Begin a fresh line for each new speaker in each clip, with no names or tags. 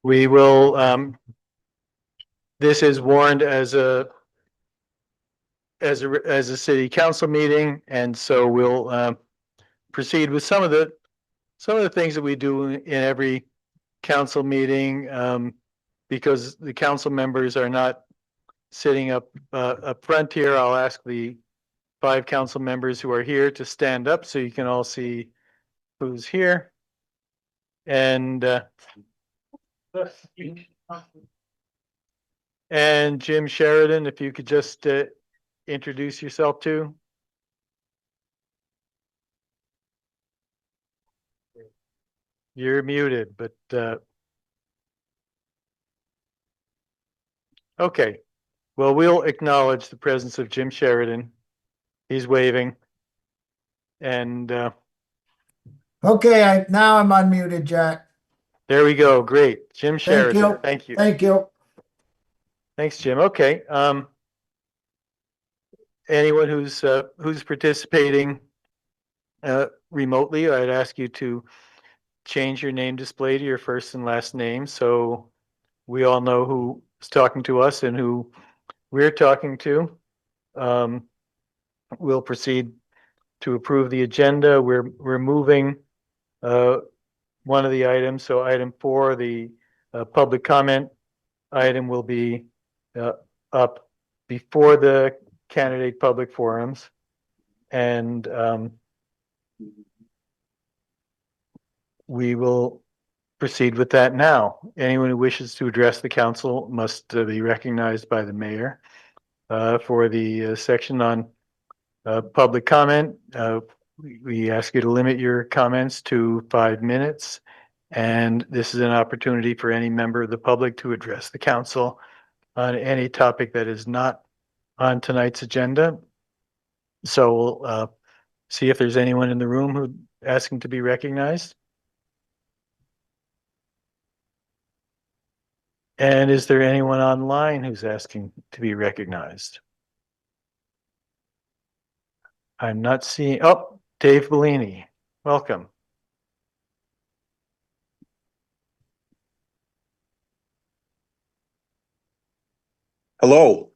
We will, this is warned as a city council meeting, and so we'll proceed with some of the things that we do in every council meeting, because the council members are not sitting up front here. I'll ask the 5 council members who are here to stand up so you can all see who's here. And Jim Sheridan, if you could just introduce yourself too. You're muted, but okay. Well, we'll acknowledge the presence of Jim Sheridan. He's waving. And
Okay, now I'm unmuted, Jack.
there we go. Great. Jim
Thank
Sheridan.
you.
Thank you.
Thank you.
Thanks, Jim. Okay. Anyone who's participating remotely, I'd ask you to change your name display to your first and last name so we all know who's talking to us and who we're talking to. We'll proceed to approve the agenda. We're moving one of the items. So item 4, the public comment item, will be up before the candidate public forums. And we will proceed with that now. Anyone who wishes to address the council must be recognized by the mayor. For the section on public comment, we ask you to limit your comments to 5 minutes. And this is an opportunity for any member of the public to address the council on any topic that is not on tonight's agenda. So we'll see if there's anyone in the room who's asking to be recognized. And is there anyone online who's asking to be recognized? I'm not seeing. Oh, Dave Bellini, welcome.
Hello.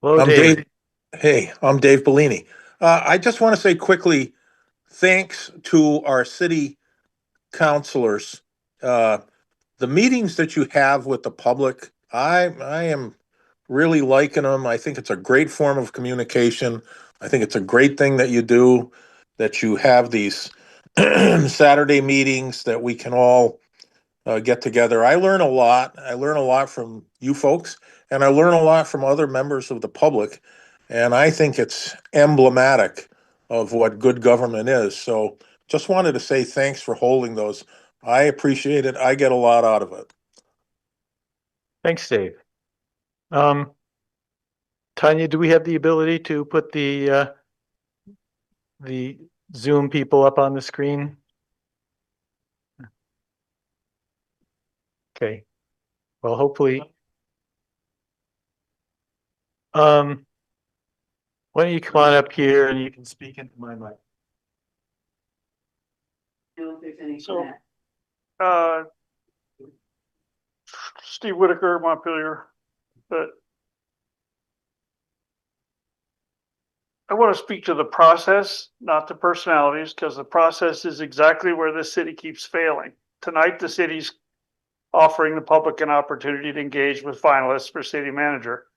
Hello,
I'm
Dave.
Hey, I'm Dave Bellini. I just want to say quickly, thanks to our city councilors. The meetings that you have with the public, I am really liking them. I think it's a great form of communication. I think it's a great thing that you do, that you have these Saturday meetings that we can all get together. I learn a lot. I learn a lot from you folks, and I learn a lot from other members of the public. And I think it's emblematic of what good government is. So just wanted to say thanks for holding those. I appreciate it. I get a lot out of it.
Thanks, Dave. Tanya, do we have the ability to put the Zoom people up on the screen? Okay. Well, hopefully. Why don't you come on up here and you can speak into my mic.
So, Steve Whitaker, Montpelier, but I want to speak to the process, not the personalities, because the process is exactly where this city keeps failing. Tonight, the city's offering the public an opportunity to engage with finalists for city manager.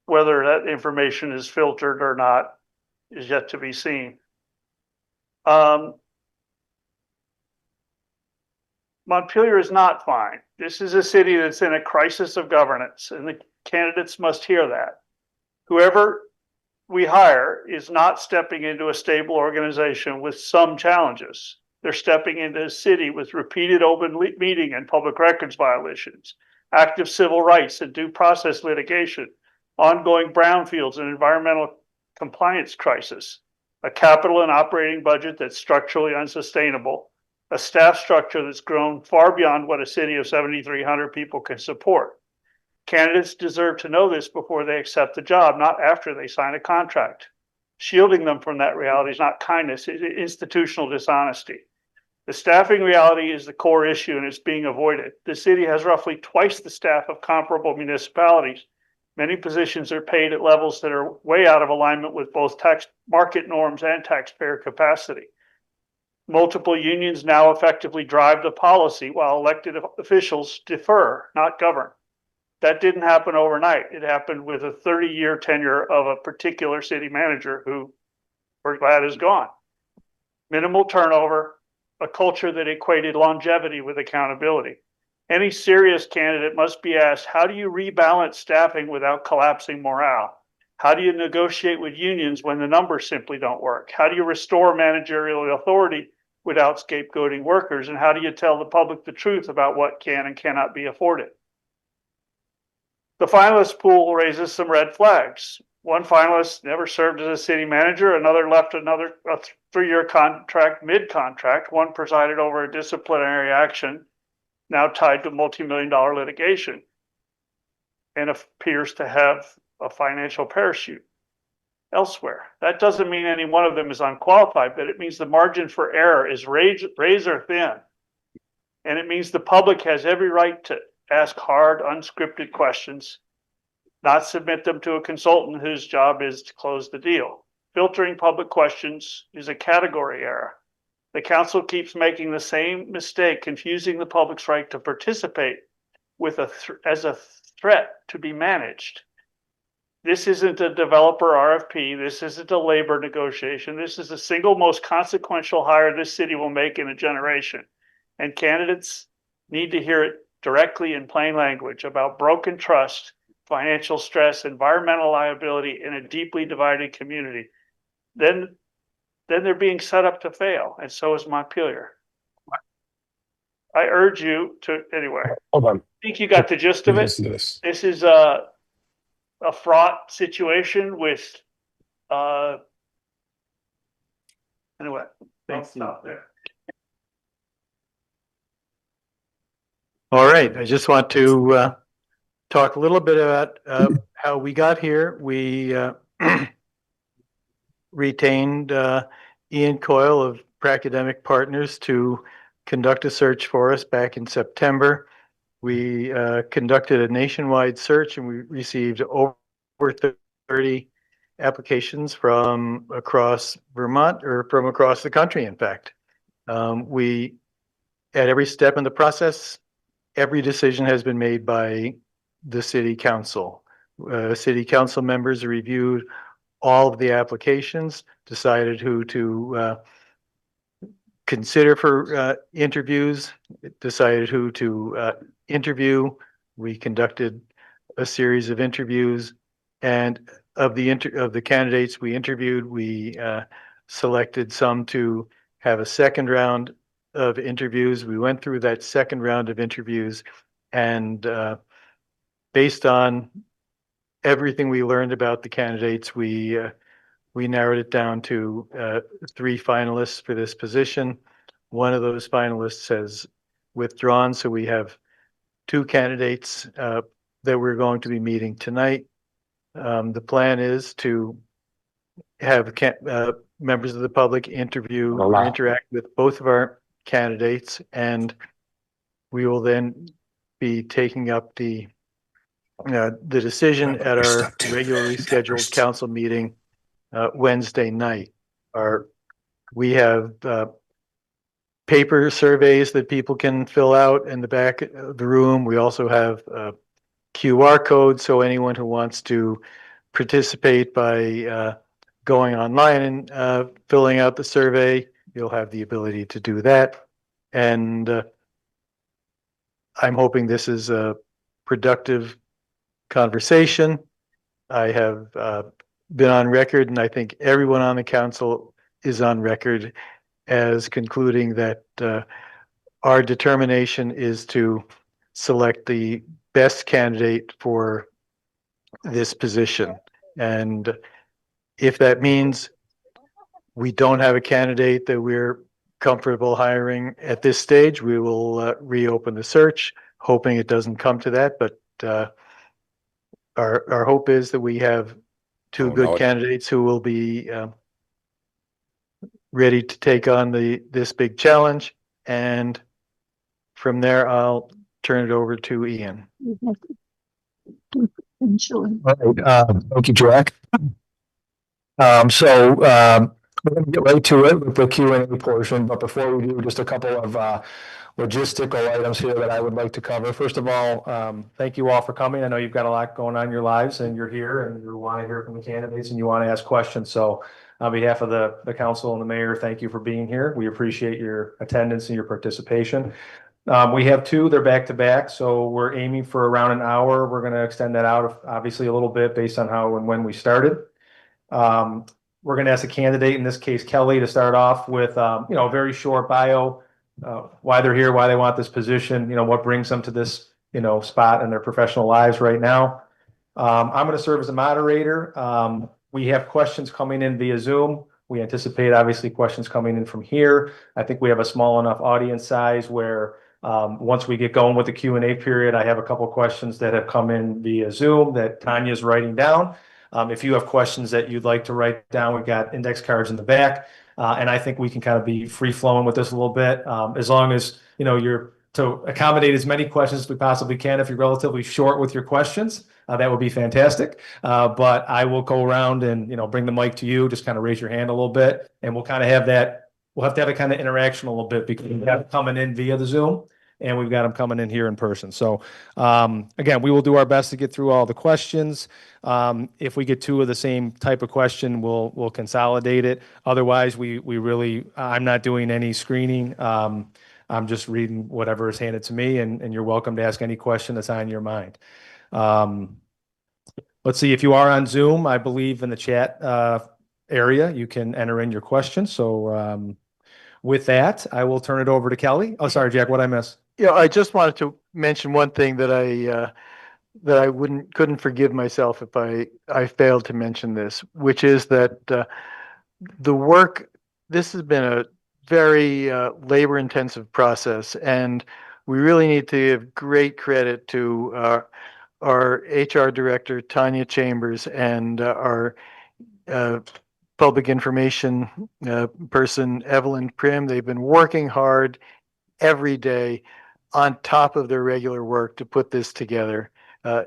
Whether that information is filtered or not is yet to be seen. Montpelier is not fine. This is a city that's in a crisis of governance, and the candidates must hear that. Whoever we hire is not stepping into a stable organization with some challenges. They're stepping into a city with repeated open meeting and public records violations, active civil rights and due process litigation, ongoing brownfields and environmental compliance crisis, a capital and operating budget that's structurally unsustainable, a staff structure that's grown far beyond what a city of 7,300 people can support. Candidates deserve to know this before they accept the job, not after they sign a contract. Shielding them from that reality is not kindness, it's institutional dishonesty. The staffing reality is the core issue and it's being avoided. The city has roughly twice the staff of comparable municipalities. Many positions are paid at levels that are way out of alignment with both tax market norms and taxpayer capacity. Multiple unions now effectively drive the policy while elected officials defer, not govern. That didn't happen overnight. It happened with a 30-year tenure of a particular city manager who we're glad is gone. Minimal turnover, a culture that equated longevity with accountability. Any serious candidate must be asked, how do you rebalance staffing without collapsing morale? How do you negotiate with unions when the numbers simply don't work? How do you restore managerial authority without scapegoating workers? And how do you tell the public the truth about what can and cannot be afforded? The finalist pool raises some red flags. One finalist never served as a city manager. Another left a 3-year contract mid-contract. One presided over a disciplinary action now tied to multi-million-dollar litigation and appears to have a financial parachute elsewhere. That doesn't mean any one of them is unqualified, but it means the margin for error is razor thin. And it means the public has every right to ask hard, unscripted questions, not submit them to a consultant whose job is to close the deal. Filtering public questions is a category error. The council keeps making the same mistake, confusing the public's right to participate with as a threat to be managed. This isn't a developer RFP. This isn't a labor negotiation. This is the single most consequential hire this city will make in a generation. And candidates need to hear it directly in plain language about broken trust, financial stress, environmental liability in a deeply divided community. Then they're being set up to fail, and so is Montpelier. I urge you to, anyway.
Hold on.
I think you got the gist of it.
Listen to this.
This is a fraught situation with, anyway, I'll stop there.
All right, I just want to talk a little bit about how we got here. We retained Ian Coyle of Pracademic Partners to conduct a search for us back in September. We conducted a nationwide search and we received over 30 applications from across Vermont, or from across the country, in fact. We, at every step in the process, every decision has been made by the city council. City council members reviewed all of the applications, decided who to consider for interviews, decided who to interview. We conducted a series of interviews, and of the candidates we interviewed, we selected some to have a second round of interviews. We went through that second round of interviews, and based on everything we learned about the candidates, we narrowed it down to 3 finalists for this position. One of those finalists has withdrawn, so we have 2 candidates that we're going to be meeting tonight. The plan is to have members of the public interview or interact with both of our candidates, and we will then be taking up the decision at our regularly scheduled council meeting Wednesday night. We have paper surveys that people can fill out in the back of the room. We also have QR codes, so anyone who wants to participate by going online and filling out the survey, you'll have the ability to do that. And I'm hoping this is a productive conversation. I have been on record, and I think everyone on the council is on record as concluding that our determination is to select the best candidate for this position. And if that means we don't have a candidate that we're comfortable hiring at this stage, we will reopen the search, hoping it doesn't come to that. But our hope is that we have 2 good candidates who will be ready to take on this big challenge. and from there, I'll turn it over to Ian.
All right, thank you, Jack. We're gonna get right to it with the Q&A portion, but before we do, just a couple of logistical items here that I would like to cover. First of all, thank you all for coming. I know you've got a lot going on in your lives and you're here and you want to hear from the candidates and you want to ask questions. So on behalf of the council and the mayor, thank you for being here. We appreciate your attendance and your participation. We have two, they're back to back, so we're aiming for around an hour. We're going to extend that out obviously a little bit based on how and when we started. We're going to ask the candidate, in this case, Kelly, to start off with, a very short bio, why they're here, why they want this position, what brings them to this, spot in their professional lives right now. I'm going to serve as a moderator. We have questions coming in via Zoom. We anticipate obviously questions coming in from here. I think we have a small enough audience size where once we get going with the Q&A period, I have a couple questions that have come in via Zoom that Tanya's writing down. If you have questions that you'd like to write down, we've got index cards in the back. And I think we can kind of be free flowing with this a little bit. As long as, you're to accommodate as many questions as we possibly can. If you're relatively short with your questions, that would be fantastic. But I will go around and, bring the mic to you, just kind of raise your hand a little bit. And we'll kind of have that, we'll have to have a kind of interaction a little bit because we have it coming in via the Zoom. And we've got them coming in here in person. So again, we will do our best to get through all the questions. If we get two of the same type of question, we'll consolidate it. Otherwise, we really, I'm not doing any screening. I'm just reading whatever is handed to me, and you're welcome to ask any question that's on your mind. Let's see, if you are on Zoom, I believe in the chat area, you can enter in your question. So with that, I will turn it over to Kelly. Oh, sorry, Jack, what I miss?
Yeah, I just wanted to mention one thing that I couldn't forgive myself if I failed to mention this, which is that the work, this has been a very labor intensive process, and we really need to give great credit to our HR director, Tanya Chambers, and our public information person, Evelyn Prim. They've been working hard every day on top of their regular work to put this together.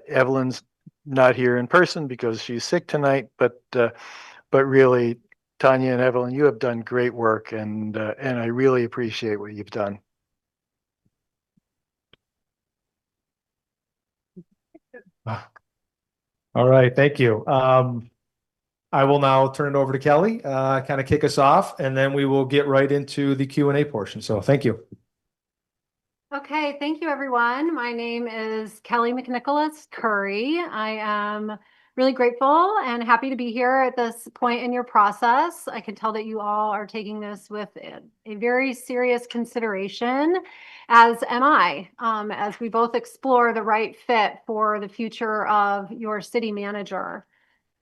Evelyn's not here in person because she's sick tonight, but really, Tanya and Evelyn, you have done great work, and I really appreciate what you've done.
All right, thank you. I will now turn it over to Kelly, kind of kick us off, and then we will get right into the Q&A portion. So thank you.
Okay, thank you, everyone. My name is Kelly McNicholas Curry. I am really grateful and happy to be here at this point in your process. I can tell that you all are taking this with a very serious consideration, as am I, as we both explore the right fit for the future of your city manager.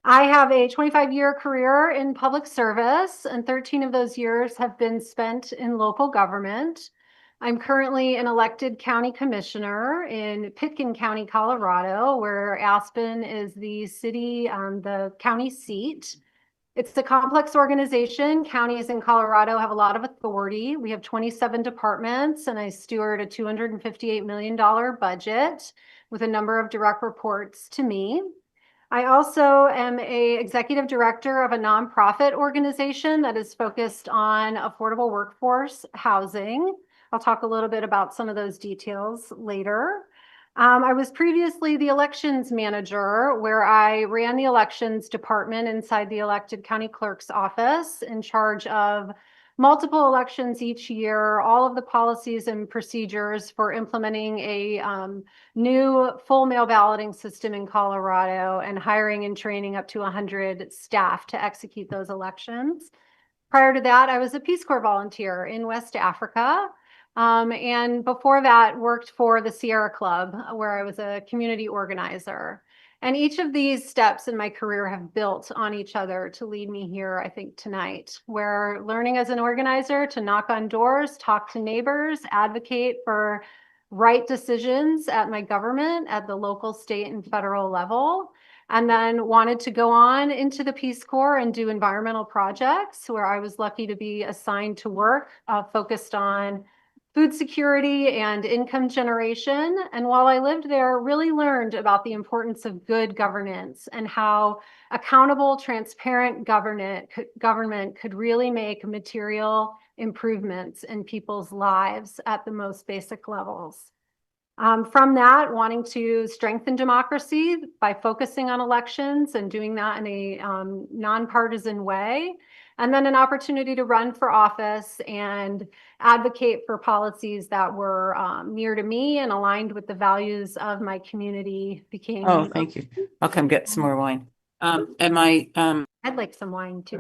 I have a 25-year career in public service, and 13 of those years have been spent in local government. I'm currently an elected county commissioner in Pitkin County, Colorado, where Aspen is the city, the county seat. It's a complex organization. Counties in Colorado have a lot of authority. We have 27 departments, and I steward a $258 million budget with a number of direct reports to me. I also am an executive director of a nonprofit organization that is focused on affordable workforce housing. I'll talk a little bit about some of those details later. I was previously the elections manager, where I ran the elections department inside the elected county clerk's office, in charge of multiple elections each year, all of the policies and procedures for implementing a new full mail balloting system in Colorado, and hiring and training up to 100 staff to execute those elections. Prior to that, I was a Peace Corps volunteer in West Africa. And before that, worked for the Sierra Club, where I was a community organizer. And each of these steps in my career have built on each other to lead me here, I think, tonight, where learning as an organizer to knock on doors, talk to neighbors, advocate for right decisions at my government at the local, state, and federal level. And then wanted to go on into the Peace Corps and do environmental projects, where I was lucky to be assigned to work focused on food security and income generation. And while I lived there, really learned about the importance of good governance and how accountable, transparent government could really make material improvements in people's lives at the most basic levels. From that, wanting to strengthen democracy by focusing on elections and doing that in a nonpartisan way. And then an opportunity to run for office and advocate for policies that were near to me and aligned with the values of my community became.
Oh, thank you. I'll come get some more wine.
I'd like some wine too.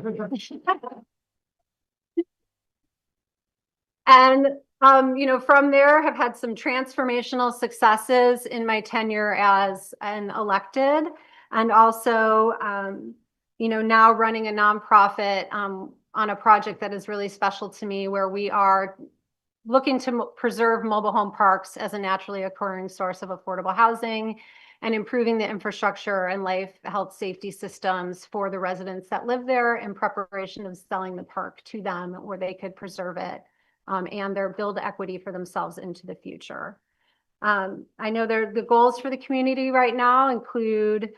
And, from there have had some transformational successes in my tenure as an elected, and also, now running a nonprofit on a project that is really special to me, where we are looking to preserve mobile home parks as a naturally occurring source of affordable housing and improving the infrastructure and life, health, safety systems for the residents that live there in preparation of selling the park to them, where they could preserve it and their build equity for themselves into the future. I know the goals for the community right now include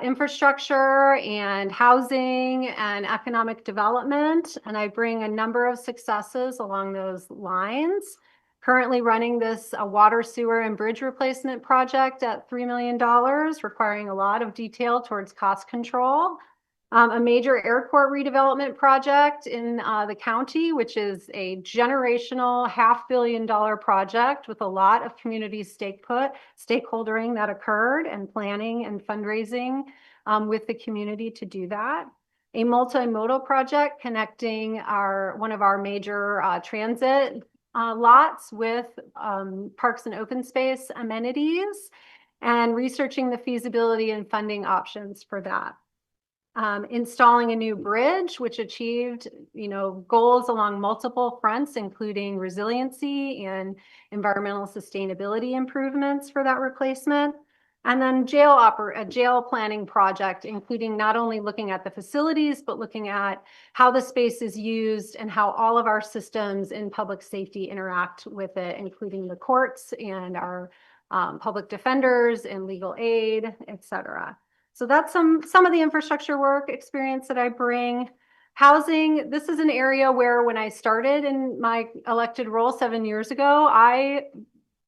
infrastructure and housing and economic development, and I bring a number of successes along those lines. Currently running this water, sewer, and bridge replacement project at $3 million, requiring a lot of detail towards cost control. A major airport redevelopment project in the county, which is a generational $500 million project with a lot of community stakeholdering that occurred, and planning and fundraising with the community to do that. A multimodal project connecting one of our major transit lots with parks and open space amenities, and researching the feasibility and funding options for that. Installing a new bridge, which achieved, goals along multiple fronts, including resiliency and environmental sustainability improvements for that replacement. And then a jail planning project, including not only looking at the facilities, but looking at how the space is used and how all of our systems in public safety interact with it, including the courts and our public defenders and legal aid, et cetera. So that's some of the infrastructure work experience that I bring. Housing, this is an area where when I started in my elected role 7 years ago, I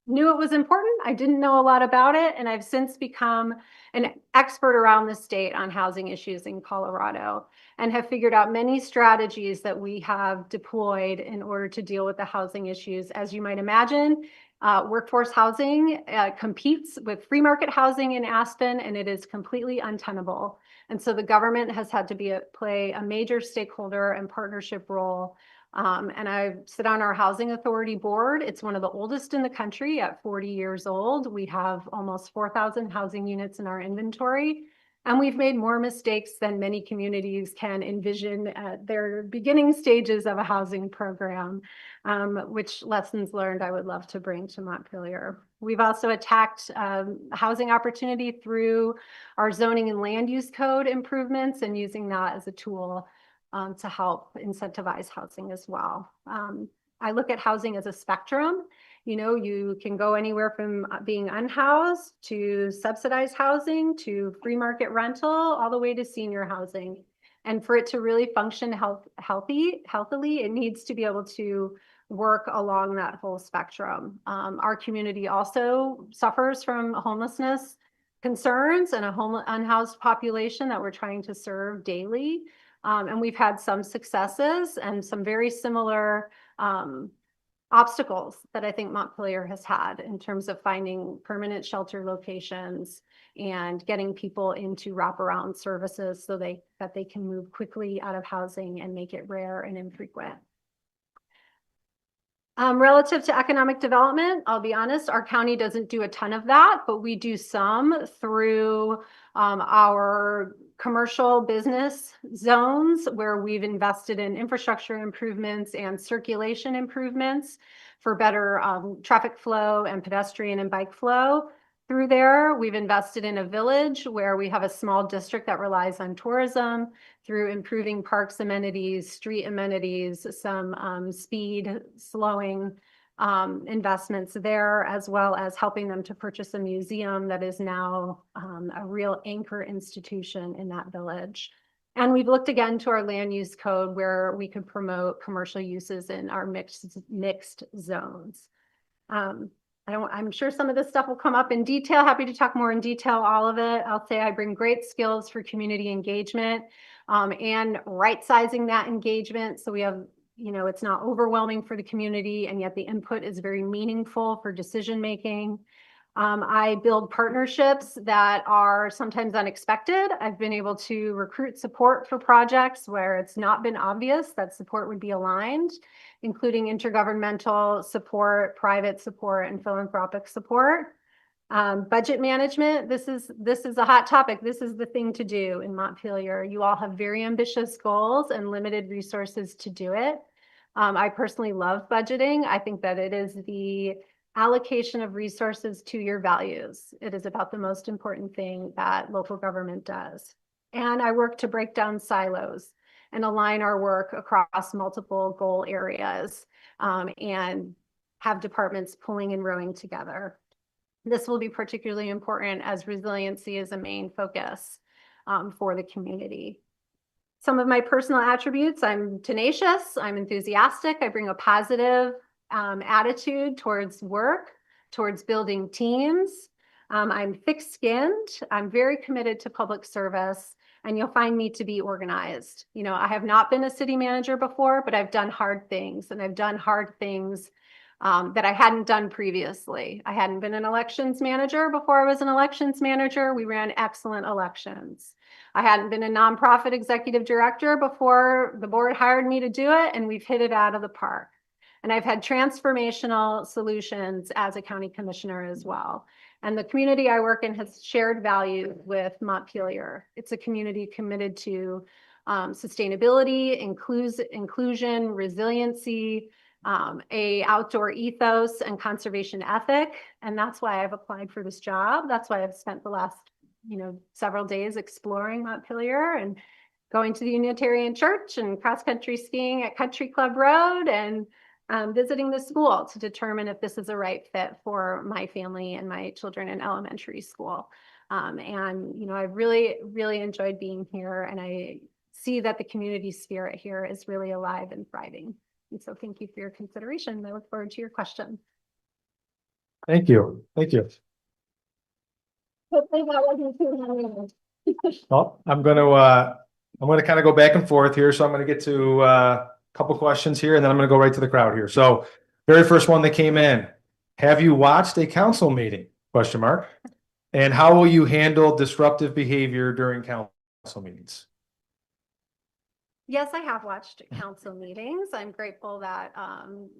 knew it was important. I didn't know a lot about it, and I've since become an expert around the state on housing issues in Colorado, and have figured out many strategies that we have deployed in order to deal with the housing issues. As you might imagine, workforce housing competes with free market housing in Aspen, and it is completely untenable. And so the government has had to play a major stakeholder and partnership role. And I sit on our housing authority board. It's one of the oldest in the country at 40 years old. We have almost 4,000 housing units in our inventory. And we've made more mistakes than many communities can envision at their beginning stages of a housing program, which lessons learned I would love to bring to Montpelier. We've also attacked housing opportunity through our zoning and land use code improvements, and using that as a tool to help incentivize housing as well. I look at housing as a spectrum. You can go anywhere from being unhoused to subsidized housing to free market rental, all the way to senior housing. And for it to really function healthily, it needs to be able to work along that whole spectrum. Our community also suffers from homelessness concerns and unhoused population that we're trying to serve daily. And we've had some successes and some very similar obstacles that I think Montpelier has had in terms of finding permanent shelter locations and getting people into wraparound services so that they can move quickly out of housing and make it rare and infrequent. Relative to economic development, I'll be honest, our county doesn't do a ton of that, but we do some through our commercial business zones, where we've invested in infrastructure improvements and circulation improvements for better traffic flow and pedestrian and bike flow. Through there, we've invested in a village where we have a small district that relies on tourism through improving parks amenities, street amenities, some speed slowing investments there, as well as helping them to purchase a museum that is now a real anchor institution in that village. And we've looked again to our land use code where we could promote commercial uses in our mixed zones. I'm sure some of this stuff will come up in detail. Happy to talk more in detail, all of it. I'll say I bring great skills for community engagement and right sizing that engagement. So we have, it's not overwhelming for the community, and yet the input is very meaningful for decision making. I build partnerships that are sometimes unexpected. I've been able to recruit support for projects where it's not been obvious that support would be aligned, including intergovernmental support, private support, and philanthropic support. Budget management, this is a hot topic. This is the thing to do in Montpelier. You all have very ambitious goals and limited resources to do it. I personally love budgeting. I think that it is the allocation of resources to your values. It is about the most important thing that local government does. And I work to break down silos and align our work across multiple goal areas and have departments pulling and rowing together. This will be particularly important as resiliency is a main focus for the community. Some of my personal attributes: I'm tenacious, I'm enthusiastic, I bring a positive attitude towards work, towards building teams. I'm thick-skinned, I'm very committed to public service, and you'll find me to be organized. I have not been a city manager before, but I've done hard things, and I've done hard things that I hadn't done previously. I hadn't been an elections manager before I was an elections manager. We ran excellent elections. I hadn't been a nonprofit executive director before the board hired me to do it, and we've hit it out of the park. And I've had transformational solutions as a county commissioner as well. And the community I work in has shared value with Montpelier. It's a community committed to sustainability, inclusion, resiliency, a outdoor ethos, and conservation ethic. And that's why I've applied for this job. That's why I've spent the last, several days exploring Montpelier and going to the Unitarian Church and cross-country skiing at Country Club Road and visiting the school to determine if this is a right fit for my family and my children in elementary school. I've really, really enjoyed being here, and I see that the community spirit here is really alive and thriving. And so thank you for your consideration. I look forward to your question.
Thank you. Thank you.
Hopefully that wasn't too long.
Well, I'm going to kind of go back and forth here. So I'm going to get to a couple questions here, and then I'm going to go right to the crowd here. So very first one that came in: have you watched a council meeting? Question mark. And how will you handle disruptive behavior during council meetings?
Yes, I have watched council meetings. I'm grateful that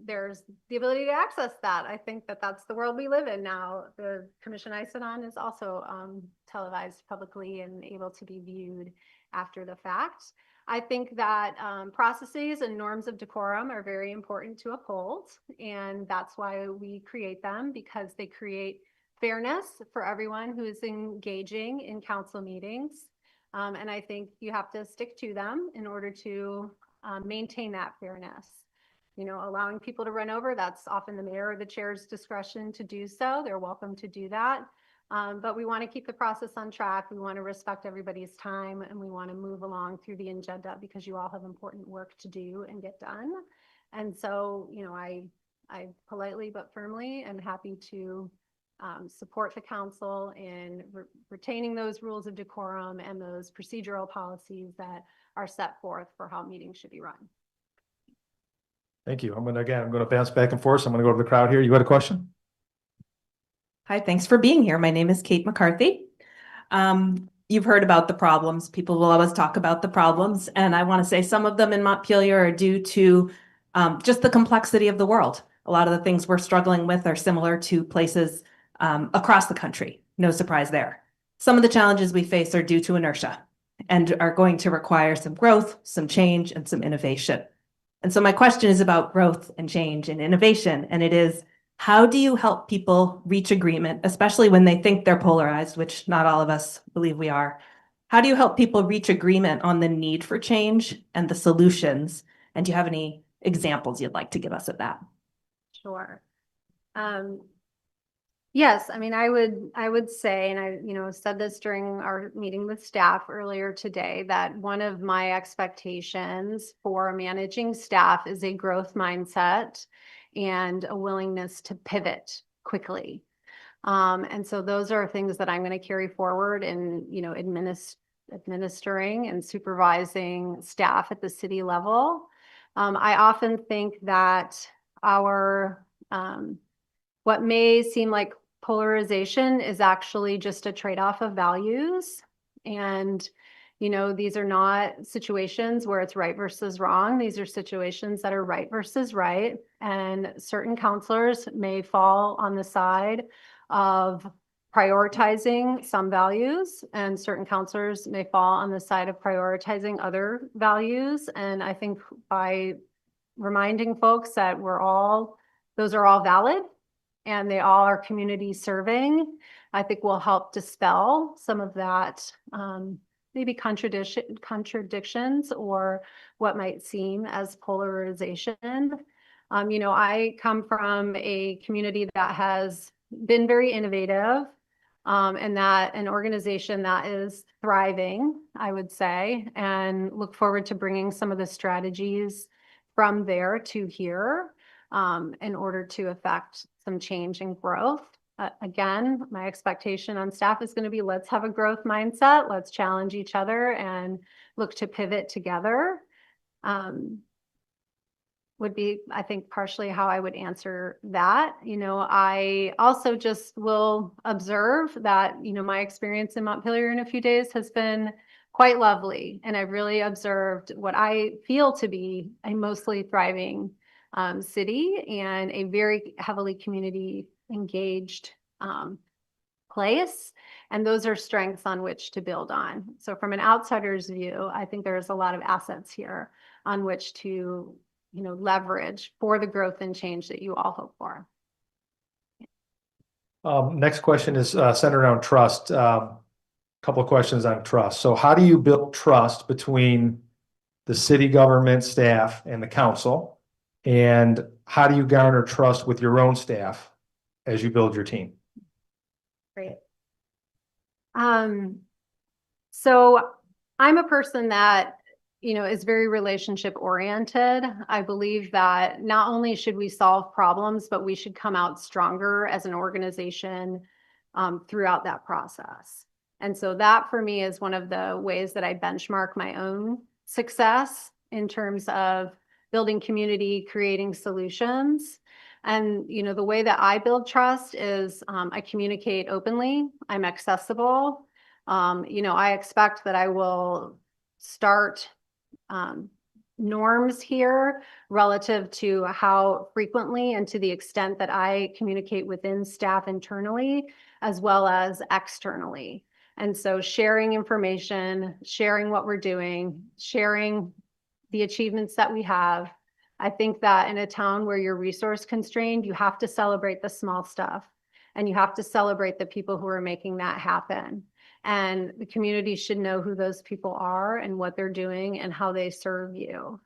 there's the ability to access that. I think that that's the world we live in now. The commission I sit on is also televised publicly and able to be viewed after the fact. I think that processes and norms of decorum are very important to uphold, and that's why we create them, because they create fairness for everyone who is engaging in council meetings. And I think you have to stick to them in order to maintain that fairness. Allowing people to run over, that's often the mayor or the chair's discretion to do so. They're welcome to do that. But we want to keep the process on track. We want to respect everybody's time, and we want to move along through the agenda because you all have important work to do and get done. And so, I politely but firmly am happy to support the council in retaining those rules of decorum and those procedural policies that are set forth for how meetings should be run.
Thank you. I'm going to bounce back and forth. So I'm going to go to the crowd here. You got a question?
Hi, thanks for being here. My name is Kate McCarthy. You've heard about the problems. People will always talk about the problems. And I want to say some of them in Montpelier are due to just the complexity of the world. A lot of the things we're struggling with are similar to places across the country. No surprise there. Some of the challenges we face are due to inertia and are going to require some growth, some change, and some innovation. And so my question is about growth and change and innovation. And it is, how do you help people reach agreement, especially when they think they're polarized, which not all of us believe we are? How do you help people reach agreement on the need for change and the solutions? And do you have any examples you'd like to give us of that?
Sure. Yes, I mean, I would say, and I, said this during our meeting with staff earlier today, that one of my expectations for managing staff is a growth mindset and a willingness to pivot quickly. And so those are things that I'm going to carry forward in, administering and supervising staff at the city level. I often think that our, what may seem like polarization is actually just a trade-off of values. And, these are not situations where it's right versus wrong. These are situations that are right versus right. And certain counselors may fall on the side of prioritizing some values, and certain counselors may fall on the side of prioritizing other values. And I think by reminding folks that those are all valid and they all are community serving, I think will help dispel some of that maybe contradictions or what might seem as polarization. I come from a community that has been very innovative, and that an organization that is thriving, I would say, and look forward to bringing some of the strategies from there to here in order to affect some change and growth. Again, my expectation on staff is going to be, let's have a growth mindset, let's challenge each other and look to pivot together. Would be, I think, partially how I would answer that. I also just will observe that, my experience in Montpelier in a few days has been quite lovely. And I've really observed what I feel to be a mostly thriving city and a very heavily community engaged place. And those are strengths on which to build on. So from an outsider's view, I think there's a lot of assets here on which to leverage for the growth and change that you all hope for.
Next question is centered around trust. Couple of questions on trust. So how do you build trust between the city government staff and the council? And how do you garner trust with your own staff as you build your team?
Great. So I'm a person that is very relationship oriented. I believe that not only should we solve problems, but we should come out stronger as an organization throughout that process. And so that for me is one of the ways that I benchmark my own success in terms of building community, creating solutions. And, the way that I build trust is I communicate openly, I'm accessible. I expect that I will start norms here relative to how frequently and to the extent that I communicate within staff internally as well as externally. And so sharing information, sharing what we're doing, sharing the achievements that we have. I think that in a town where you're resource constrained, you have to celebrate the small stuff and you have to celebrate the people who are making that happen. And the community should know who those people are and what they're doing and how they serve you.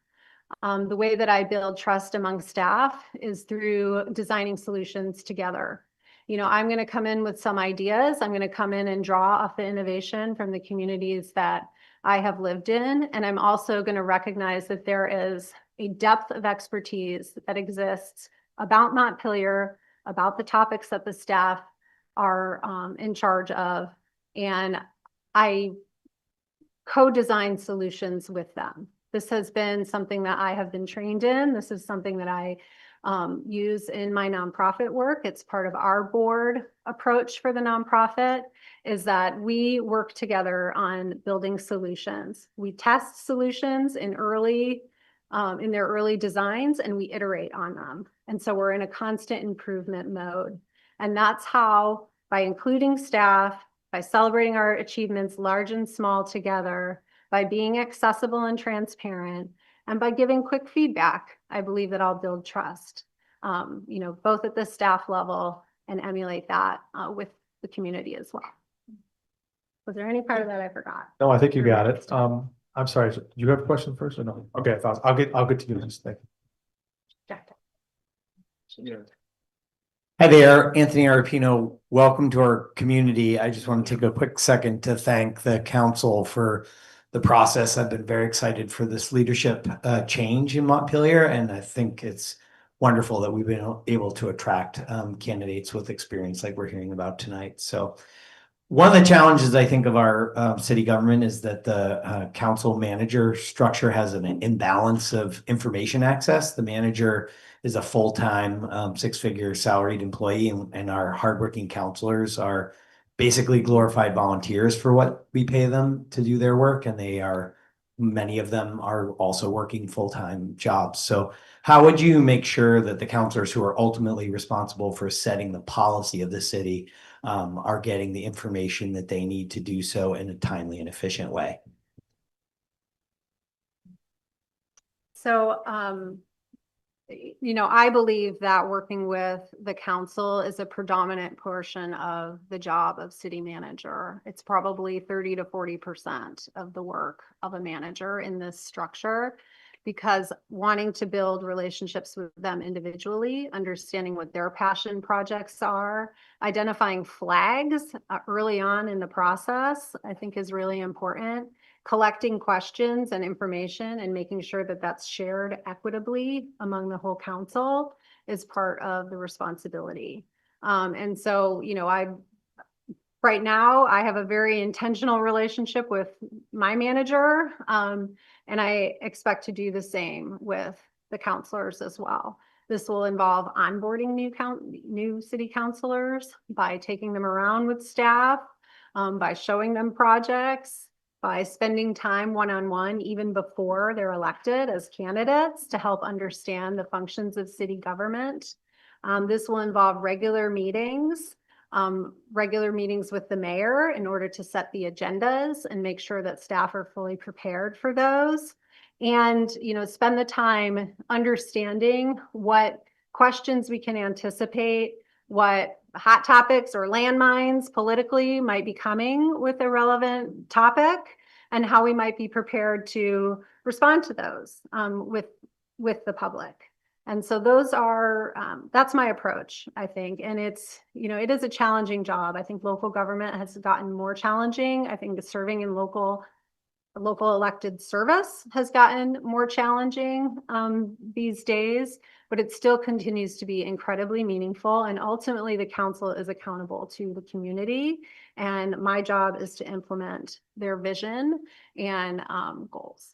The way that I build trust among staff is through designing solutions together. I'm going to come in with some ideas. I'm going to come in and draw off the innovation from the communities that I have lived in. And I'm also going to recognize that there is a depth of expertise that exists about Montpelier, about the topics that the staff are in charge of. And I co-design solutions with them. This has been something that I have been trained in. This is something that I use in my nonprofit work. It's part of our board approach for the nonprofit, is that we work together on building solutions. We test solutions in their early designs and we iterate on them. And so we're in a constant improvement mode. And that's how, by including staff, by celebrating our achievements, large and small, together, by being accessible and transparent, and by giving quick feedback, I believe that I'll build trust, both at the staff level and emulate that with the community as well. Was there any part of that I forgot?
No, I think you got it. I'm sorry. Do you have a question first or no? Okay, I'll get to you in just a second.
Hi there, Anthony Arpino. Welcome to our community. I just want to take a quick second to thank the council for the process. I've been very excited for this leadership change in Montpelier, and I think it's wonderful that we've been able to attract candidates with experience like we're hearing about tonight. So one of the challenges I think of our city government is that the council manager structure has an imbalance of information access. The manager is a full-time six-figure salaried employee, and our hardworking counselors are basically glorified volunteers for what we pay them to do their work, and many of them are also working full-time jobs. So how would you make sure that the counselors who are ultimately responsible for setting the policy of the city are getting the information that they need to do so in a timely and efficient way?
So, I believe that working with the council is a predominant portion of the job of city manager. It's probably 30 to 40% of the work of a manager in this structure, because wanting to build relationships with them individually, understanding what their passion projects are, identifying flags early on in the process, I think is really important. Collecting questions and information and making sure that that's shared equitably among the whole council is part of the responsibility. And so, right now I have a very intentional relationship with my manager, and I expect to do the same with the counselors as well. This will involve onboarding new city councilors by taking them around with staff, by showing them projects, by spending time one-on-one even before they're elected as candidates to help understand the functions of city government. This will involve regular meetings with the mayor in order to set the agendas and make sure that staff are fully prepared for those. And, spend the time understanding what questions we can anticipate, what hot topics or landmines politically might be coming with a relevant topic, and how we might be prepared to respond to those with the public. And so that's my approach, I think. And it is a challenging job. I think local government has gotten more challenging. I think serving in local elected service has gotten more challenging these days, but it still continues to be incredibly meaningful. And ultimately, the council is accountable to the community. And my job is to implement their vision and goals.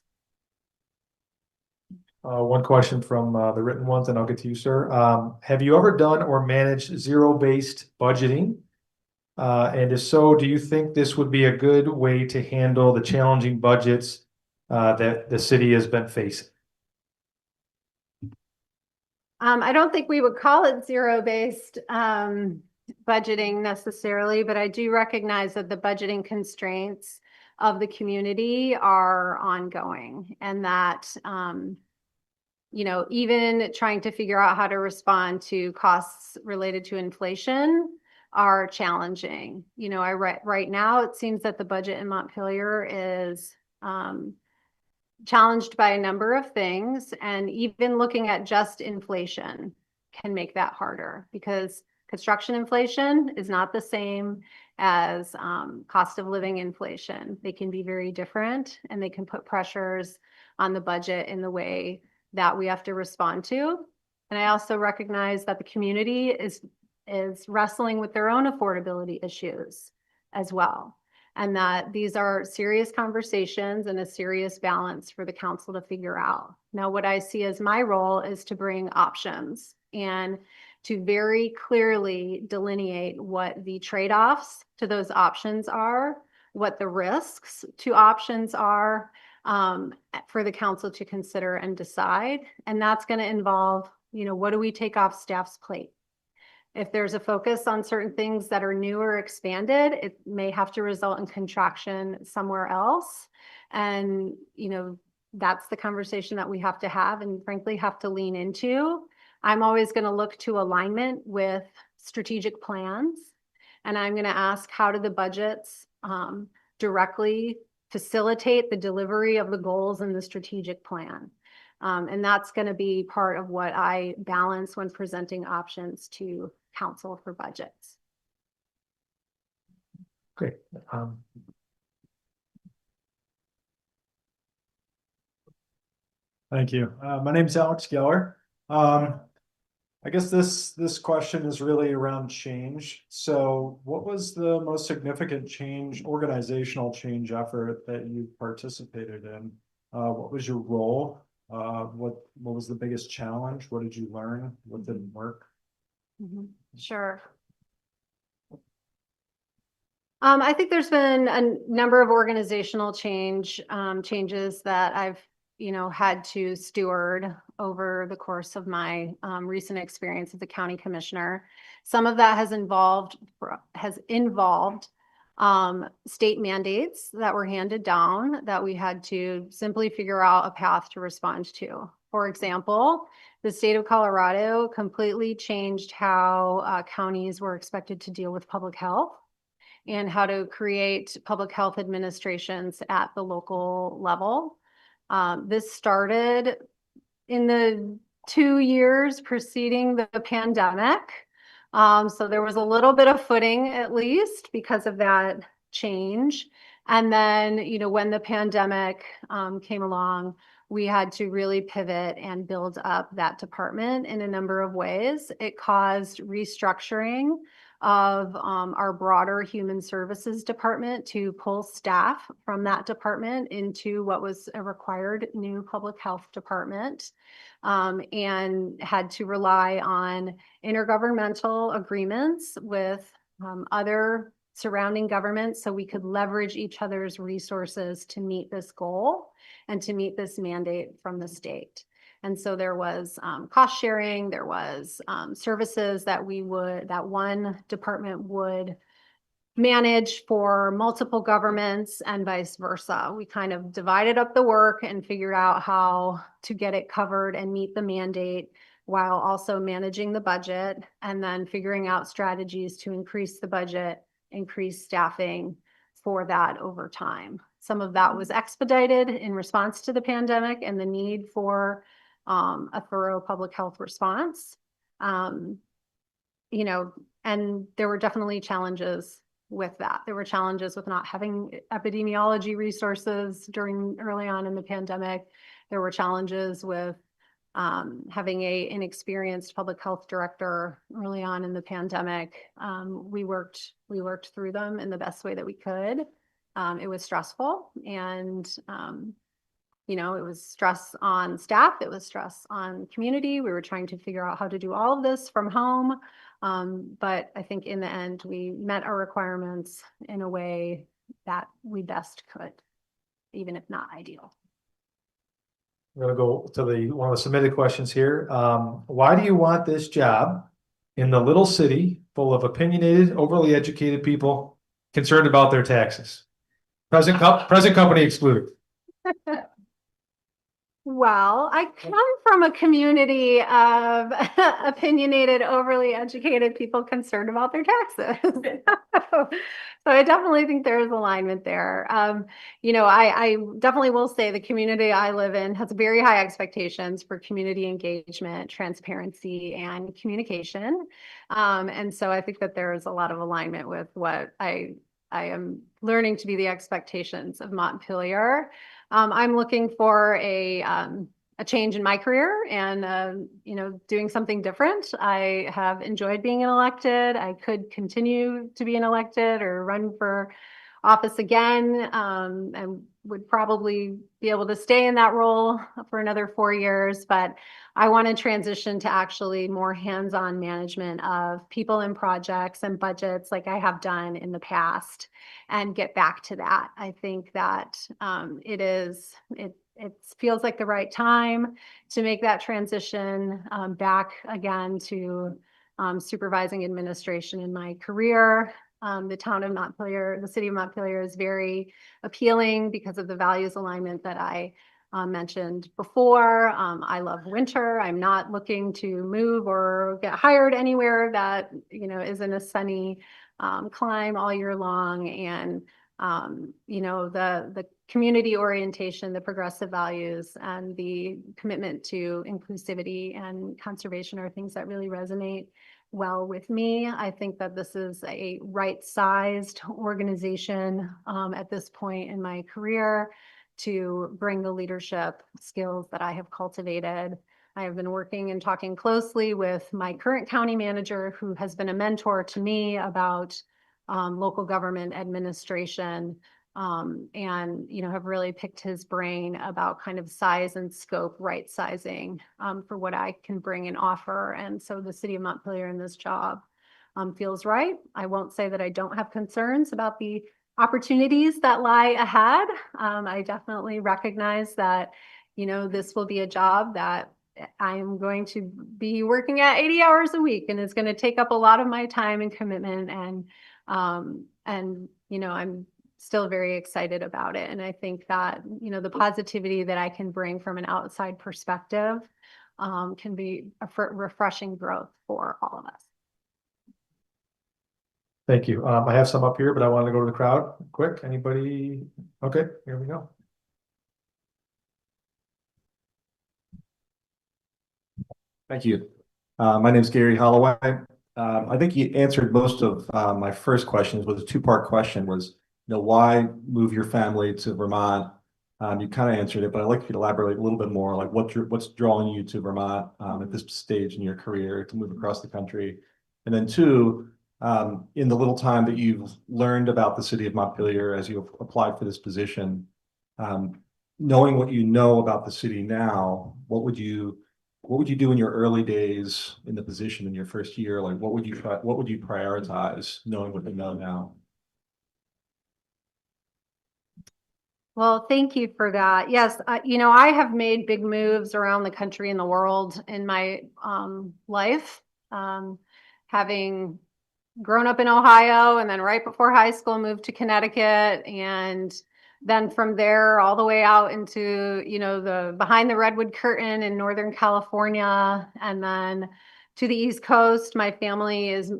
One question from the written ones, and I'll get to you, sir. Have you ever done or managed zero-based budgeting? And if so, do you think this would be a good way to handle the challenging budgets that the city has been facing?
I don't think we would call it zero-based budgeting necessarily, but I do recognize that the budgeting constraints of the community are ongoing, and that even trying to figure out how to respond to costs related to inflation are challenging. Right now it seems that the budget in Montpelier is challenged by a number of things, and even looking at just inflation can make that harder, because construction inflation is not the same as cost of living inflation. They can be very different, and they can put pressures on the budget in the way that we have to respond to. And I also recognize that the community is wrestling with their own affordability issues as well, and that these are serious conversations and a serious balance for the council to figure out. Now, what I see as my role is to bring options and to very clearly delineate what the trade-offs to those options are, what the risks to options are, for the council to consider and decide. And that's going to involve, what do we take off staff's plate? If there's a focus on certain things that are new or expanded, it may have to result in contraction somewhere else. And, that's the conversation that we have to have, and frankly have to lean into. I'm always going to look to alignment with strategic plans. And I'm going to ask, how do the budgets directly facilitate the delivery of the goals in the strategic plan? And that's going to be part of what I balance when presenting options to council for budgets.
Great.
Thank you. My name's Alex Geller. I guess this question is really around change. So what was the most significant change, organizational change effort that you participated in? What was your role? What was the biggest challenge? What did you learn? What didn't work?
Sure. I think there's been a number of organizational changes that I've, had to steward over the course of my recent experience as a county commissioner. Some of that has involved state mandates that were handed down that we had to simply figure out a path to respond to. For example, the state of Colorado completely changed how counties were expected to deal with public health and how to create public health administrations at the local level. This started in the 2 years preceding the pandemic. So there was a little bit of footing, at least, because of that change. And then, when the pandemic came along, we had to really pivot and build up that department in a number of ways. It caused restructuring of our broader human services department to pull staff from that department into what was a required new public health department, and had to rely on intergovernmental agreements with other surrounding governments so we could leverage each other's resources to meet this goal and to meet this mandate from the state. And so there was cost sharing, there was services that that one department would manage for multiple governments and vice versa. We kind of divided up the work and figured out how to get it covered and meet the mandate while also managing the budget, and then figuring out strategies to increase the budget, increase staffing for that over time. Some of that was expedited in response to the pandemic and the need for a thorough public health response. And there were definitely challenges with that. There were challenges with not having epidemiology resources early on in the pandemic. There were challenges with having an inexperienced public health director early on in the pandemic. We worked through them in the best way that we could. It was stressful, and it was stress on staff. It was stress on community. We were trying to figure out how to do all of this from home. But I think in the end, we met our requirements in a way that we best could, even if not ideal.
We're gonna go to one of the submitted questions here. Why do you want this job in the little city full of opinionated, overly educated people concerned about their taxes? Present company excluded.
Well, I come from a community of opinionated, overly educated people concerned about their taxes. So I definitely think there is alignment there. I definitely will say the community I live in has very high expectations for community engagement, transparency, and communication. And so I think that there is a lot of alignment with what I am learning to be the expectations of Montpelier. I'm looking for a change in my career and, doing something different. I have enjoyed being an elected. I could continue to be an elected or run for office again, and would probably be able to stay in that role for another 4 years. But I want to transition to actually more hands-on management of people and projects and budgets like I have done in the past, and get back to that. I think that it feels like the right time to make that transition back again to supervising administration in my career. The town of Montpelier, the city of Montpelier, is very appealing because of the values alignment that I mentioned before. I love winter. I'm not looking to move or get hired anywhere that is in a sunny climb all year long. And the community orientation, the progressive values, and the commitment to inclusivity and conservation are things that really resonate well with me. I think that this is a right-sized organization at this point in my career to bring the leadership skills that I have cultivated. I have been working and talking closely with my current county manager, who has been a mentor to me about local government administration, and have really picked his brain about kind of size and scope, right sizing for what I can bring and offer. And so the city of Montpelier in this job feels right. I won't say that I don't have concerns about the opportunities that lie ahead. I definitely recognize that, this will be a job that I'm going to be working at 80 hours a week, and it's going to take up a lot of my time and commitment. And I'm still very excited about it. And I think that, the positivity that I can bring from an outside perspective can be a refreshing growth for all of us.
Thank you. I have some up here, but I wanted to go to the crowd quick. Anybody? Okay, here we go. Thank you. My name is Gary Holloway. I think you answered most of my first questions. Was a two-part question. Was why move your family to Vermont? You kind of answered it, but I'd like you to elaborate a little bit more. Like what's drawing you to Vermont at this stage in your career to move across the country? And then two, in the little time that you've learned about the city of Montpelier as you applied for this position, knowing what you know about the city now, what would you do in your early days in the position in your first year? Like what would you prioritize knowing what you know now?
Well, thank you for that. Yes, I have made big moves around the country and the world in my life. Having grown up in Ohio, and then right before high school moved to Connecticut, and then from there all the way out into the behind the redwood curtain in Northern California, and then to the East Coast. I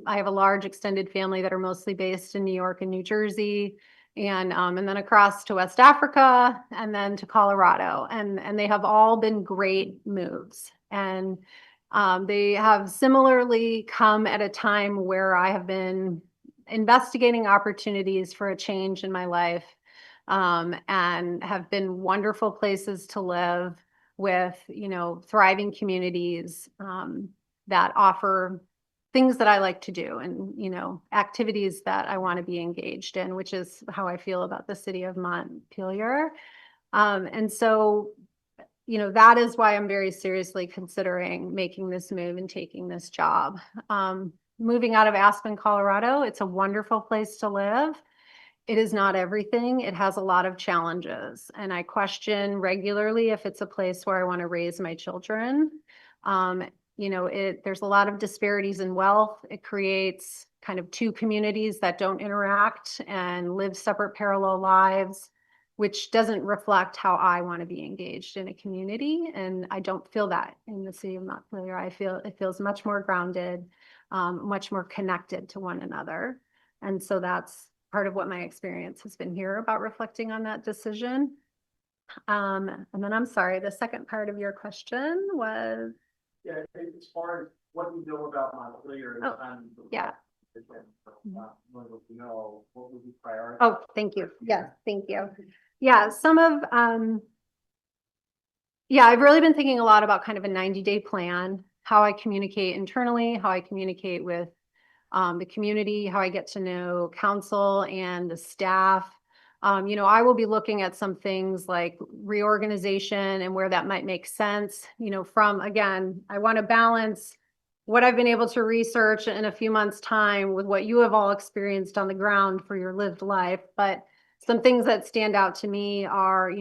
have a large extended family that are mostly based in New York and New Jersey, and then across to West Africa, and then to Colorado, and they have all been great moves. And they have similarly come at a time where I have been investigating opportunities for a change in my life, and have been wonderful places to live with, thriving communities that offer things that I like to do, and, activities that I want to be engaged in, which is how I feel about the city of Montpelier. And so that is why I'm very seriously considering making this move and taking this job. Moving out of Aspen, Colorado, it's a wonderful place to live. It is not everything. It has a lot of challenges, and I question regularly if it's a place where I want to raise my children. There's a lot of disparities in wealth. It creates kind of two communities that don't interact and live separate parallel lives, which doesn't reflect how I want to be engaged in a community. And I don't feel that in the city of Montpelier. I feel it feels much more grounded, much more connected to one another. And so that's part of what my experience has been here about reflecting on that decision. And then I'm sorry, the second part of your question was?
Yeah, as far as what you know about Montpelier.
Yeah.
What would you prioritize?
Oh, thank you. Yes, thank you. Yeah, I've really been thinking a lot about kind of a 90-day plan, how I communicate internally, how I communicate with the community, how I get to know council and the staff. I will be looking at some things like reorganization and where that might make sense, again, I want to balance what I've been able to research in a few months' time with what you have all experienced on the ground for your lived life. But some things that stand out to me are,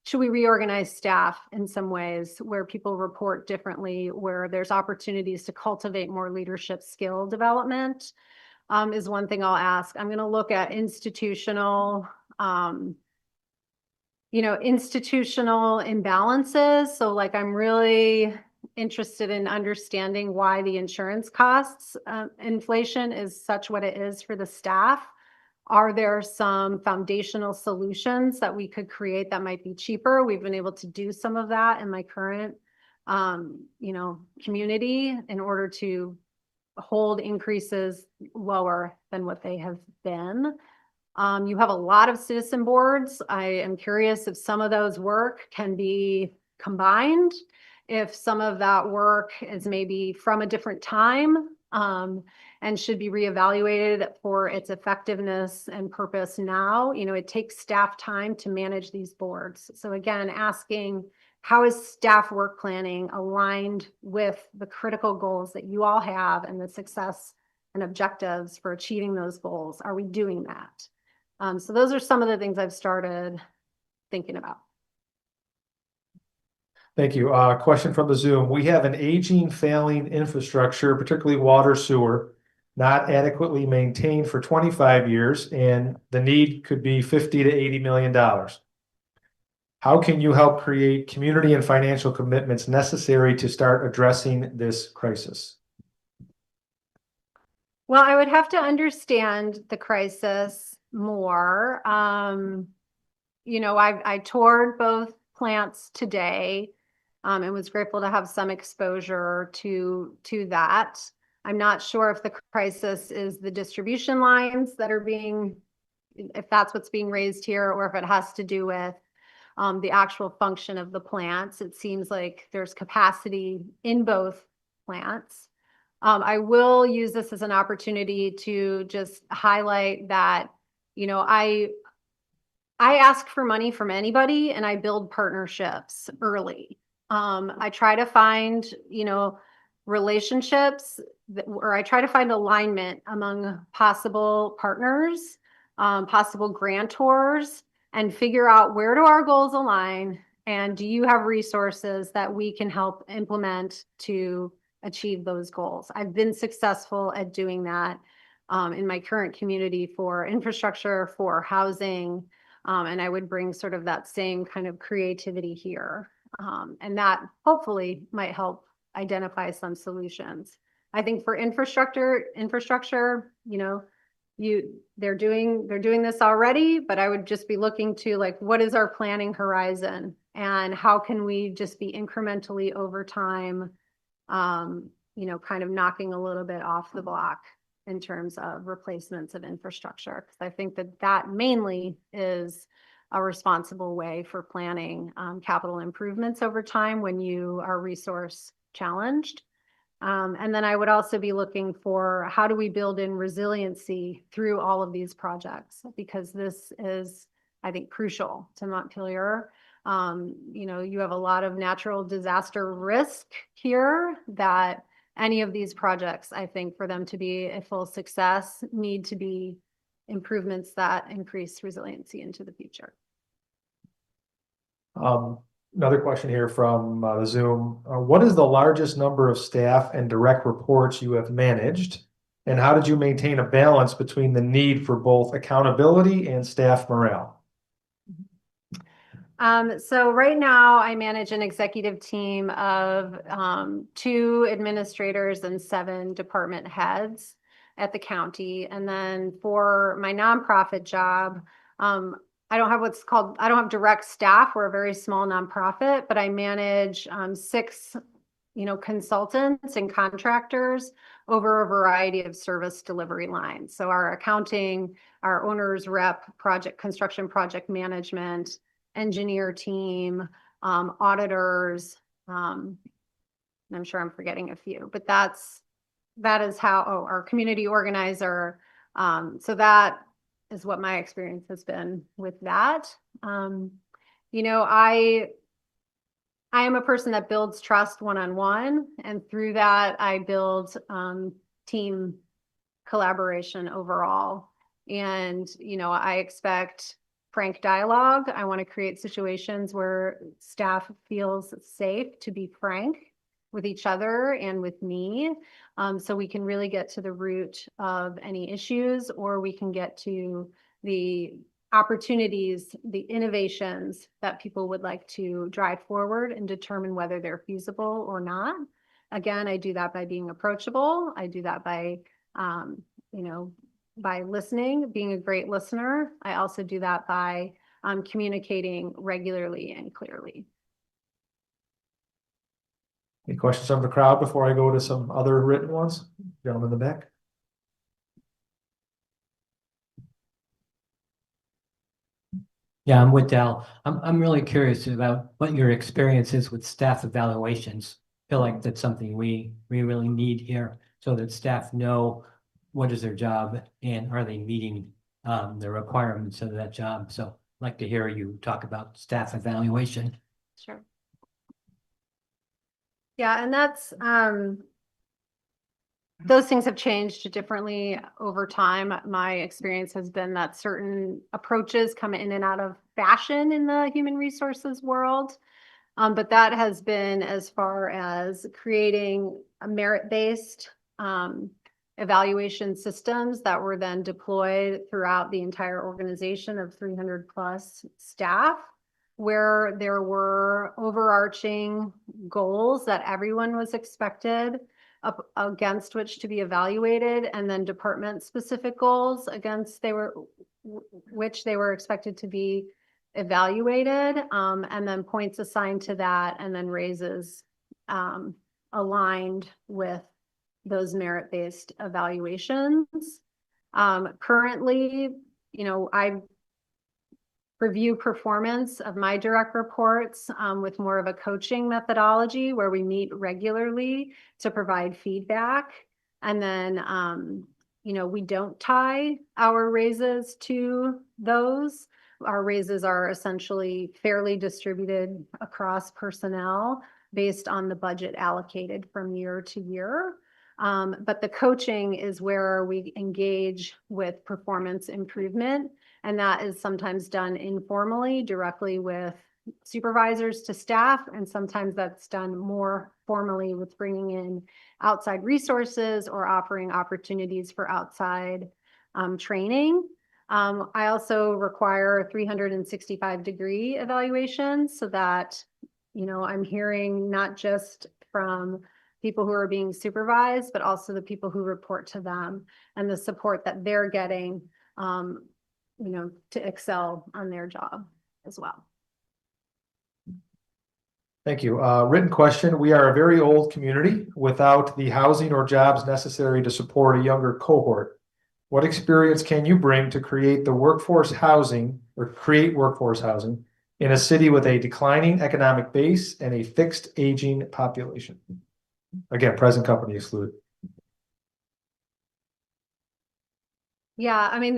should we reorganize staff in some ways where people report differently, where there's opportunities to cultivate more leadership skill development, is one thing I'll ask. I'm going to look at institutional imbalances. So like, I'm really interested in understanding why the insurance costs inflation is such what it is for the staff. Are there some foundational solutions that we could create that might be cheaper? We've been able to do some of that in my current, community in order to hold increases lower than what they have been. You have a lot of citizen boards. I am curious if some of those work can be combined, if some of that work is maybe from a different time, and should be reevaluated for its effectiveness and purpose now. It takes staff time to manage these boards. So again, asking, how is staff work planning aligned with the critical goals that you all have and the success and objectives for achieving those goals? Are we doing that? So those are some of the things I've started thinking about.
Thank you. Question from the Zoom. We have an aging, failing infrastructure, particularly water, sewer, not adequately maintained for 25 years, and the need could be $50 to $80 million. How can you help create community and financial commitments necessary to start addressing this crisis?
Well, I would have to understand the crisis more. I toured both plants today, and was grateful to have some exposure to that. I'm not sure if the crisis is the distribution lines that are if that's what's being raised here, or if it has to do with the actual function of the plants. It seems like there's capacity in both plants. I will use this as an opportunity to just highlight that, I ask for money from anybody and I build partnerships early. I try to find, relationships or I try to find alignment among possible partners, possible grantors, and figure out, where do our goals align, and do you have resources that we can help implement to achieve those goals? I've been successful at doing that in my current community for infrastructure, for housing, and I would bring sort of that same kind of creativity here. And that hopefully might help identify some solutions. I think for infrastructure, they're doing this already, but I would just be looking to, like, what is our planning horizon and how can we just be incrementally over time, kind of knocking a little bit off the block in terms of replacements of infrastructure. Because I think that mainly is a responsible way for planning capital improvements over time when you are resource challenged. And then I would also be looking for, how do we build in resiliency through all of these projects? Because this is, I think, crucial to Montpelier. You have a lot of natural disaster risk here that any of these projects, I think, for them to be a full success, need to be improvements that increase resiliency into the future.
Another question here from the Zoom. What is the largest number of staff and direct reports you have managed? And how did you maintain a balance between the need for both accountability and staff morale?
So right now I manage an executive team of 2 administrators and 7 department heads at the county. And then for my nonprofit job, I don't have direct staff. We're a very small nonprofit, but I manage 6, consultants and contractors over a variety of service delivery lines. So our accounting, our owner's rep, construction project management, engineer team, auditors, and I'm sure I'm forgetting a few, but that is how, our community organizer. So that is what my experience has been with that. I am a person that builds trust one-on-one, and through that I build team collaboration overall. And, I expect frank dialogue. I want to create situations where staff feels safe to be frank with each other and with me, so we can really get to the root of any issues, or we can get to the opportunities, the innovations that people would like to drive forward and determine whether they're feasible or not. Again, I do that by being approachable. I do that by, by listening, being a great listener. I also do that by communicating regularly and clearly.
Any questions from the crowd before I go to some other written ones? Gentleman in the back.
Yeah, I'm with Dal. I'm really curious about what your experience is with staff evaluations. I feel like that's something we really need here so that staff know what is their job and are they meeting the requirements of that job. So I'd like to hear you talk about staff evaluation.
Sure. Yeah, and that's those things have changed differently over time. My experience has been that certain approaches come in and out of fashion in the human resources world. But that has been as far as creating a merit-based evaluation systems that were then deployed throughout the entire organization of 300 plus staff, where there were overarching goals that everyone was expected against which to be evaluated, and then department specific goals against which they were expected to be evaluated, and then points assigned to that, and then raises aligned with those merit-based evaluations. Currently, I review performance of my direct reports with more of a coaching methodology where we meet regularly to provide feedback. And then, we don't tie our raises to those. Our raises are essentially fairly distributed across personnel based on the budget allocated from year to year. But the coaching is where we engage with performance improvement. And that is sometimes done informally, directly with supervisors to staff. And sometimes that's done more formally with bringing in outside resources or offering opportunities for outside training. I also require 365-degree evaluations so that, I'm hearing not just from people who are being supervised, but also the people who report to them and the support that they're getting to excel on their job as well.
Thank you. Written question. We are a very old community without the housing or jobs necessary to support a younger cohort. What experience can you bring to create workforce housing in a city with a declining economic base and a fixed aging population? Again, present company excluded.
Yeah, I mean,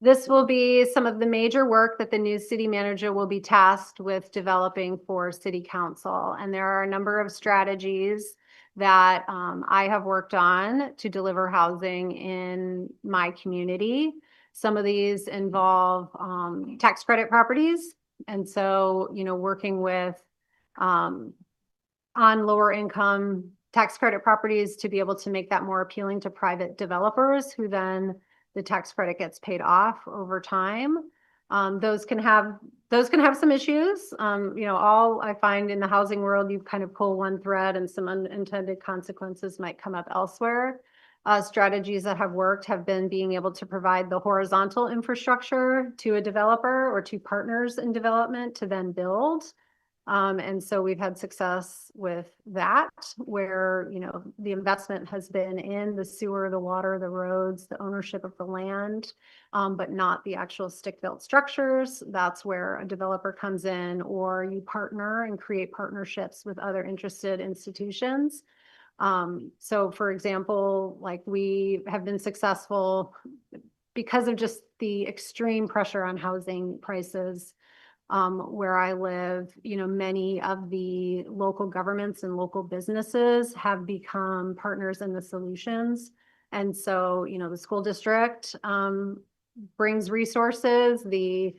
this will be some of the major work that the new city manager will be tasked with developing for city council. And there are a number of strategies that I have worked on to deliver housing in my community. Some of these involve tax credit properties. And so, working with on lower income tax credit properties to be able to make that more appealing to private developers who then the tax credit gets paid off over time. Those can have some issues. All I find in the housing world, you kind of pull one thread and some unintended consequences might come up elsewhere. Strategies that have worked have been being able to provide the horizontal infrastructure to a developer or to partners in development to then build. And so we've had success with that, where, the investment has been in the sewer, the water, the roads, the ownership of the land, but not the actual stick-built structures. That's where a developer comes in, or you partner and create partnerships with other interested institutions. So for example, like we have been successful because of just the extreme pressure on housing prices. Where I live, many of the local governments and local businesses have become partners in the solutions. And so, the school district brings resources, the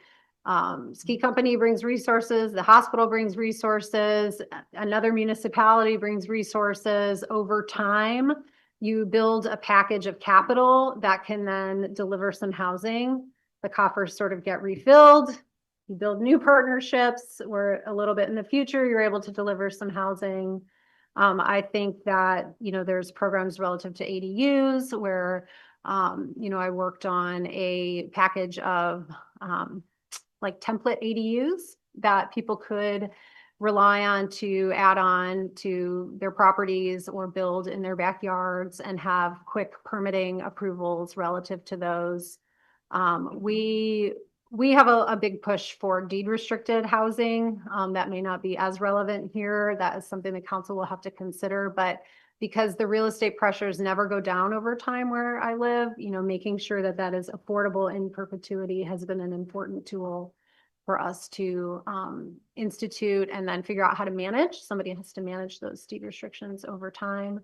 ski company brings resources, the hospital brings resources, another municipality brings resources. Over time, you build a package of capital that can then deliver some housing. The coffers sort of get refilled. You build new partnerships where a little bit in the future, you're able to deliver some housing. I think that, there's programs relative to ADUs where, I worked on a package of like template ADUs that people could rely on to add on to their properties or build in their backyards and have quick permitting approvals relative to those. We have a big push for deed restricted housing. That may not be as relevant here. That is something the council will have to consider, but because the real estate pressures never go down over time where I live, making sure that that is affordable in perpetuity has been an important tool for us to institute and then figure out how to manage. Somebody has to manage those deed restrictions over time.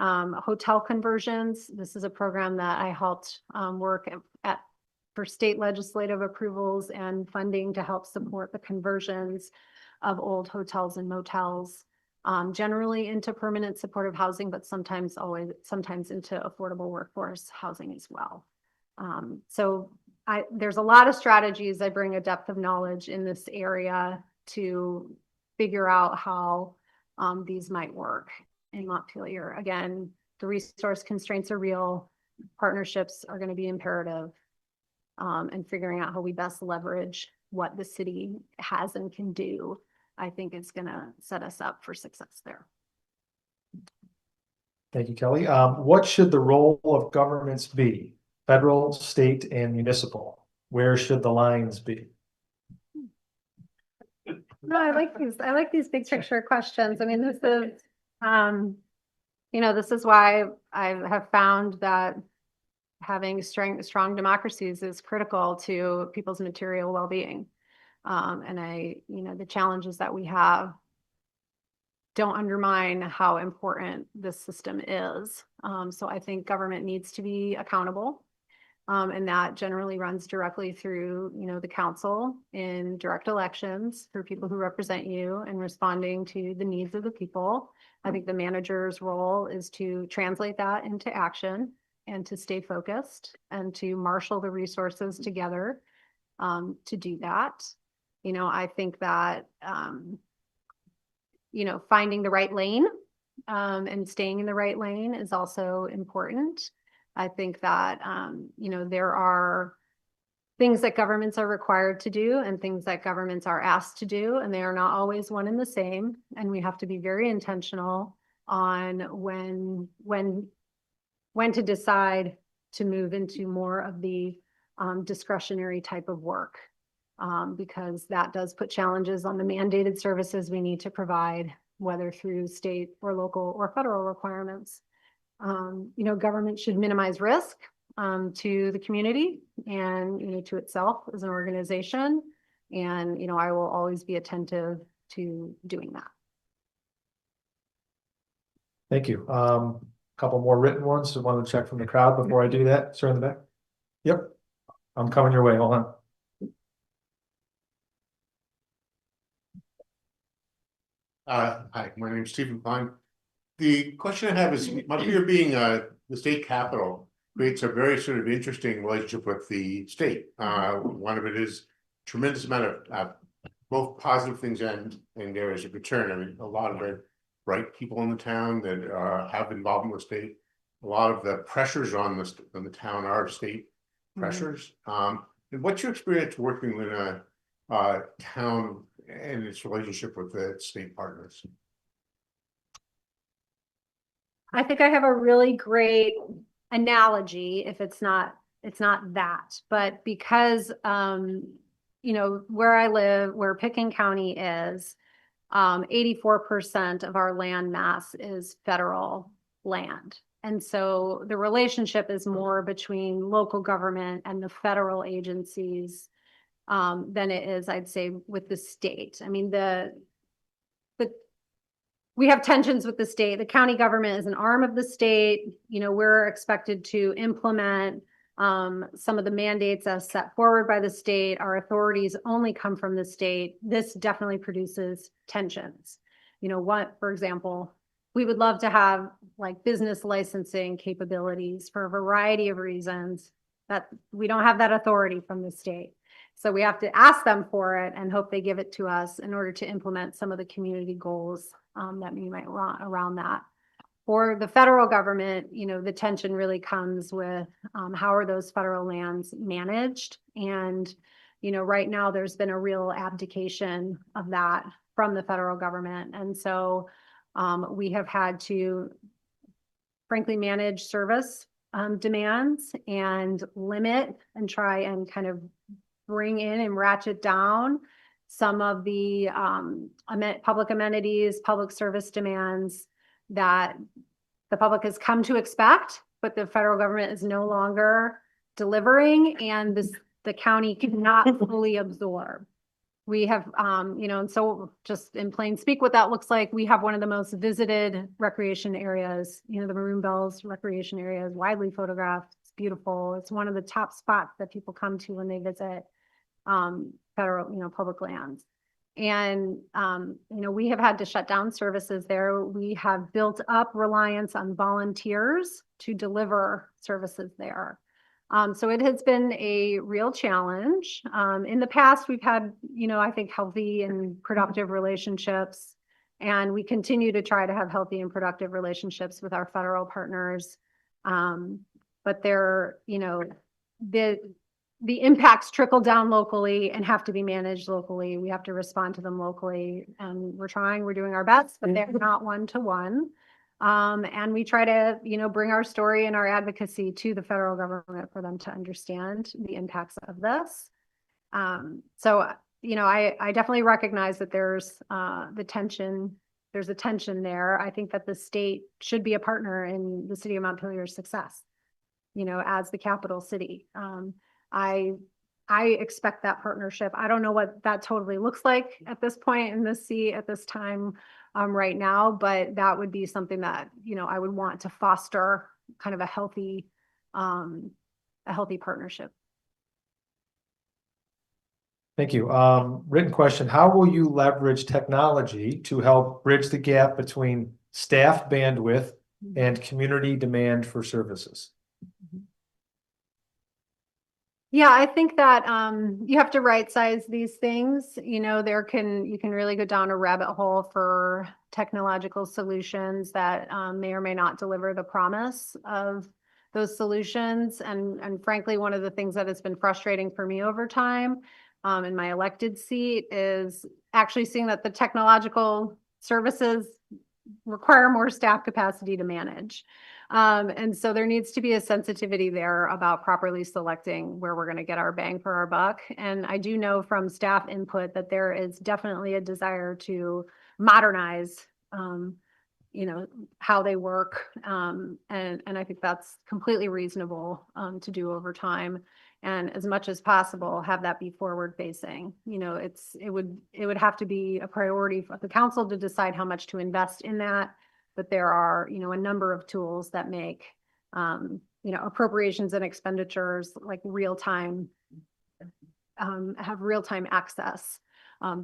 Hotel conversions. This is a program that I helped work at for state legislative approvals and funding to help support the conversions of old hotels and motels, generally into permanent supportive housing, but sometimes into affordable workforce housing as well. So there's a lot of strategies. I bring a depth of knowledge in this area to figure out how these might work in Montpelier. Again, the resource constraints are real. Partnerships are going to be imperative. And figuring out how we best leverage what the city has and can do, I think is going to set us up for success there.
Thank you, Kelly. What should the role of governments be? Federal, state, and municipal? Where should the lines be?
No, I like these big picture questions. I mean, this is, this is why I have found that having strong democracies is critical to people's material well-being. And the challenges that we have don't undermine how important this system is. So I think government needs to be accountable. And that generally runs directly through, the council in direct elections for people who represent you and responding to the needs of the people. I think the manager's role is to translate that into action and to stay focused and to marshal the resources together to do that. I think that, finding the right lane and staying in the right lane is also important. I think that, there are things that governments are required to do and things that governments are asked to do, and they are not always one and the same. And we have to be very intentional on when to decide to move into more of the discretionary type of work, because that does put challenges on the mandated services we need to provide, whether through state or local or federal requirements. Government should minimize risk to the community and, to itself as an organization. And, I will always be attentive to doing that.
Thank you. Couple more written ones. So want to check from the crowd before I do that. Sir in the back. Yep. I'm coming your way. Hold on.
Hi, my name is Stephen Pine. The question I have is, Montpelier being the state capital creates a very sort of interesting relationship with the state. One of it is tremendous amount of both positive things and areas of return. I mean, a lot of the bright people in the town that have involvement with state. A lot of the pressures on the town are state pressures. And what's your experience working with a town and its relationship with the state partners?
I think I have a really great analogy, if it's not that, but because, where I live, where Pickens County is, 84% of our land mass is federal land. And so the relationship is more between local government and the federal agencies than it is, I'd say, with the state. I mean, we have tensions with the state. The county government is an arm of the state. We're expected to implement some of the mandates as set forward by the state. Our authorities only come from the state. This definitely produces tensions. For example, we would love to have like business licensing capabilities for a variety of reasons that we don't have that authority from the state. So we have to ask them for it and hope they give it to us in order to implement some of the community goals that we might want around that. For the federal government, the tension really comes with how are those federal lands managed? And, right now there's been a real abdication of that from the federal government. And so we have had to, frankly, manage service demands and limit and try and kind of bring in and ratchet down some of the public amenities, public service demands that the public has come to expect, but the federal government is no longer delivering, and the county cannot fully absorb. We have, and so just in plain speak, what that looks like, we have one of the most visited recreation areas, the Maroon Bells recreation area is widely photographed. It's beautiful. It's one of the top spots that people come to when they visit federal, public lands. And, we have had to shut down services there. We have built up reliance on volunteers to deliver services there. So it has been a real challenge. In the past, we've had, I think healthy and productive relationships, and we continue to try to have healthy and productive relationships with our federal partners. But they're, the impacts trickle down locally and have to be managed locally. We have to respond to them locally, and we're doing our best, but they're not one-to-one. And we try to, bring our story and our advocacy to the federal government for them to understand the impacts of this. So, I definitely recognize that there's a tension there. I think that the state should be a partner in the city of Montpelier's success, as the capital city. I expect that partnership. I don't know what that totally looks like at this point in this seat at this time right now, but that would be something that, I would want to foster kind of a healthy partnership.
Thank you. Written question, how will you leverage technology to help bridge the gap between staff bandwidth and community demand for services?
Yeah, I think that you have to right size these things. You can really go down a rabbit hole for technological solutions that may or may not deliver the promise of those solutions. And frankly, one of the things that has been frustrating for me over time in my elected seat is actually seeing that the technological services require more staff capacity to manage. And so there needs to be a sensitivity there about properly selecting where we're going to get our bang for our buck. And I do know from staff input that there is definitely a desire to modernize, how they work. And I think that's completely reasonable to do over time. And as much as possible, have that be forward facing. It would have to be a priority for the council to decide how much to invest in that. But there are, a number of tools that make, appropriations and expenditures like real-time, have real-time access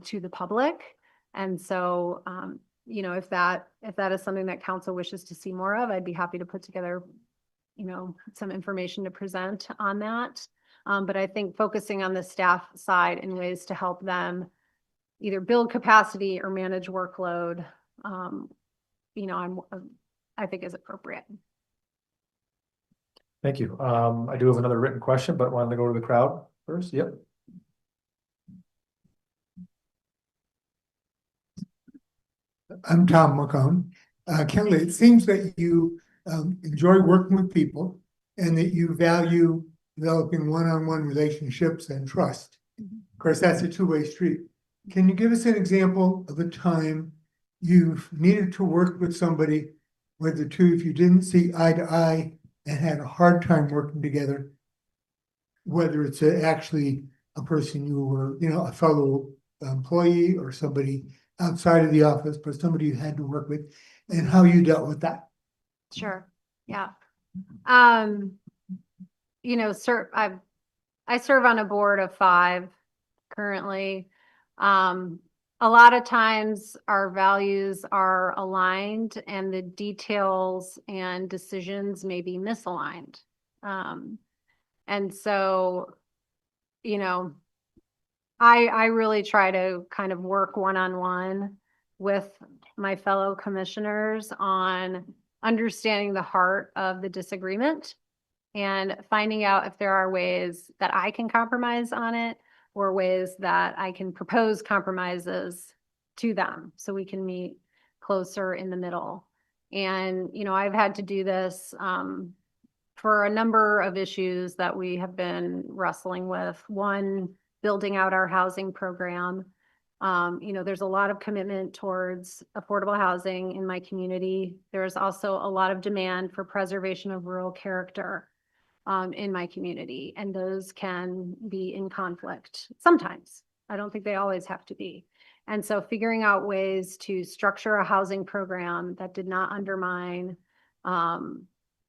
to the public. And so, if that is something that council wishes to see more of, I'd be happy to put together, some information to present on that. But I think focusing on the staff side in ways to help them either build capacity or manage workload, I think is appropriate.
Thank you. I do have another written question, but wanted to go to the crowd first. Yep.
I'm Tom McCone. Kelly, it seems that you enjoy working with people and that you value developing one-on-one relationships and trust. Of course, that's a two-way street. Can you give us an example of a time you've needed to work with somebody where the two of you didn't see eye to eye and had a hard time working together, whether it's actually a person you were, a fellow employee or somebody outside of the office, but somebody you had to work with, and how you dealt with that?
Sure. Yeah. Sir, I serve on a board of 5 currently. A lot of times our values are aligned and the details and decisions may be misaligned. And so, I really try to kind of work one-on-one with my fellow commissioners on understanding the heart of the disagreement and finding out if there are ways that I can compromise on it or ways that I can propose compromises to them so we can meet closer in the middle. And, I've had to do this for a number of issues that we have been wrestling with. One, building out our housing program. There's a lot of commitment towards affordable housing in my community. There's also a lot of demand for preservation of rural character in my community, and those can be in conflict sometimes. I don't think they always have to be. And so figuring out ways to structure a housing program that did not undermine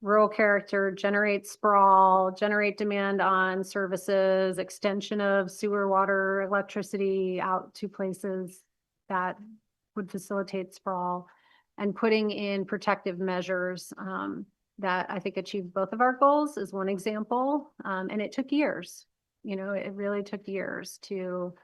rural character, generate sprawl, generate demand on services, extension of sewer, water, electricity out to places that would facilitate sprawl, and putting in protective measures that I think achieved both of our goals is one example. And it took years. It really took years to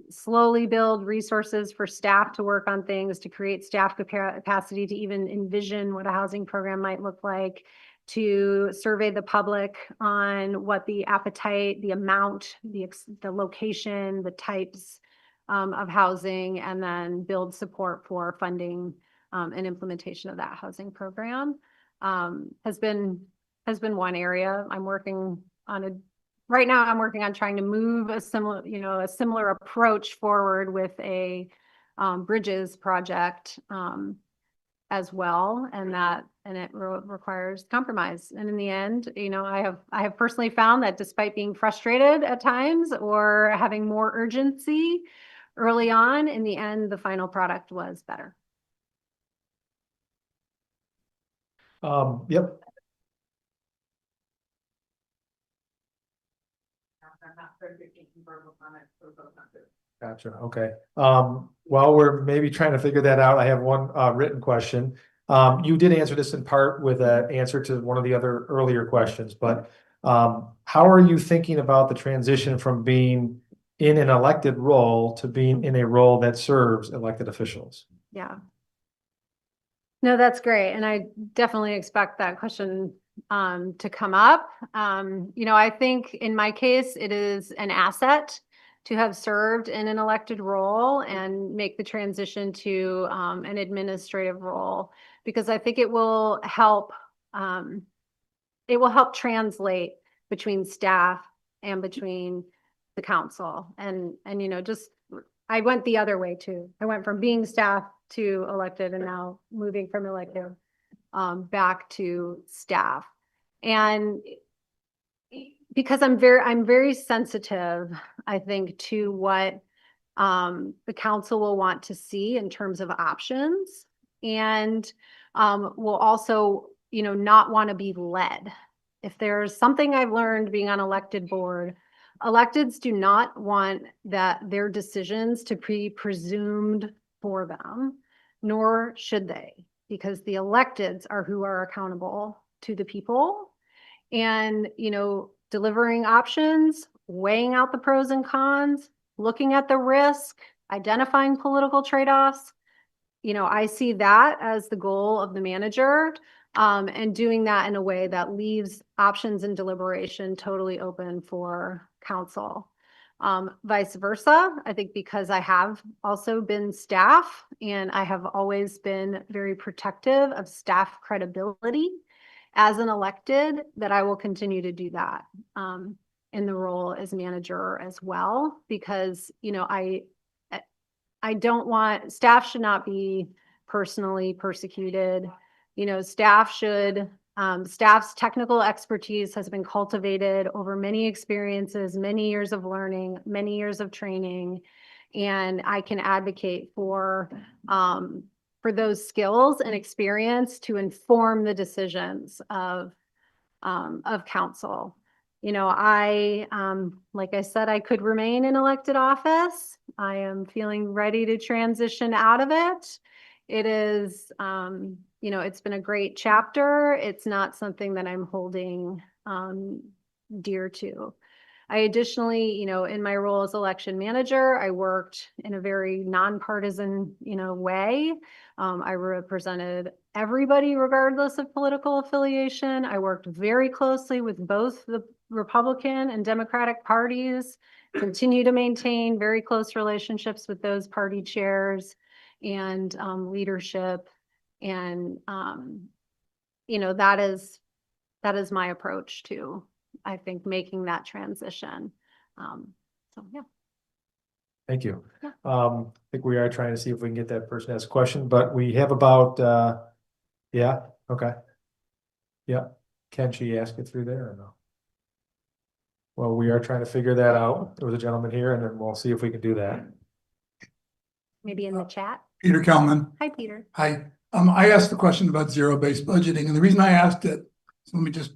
slowly build resources for staff to work on things, to create staff capacity to even envision what a housing program might look like, to survey the public on what the appetite, the amount, the location, the types of housing, and then build support for funding and implementation of that housing program. Has been one area. Right now I'm working on trying to move a similar approach forward with a bridges project as well, and it requires compromise. And in the end, I have personally found that despite being frustrated at times or having more urgency early on, in the end, the final product was better.
Yep. Gotcha. Okay. While we're maybe trying to figure that out, I have one written question. You did answer this in part with an answer to one of the other earlier questions, but how are you thinking about the transition from being in an elected role to being in a role that serves elected officials?
Yeah. No, that's great. And I definitely expect that question to come up. I think in my case, it is an asset to have served in an elected role and make the transition to an administrative role, because I think it will help translate between staff and between the council. And I went the other way too. I went from being staff to elected, and now moving from elected back to staff. And because I'm very sensitive, I think, to what the council will want to see in terms of options, and will also, not want to be led. If there's something I've learned being on elected board, electeds do not want their decisions to be presumed for them, nor should they, because the electeds are who are accountable to the people. And, delivering options, weighing out the pros and cons, looking at the risk, identifying political trade-offs. I see that as the goal of the manager, and doing that in a way that leaves options and deliberation totally open for council. Vice versa, I think, because I have also been staff, and I have always been very protective of staff credibility as an elected, that I will continue to do that in the role as manager as well, because I don't want, staff should not be personally persecuted. Staff's technical expertise has been cultivated over many experiences, many years of learning, many years of training, and I can advocate for those skills and experience to inform the decisions of council. Like I said, I could remain in elected office. I am feeling ready to transition out of it. It is, it's been a great chapter. It's not something that I'm holding dear to. I additionally, in my role as election manager, I worked in a very nonpartisan, way. I represented everybody regardless of political affiliation. I worked very closely with both the Republican and Democratic parties, continue to maintain very close relationships with those party chairs and leadership. And, that is my approach to, I think, making that transition. So, yeah.
Thank you.
Yeah.
I think we are trying to see if we can get that person to ask a question, but we have about, yeah, okay. Yeah, can she ask it through there or no? Well, we are trying to figure that out. There was a gentleman here and then we'll see if we can do that.
Maybe in the chat.
Peter Kelman.
Hi, Peter.
Hi, I asked the question about zero-based budgeting, and the reason I asked it, so let me just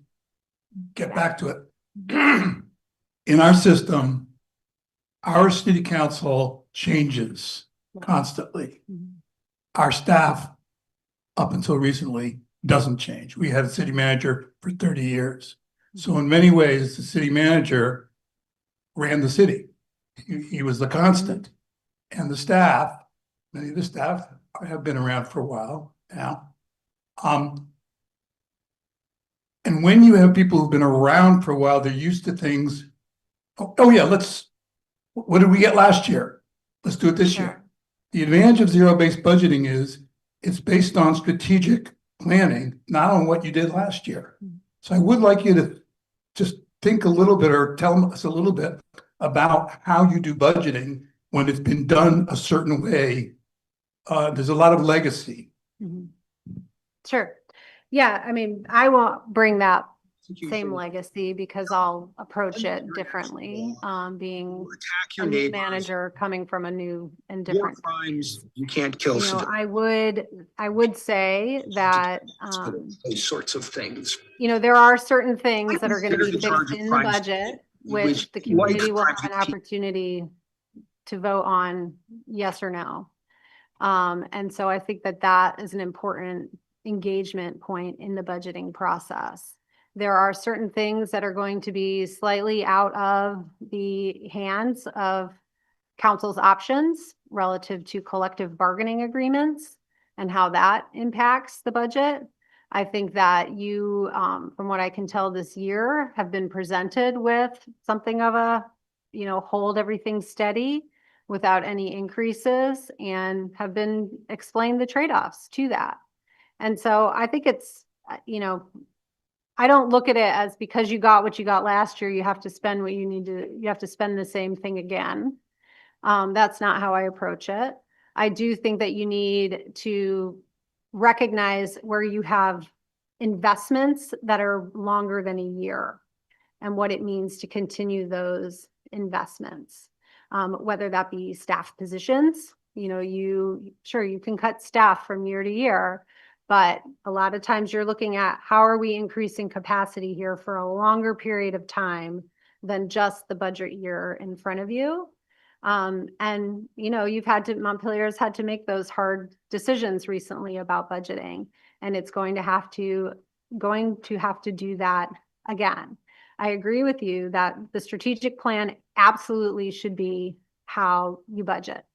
get back to it. In our system, our city council changes constantly. Our staff, up until recently, doesn't change. We had a city manager for 30 years. So in many ways, the city manager ran the city. He was the constant. And the staff, many of the staff have been around for a while now. And when you have people who've been around for a while, they're used to things. Oh yeah, what did we get last year? Let's do it this year. The advantage of zero-based budgeting is it's based on strategic planning, not on what you did last year. So I would like you to just think a little bit or tell us a little bit about how you do budgeting when it's been done a certain way. There's a lot of legacy.
Sure. Yeah, I mean, I won't bring that same legacy because I'll approach it differently, being a new manager coming from a new and different.
Crimes you can't kill.
I would say that
those sorts of things.
There are certain things that are going to be fixed in the budget, which the community will have an opportunity to vote on yes or no. And so I think that is an important engagement point in the budgeting process. There are certain things that are going to be slightly out of the hands of council's options relative to collective bargaining agreements and how that impacts the budget. I think that you, from what I can tell this year, have been presented with something of a, hold everything steady without any increases and have been explained the trade-offs to that. And so I think it's, I don't look at it as because you got what you got last year, you have to spend what you have to spend the same thing again. That's not how I approach it. I do think that you need to recognize where you have investments that are longer than a year and what it means to continue those investments, whether that be staff positions. You can cut staff from year to year, but a lot of times you're looking at how are we increasing capacity here for a longer period of time than just the budget year in front of you. And Montpelier's had to make those hard decisions recently about budgeting, and it's going to have to do that again. I agree with you that the strategic plan absolutely should be how you budget.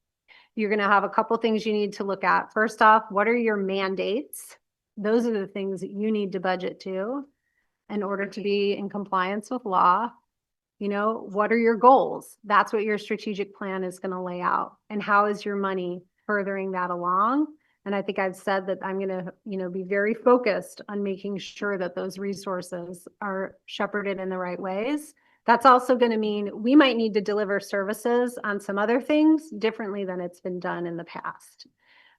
You're going to have a couple things you need to look at. First off, what are your mandates? Those are the things that you need to budget to in order to be in compliance with law. What are your goals? That's what your strategic plan is going to lay out. And how is your money furthering that along? And I think I've said that I'm going to, be very focused on making sure that those resources are shepherded in the right ways. That's also going to mean we might need to deliver services on some other things differently than it's been done in the past.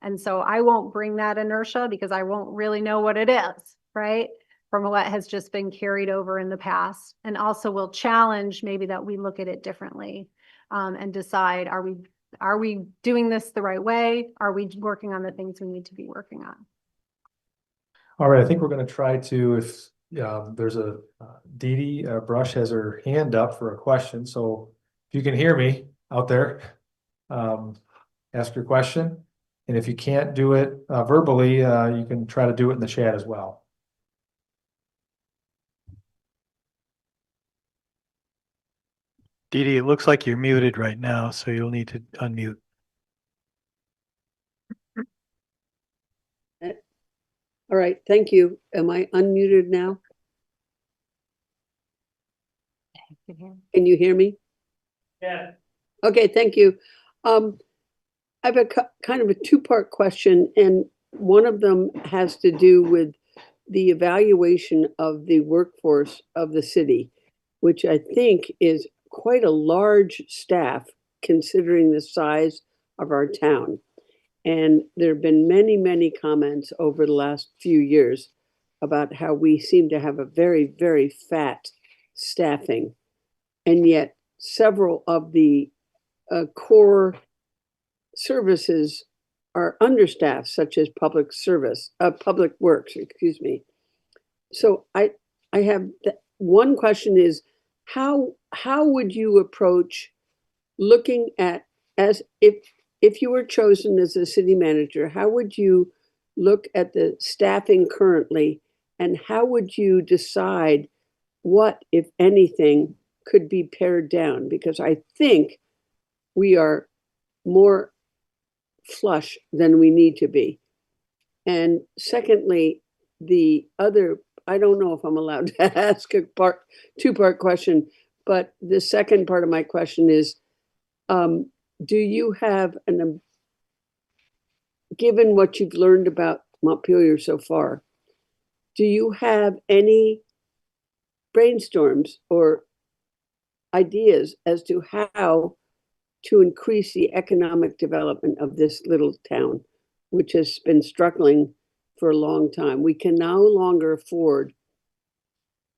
And so I won't bring that inertia because I won't really know what it is, right? From what has just been carried over in the past. And also will challenge maybe that we look at it differently and decide, are we doing this the right way? Are we working on the things we need to be working on?
All right, I think we're going to try to, if there's a Dee Dee Brush has her hand up for a question. So if you can hear me out there, ask your question. And if you can't do it verbally, you can try to do it in the chat as well.
Dee Dee, it looks like you're muted right now, so you'll need to unmute.
All right, thank you. Am I unmuted now? Can you hear me?
Yeah.
Okay, thank you. I have a kind of a two-part question, and one of them has to do with the evaluation of the workforce of the city, which I think is quite a large staff considering the size of our town. And there have been many, many comments over the last few years about how we seem to have a very, very fat staffing. And yet several of the core services are understaffed, such as public works, excuse me. So I have one question is how would you approach looking at, as if you were chosen as a city manager, how would you look at the staffing currently, and how would you decide what, if anything, could be pared down? Because I think we are more flush than we need to be. And secondly, the other, I don't know if I'm allowed to ask a two-part question, but the second part of my question is, do you have given what you've learned about Montpelier so far, do you have any brainstorms or ideas as to how to increase the economic development of this little town, which has been struggling for a long time? We can no longer afford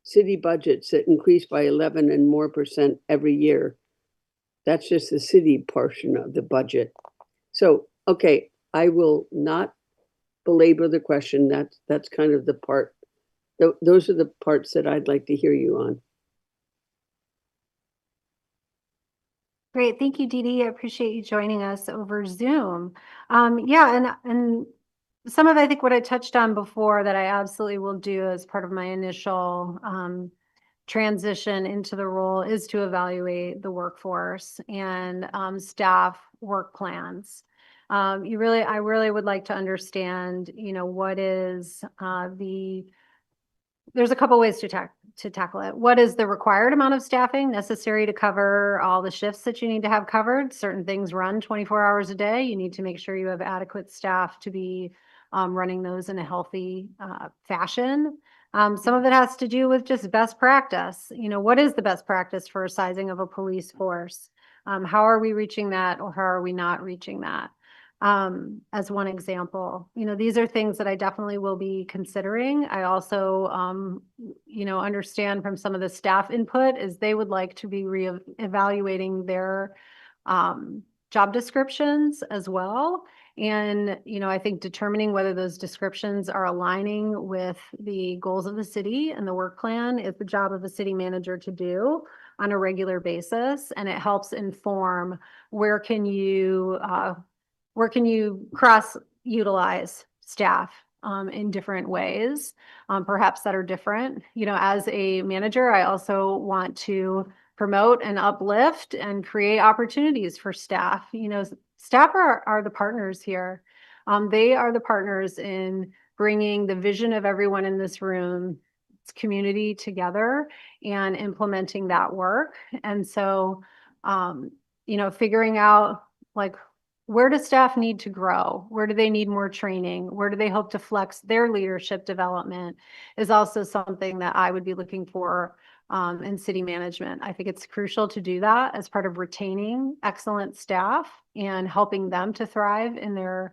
city budgets that increase by 11% and more every year. That's just the city portion of the budget. So, okay, I will not belabor the question. That's kind of the part. Those are the parts that I'd like to hear you on.
Great. Thank you, Dee Dee. I appreciate you joining us over Zoom. Yeah, and some of, I think, what I touched on before that I absolutely will do as part of my initial transition into the role is to evaluate the workforce and staff work plans. I really would like to understand, what is there's a couple ways to tackle it. What is the required amount of staffing necessary to cover all the shifts that you need to have covered? Certain things run 24 hours a day. You need to make sure you have adequate staff to be running those in a healthy fashion. Some of it has to do with just best practice. What is the best practice for a sizing of a police force? How are we reaching that, or how are we not reaching that? As one example, these are things that I definitely will be considering. I also, understand from some of the staff input is they would like to be evaluating their job descriptions as well. And, I think determining whether those descriptions are aligning with the goals of the city and the work plan is the job of the city manager to do on a regular basis. And it helps inform where can you cross utilize staff in different ways, perhaps that are different. As a manager, I also want to promote and uplift and create opportunities for staff. Staff are the partners here. They are the partners in bringing the vision of everyone in this room, community together and implementing that work. And so, figuring out where does staff need to grow? Where do they need more training? Where do they hope to flex their leadership development is also something that I would be looking for in city management. I think it's crucial to do that as part of retaining excellent staff and helping them to thrive in their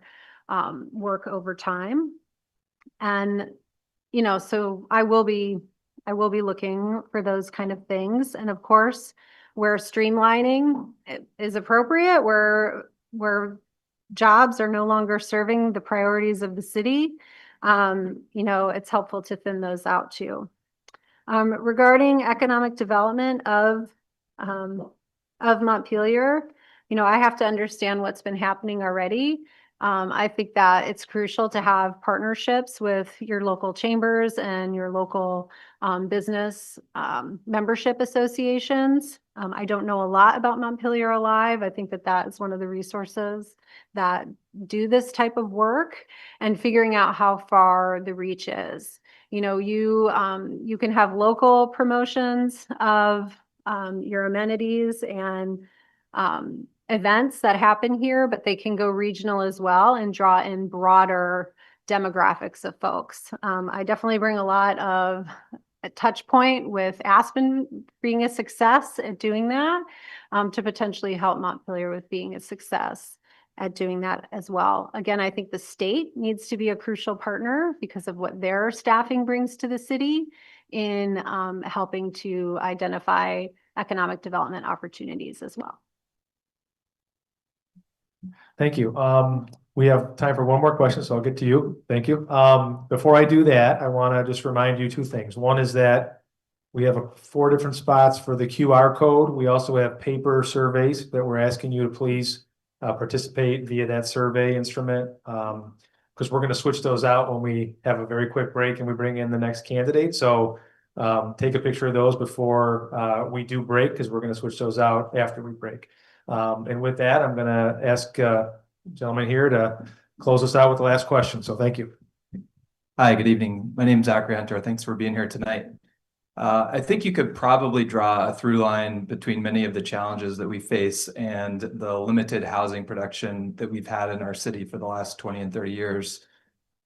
work over time. And, so I will be looking for those kind of things. And of course, where streamlining is appropriate, where jobs are no longer serving the priorities of the city, it's helpful to thin those out too. Regarding economic development of Montpelier, I have to understand what's been happening already. I think that it's crucial to have partnerships with your local chambers and your local business membership associations. I don't know a lot about Montpelier Alive. I think that that is one of the resources that do this type of work, and figuring out how far the reach is. You know, you can have local promotions of your amenities and events that happen here, but they can go regional as well and draw in broader demographics of folks. I definitely bring a lot of a touch point with Aspen being a success at doing that, to potentially help Montpelier with being a success at doing that as well. Again, I think the state needs to be a crucial partner because of what their staffing brings to the city in helping to identify economic development opportunities as well.
Thank you. We have time for one more question, so I'll get to you. Thank you. Before I do that, I want to just remind you two things. One is that we have 4 different spots for the QR code. We also have paper surveys that we're asking you to please participate via that survey instrument, because we're going to switch those out when we have a very quick break and we bring in the next candidate. So take a picture of those before we do break, because we're going to switch those out after we break. And with that, I'm going to ask gentleman here to close us out with the last question. So thank you.
Hi, good evening. My name is Zachary Hunter. Thanks for being here tonight. I think you could probably draw a through line between many of the challenges that we face and the limited housing production that we've had in our city for the last 20 and 30 years.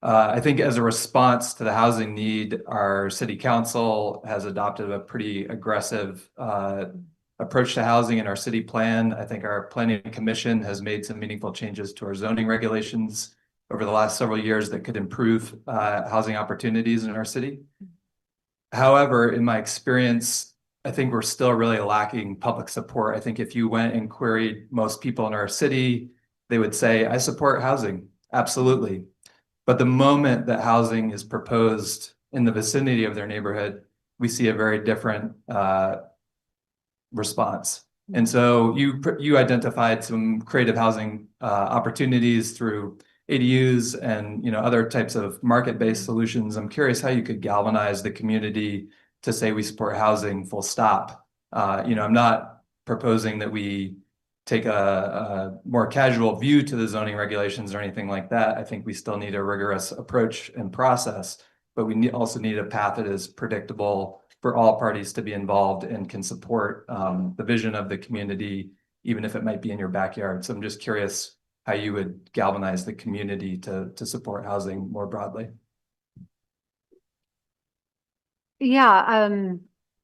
I think as a response to the housing need, our city council has adopted a pretty aggressive approach to housing in our city plan. I think our planning commission has made some meaningful changes to our zoning regulations over the last several years that could improve housing opportunities in our city. However, in my experience, I think we're still really lacking public support. I think if you went and queried most people in our city, they would say, I support housing, absolutely. But the moment that housing is proposed in the vicinity of their neighborhood, we see a very different response. And so you identified some creative housing opportunities through ADUs and other types of market-based solutions. I'm curious how you could galvanize the community to say we support housing, full stop. I'm not proposing that we take a more casual view to the zoning regulations or anything like that. I think we still need a rigorous approach and process, but we also need a path that is predictable for all parties to be involved and can support the vision of the community, even if it might be in your backyard. So I'm just curious how you would galvanize the community to support housing more broadly.
Yeah,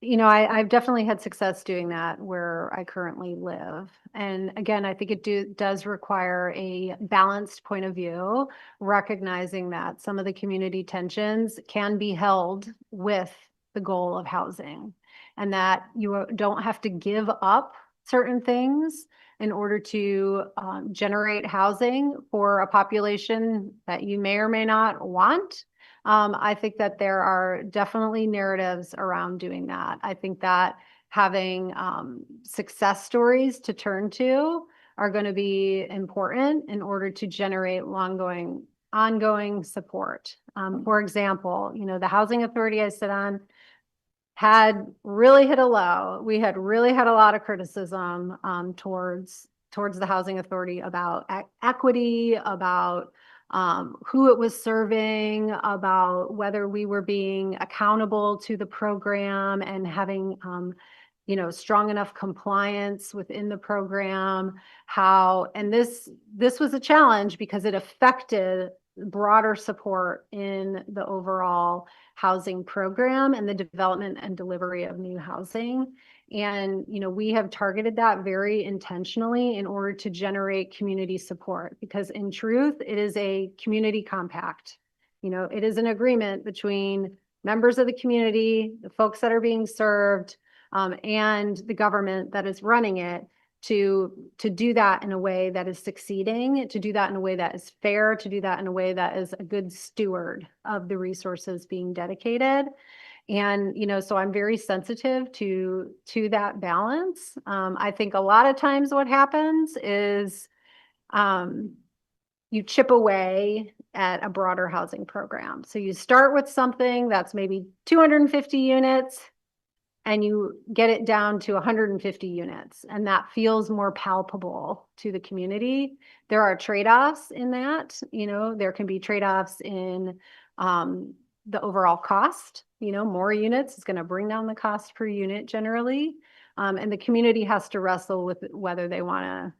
I've definitely had success doing that where I currently live. And again, I think it does require a balanced point of view, recognizing that some of the community tensions can be held with the goal of housing, and that you don't have to give up certain things in order to generate housing for a population that you may or may not want. I think that there are definitely narratives around doing that. I think that having success stories to turn to are going to be important in order to generate ongoing support. For example, the housing authority I sit on had really hit a low. We had really had a lot of criticism towards the housing authority about equity, about who it was serving, about whether we were being accountable to the program and having strong enough compliance within the program. And this was a challenge because it affected broader support in the overall housing program and the development and delivery of new housing. And, we have targeted that very intentionally in order to generate community support, because in truth, it is a community compact. It is an agreement between members of the community, the folks that are being served, and the government that is running it, to do that in a way that is succeeding, to do that in a way that is fair, to do that in a way that is a good steward of the resources being dedicated. And, so I'm very sensitive to that balance. I think a lot of times what happens is you chip away at a broader housing program. So you start with something that's maybe 250 units and you get it down to 150 units, and that feels more palpable to the community. There are trade-offs in that, there can be trade-offs in the overall cost. More units is going to bring down the cost per unit generally. And the community has to wrestle with whether they want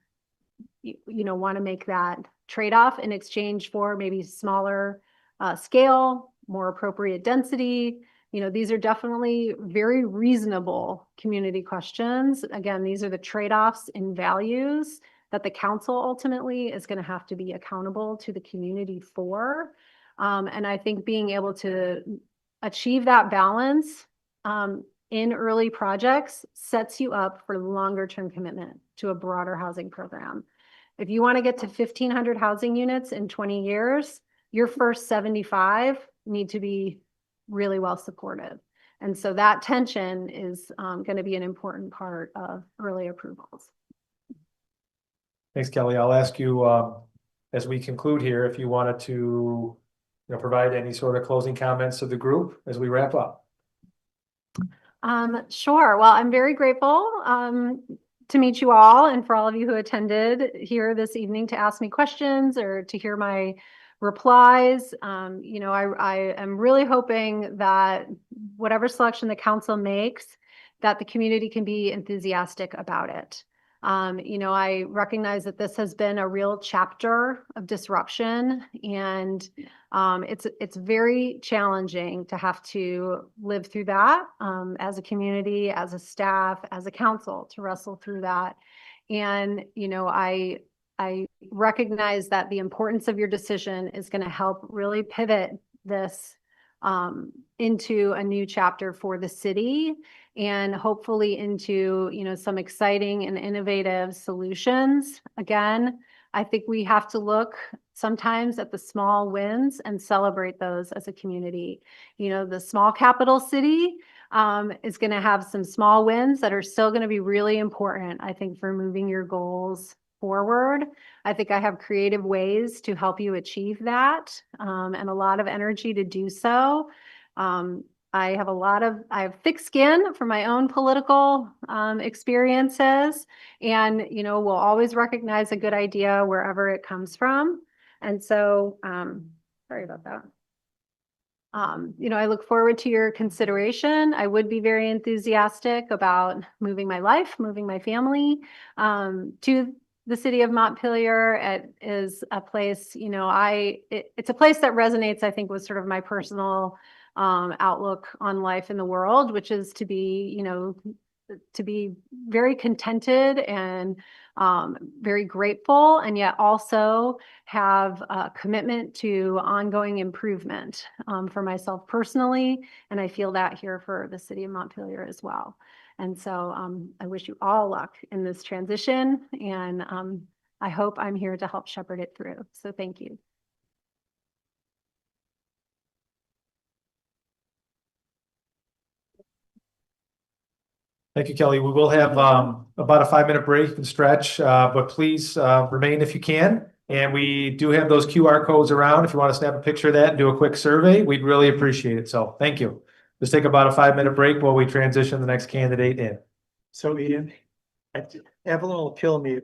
to make that trade-off in exchange for maybe smaller scale, more appropriate density. These are definitely very reasonable community questions. Again, these are the trade-offs in values that the council ultimately is going to have to be accountable to the community for. And I think being able to achieve that balance in early projects sets you up for longer term commitment to a broader housing program. If you want to get to 1,500 housing units in 20 years, your first 75 need to be really well supported. And so that tension is going to be an important part of early approvals.
Thanks, Kelly. I'll ask you, as we conclude here, if you wanted to provide any sort of closing comments to the group as we wrap up.
Sure. Well, I'm very grateful to meet you all and for all of you who attended here this evening to ask me questions or to hear my replies. I am really hoping that whatever selection the council makes, that the community can be enthusiastic about it. I recognize that this has been a real chapter of disruption, and it's very challenging to have to live through that as a community, as a staff, as a council, to wrestle through that. And I recognize that the importance of your decision is going to help really pivot this into a new chapter for the city, and hopefully into some exciting and innovative solutions. Again, I think we have to look sometimes at the small wins and celebrate those as a community. The small capital city is going to have some small wins that are still going to be really important, I think, for moving your goals forward. I think I have creative ways to help you achieve that, and a lot of energy to do so. I have thick skin from my own political experiences, and we'll always recognize a good idea wherever it comes from. And so, sorry about that. I look forward to your consideration. I would be very enthusiastic about moving my life, moving my family to the city of Montpelier. It is a place, it's a place that resonates, I think, with sort of my personal outlook on life in the world, which is to be very contented and very grateful, and yet also have a commitment to ongoing improvement for myself personally. And I feel that here for the city of Montpelier as well. And so I wish you all luck in this transition, and I hope I'm here to help shepherd it through. So thank you.
Thank you, Kelly. We will have about a 5-minute break and stretch, but please remain if you can. And we do have those QR codes around. If you want to snap a picture of that and do a quick survey, we'd really appreciate it. So thank you. Let's take about a 5-minute break while we transition the next candidate in.
So Ian, Evelyn will kill me.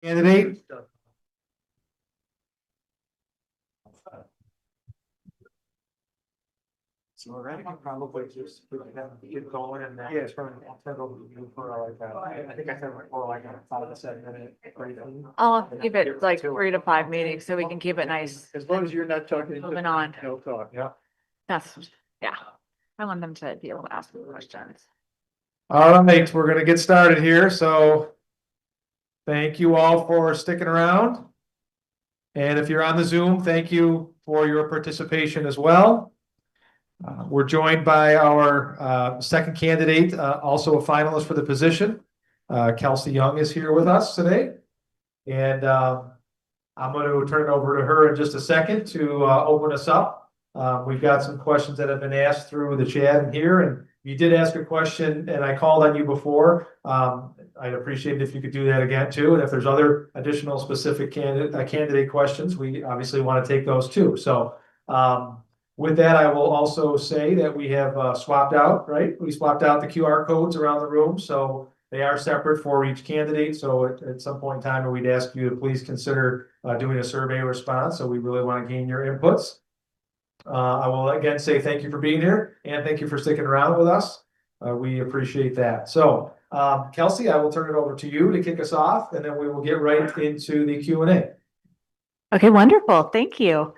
candidate. So we're ready, probably just get going and then. Yes, I'll turn over to you for like, I think I said for like a 5 to 7 minute briefing.
I'll keep it like 3 to 5 meetings so we can keep it nice.
As long as you're not talking.
Moving on.
No talk.
Yeah.
That's, yeah. I want them to be able to ask me questions.
All right, we're gonna get started here, so. Thank you all for sticking around. And if you're on the Zoom, thank you for your participation as well. We're joined by our second candidate, also a finalist for the position. Kelsey Young is here with us today. And I'm going to turn it over to her in just a second to open us up. We've got some questions that have been asked through the chat in here. And you did ask a question and I called on you before. I'd appreciate it if you could do that again too. And if there's other additional specific candidate questions, we obviously want to take those too. So with that, I will also say that we have swapped out, right? We swapped out the QR codes around the room. So they are separate for each candidate. So at some point in time, we'd ask you to please consider doing a survey response. So we really want to gain your inputs. I will again say thank you for being here and thank you for sticking around with us. We appreciate that. So Kelsey, I will turn it over to you to kick us off and then we will get right into the Q&A.
Okay, wonderful. Thank you.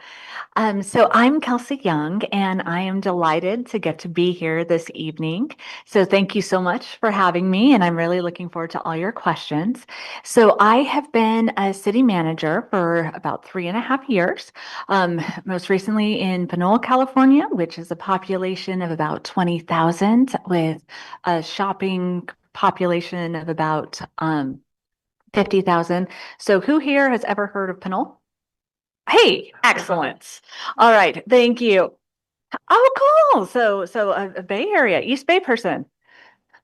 So I'm Kelsey Young, and I am delighted to get to be here this evening. So thank you so much for having me, and I'm really looking forward to all your questions. So I have been a city manager for about 3.5 years, most recently in Panola, California, which is a population of about 20,000 with a shopping population of about 50,000. So who here has ever heard of Panola? Hey, excellent. All right, thank you. Oh, cool. So a Bay Area, East Bay person.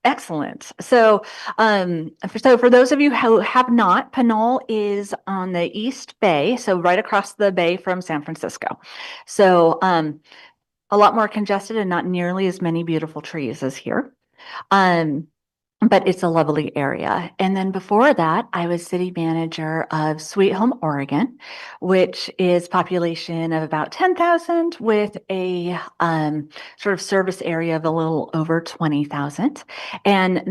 Excellent. So for those of you who have not, Pinole is on the East Bay, so right across the bay from San Francisco. So a lot more congested and not nearly as many beautiful trees as here. But it's a lovely area. And then before that, I was city manager of Sweet Home, Oregon, which is population of about 10,000 with a sort of service area of a little over 20,000. And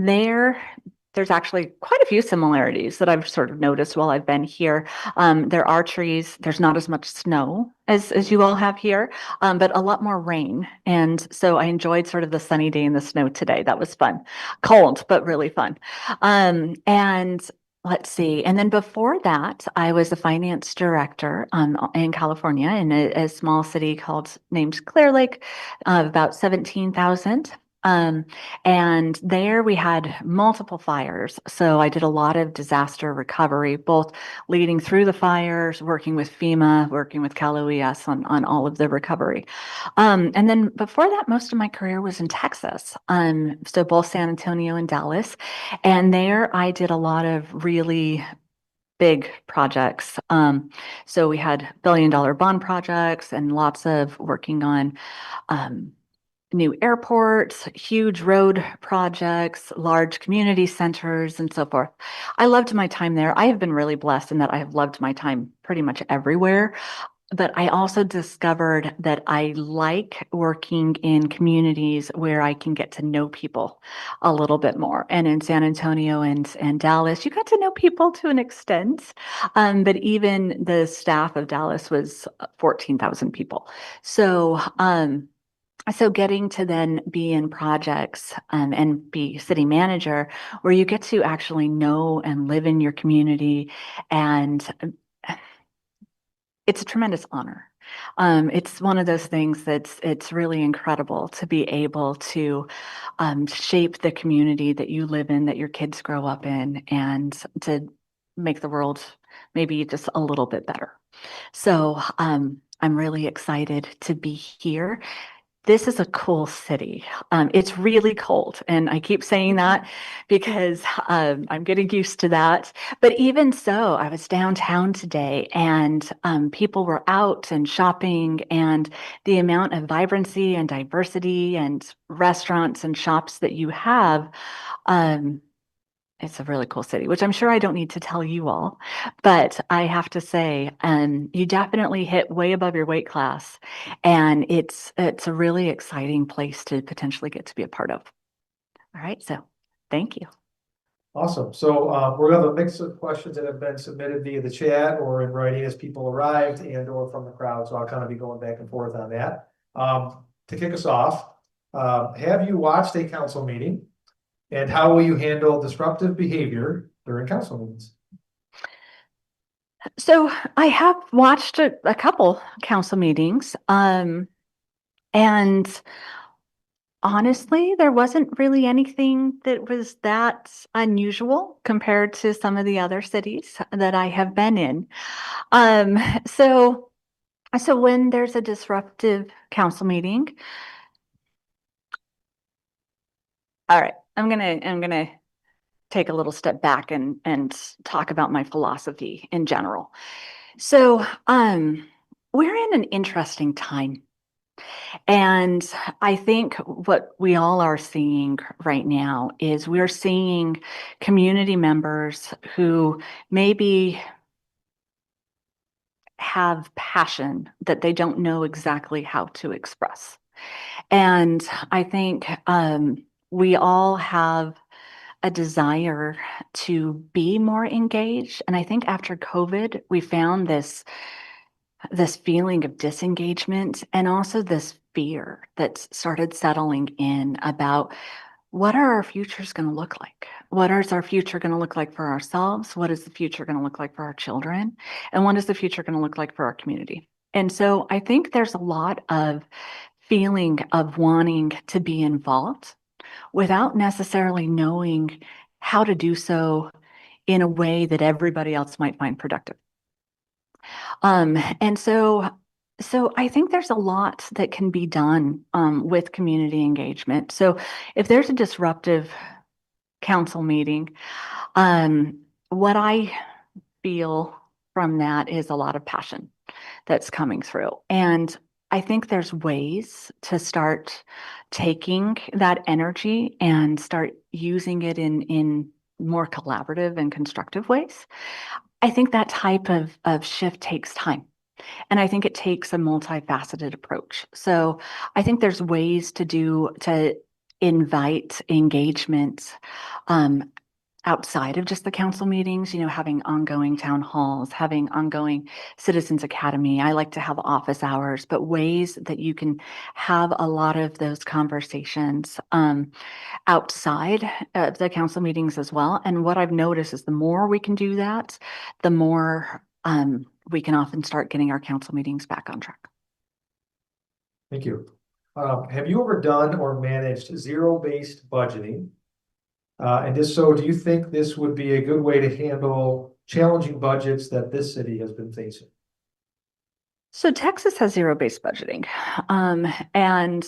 there's actually quite a few similarities that I've sort of noticed while I've been here. There are trees, there's not as much snow as you all have here, but a lot more rain. And so I enjoyed sort of the sunny day in the snow today. That was fun. Cold, but really fun. And let's see. And then before that, I was a finance director in California in a small city named Clear Lake, about 17,000. And there we had multiple fires. So I did a lot of disaster recovery, both leading through the fires, working with FEMA, working with Cal OES on all of the recovery. And then before that, most of my career was in Texas. So both San Antonio and Dallas. And there I did a lot of really big projects. So we had billion-dollar bond projects and lots of working on new airports, huge road projects, large community centers, and so forth. I loved my time there. I have been really blessed in that I have loved my time pretty much everywhere. But I also discovered that I like working in communities where I can get to know people a little bit more. And in San Antonio and Dallas, you got to know people to an extent. But even the staff of Dallas was 14,000 people. So getting to then be in projects and be city manager where you get to actually know and live in your community, and it's a tremendous honor. It's one of those things it's really incredible to be able to shape the community that you live in, that your kids grow up in, and to make the world maybe just a little bit better. So I'm really excited to be here. This is a cool city. It's really cold, and I keep saying that because I'm getting used to that. But even so, I was downtown today, and people were out and shopping, and the amount of vibrancy and diversity and restaurants and shops that you have, It's a really cool city, which I'm sure I don't need to tell you all, but I have to say, you definitely hit way above your weight class, and it's a really exciting place to potentially get to be a part of. All right, so thank you.
Awesome. So we're gonna have a mix of questions that have been submitted via the chat or in writing as people arrived and or from the crowd. So I'll kind of be going back and forth on that. To kick us off, have you watched a council meeting? And how will you handle disruptive behavior during council meetings?
So I have watched a couple council meetings, and honestly, there wasn't really anything that was that unusual compared to some of the other cities that I have been in. Um, so, so when there's a disruptive council meeting, all right, I'm gonna take a little step back and talk about my philosophy in general. So, we're in an interesting time. And I think what we all are seeing right now is we're seeing community members who maybe have passion that they don't know exactly how to express. And I think we all have a desire to be more engaged. And I think after COVID, we found this feeling of disengagement and also this fear that's started settling in about what are our futures going to look like? What is our future going to look like for ourselves? What is the future going to look like for our children? And what is the future going to look like for our community? And so I think there's a lot of feeling of wanting to be involved without necessarily knowing how to do so in a way that everybody else might find productive. And so I think there's a lot that can be done with community engagement. So if there's a disruptive council meeting, what I feel from that is a lot of passion that's coming through. And I think there's ways to start taking that energy and start using it in more collaborative and constructive ways. I think that type of shift takes time. And I think it takes a multifaceted approach. So I think there's ways to invite engagement outside of just the council meetings, having ongoing town halls, having ongoing citizens academy. I like to have office hours, but ways that you can have a lot of those conversations outside of the council meetings as well. And what I've noticed is the more we can do that, the more we can often start getting our council meetings back on track.
Thank you. Have you ever done or managed zero-based budgeting? And if so, do you think this would be a good way to handle challenging budgets that this city has been facing?
So Texas has zero-based budgeting, and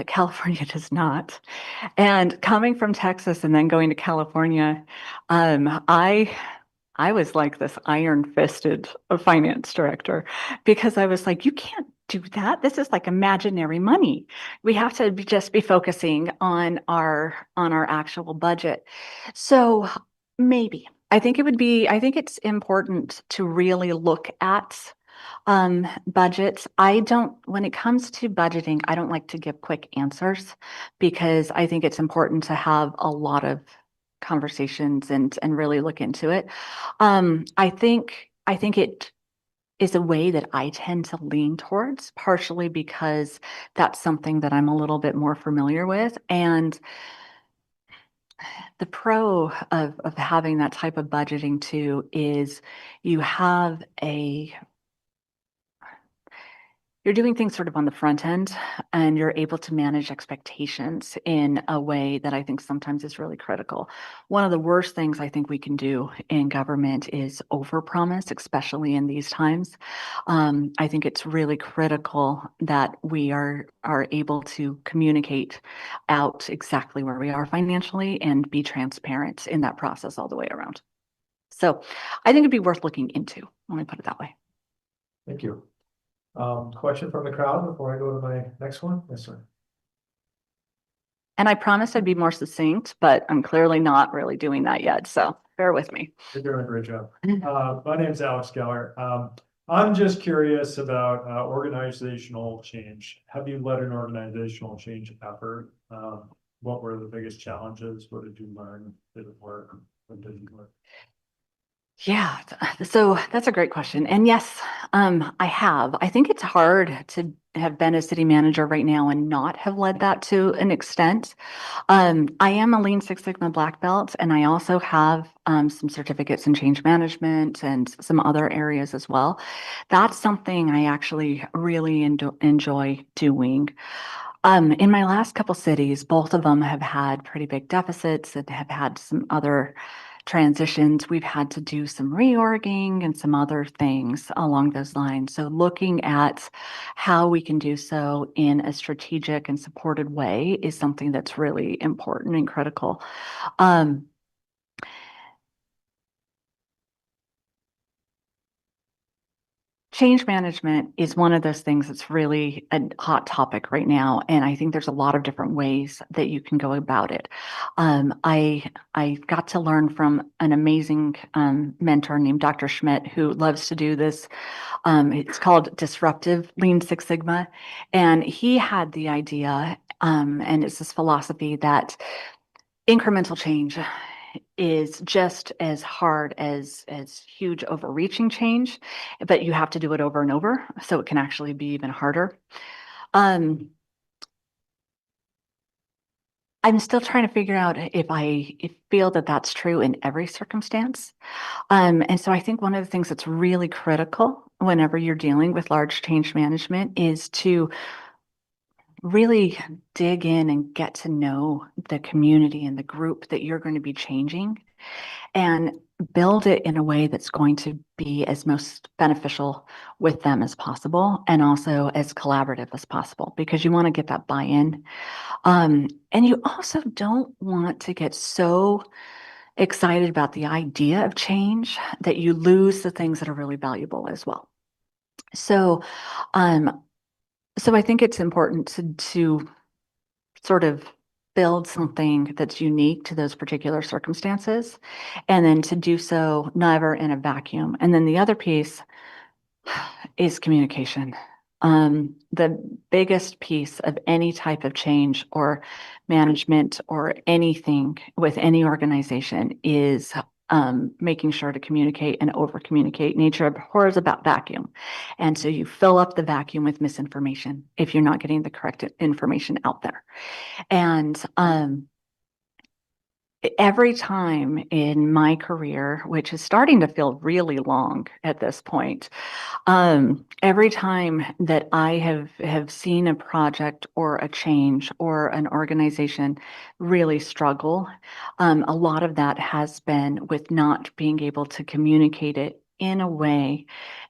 California does not. And coming from Texas and then going to California, I was like this iron-fisted finance director because I was like, you can't do that. This is like imaginary money. We have to just be focusing on our actual budget. So maybe I think it's important to really look at budgets. When it comes to budgeting, I don't like to give quick answers because I think it's important to have a lot of conversations and really look into it. I think it is a way that I tend to lean towards, partially because that's something that I'm a little bit more familiar with. And the pro of having that type of budgeting too is you have you're doing things sort of on the front end and you're able to manage expectations in a way that I think sometimes is really critical. One of the worst things I think we can do in government is overpromise, especially in these times. I think it's really critical that we are able to communicate out exactly where we are financially and be transparent in that process all the way around. So I think it'd be worth looking into. Let me put it that way.
Thank you. Question from the crowd before I go to my next one? Yes, sir.
And I promised I'd be more succinct, but I'm clearly not really doing that yet. So bear with me.
You're doing a great job. My name's Alex Geller. I'm just curious about organizational change. Have you led an organizational change effort? What were the biggest challenges? What did you learn? Did it work? What didn't work?
Yeah, so that's a great question. And yes, I have. I think it's hard to have been a city manager right now and not have led that to an extent. I am a Lean Six Sigma black belt, and I also have some certificates in change management and some other areas as well. That's something I actually really enjoy doing. In my last couple cities, both of them have had pretty big deficits and have had some other transitions. We've had to do some reorging and some other things along those lines. So looking at how we can do so in a strategic and supported way is something that's really important and critical. Change management is one of those things that's really a hot topic right now, and I think there's a lot of different ways that you can go about it. I got to learn from an amazing mentor named Dr. Schmidt, who loves to do this. It's called Disruptive Lean Six Sigma, and he had the idea, and it's this philosophy that incremental change is just as hard as huge overreaching change, but you have to do it over and over, so it can actually be even harder. I'm still trying to figure out if I feel that that's true in every circumstance. And so I think one of the things that's really critical whenever you're dealing with large change management is to really dig in and get to know the community and the group that you're going to be changing, and build it in a way that's going to be as most beneficial with them as possible, and also as collaborative as possible, because you want to get that buy-in. And you also don't want to get so excited about the idea of change that you lose the things that are really valuable as well. So, so I think it's important to sort of build something that's unique to those particular circumstances, and then to do so never in a vacuum. And then the other piece is communication. The biggest piece of any type of change or management or anything with any organization is making sure to communicate and over communicate. Nature abhors about vacuum. And so you fill up the vacuum with misinformation if you're not getting the correct information out there. And every time in my career, which is starting to feel really long at this point, every time that I have seen a project or a change or an organization really struggle, a lot of that has been with not being able to communicate it in a way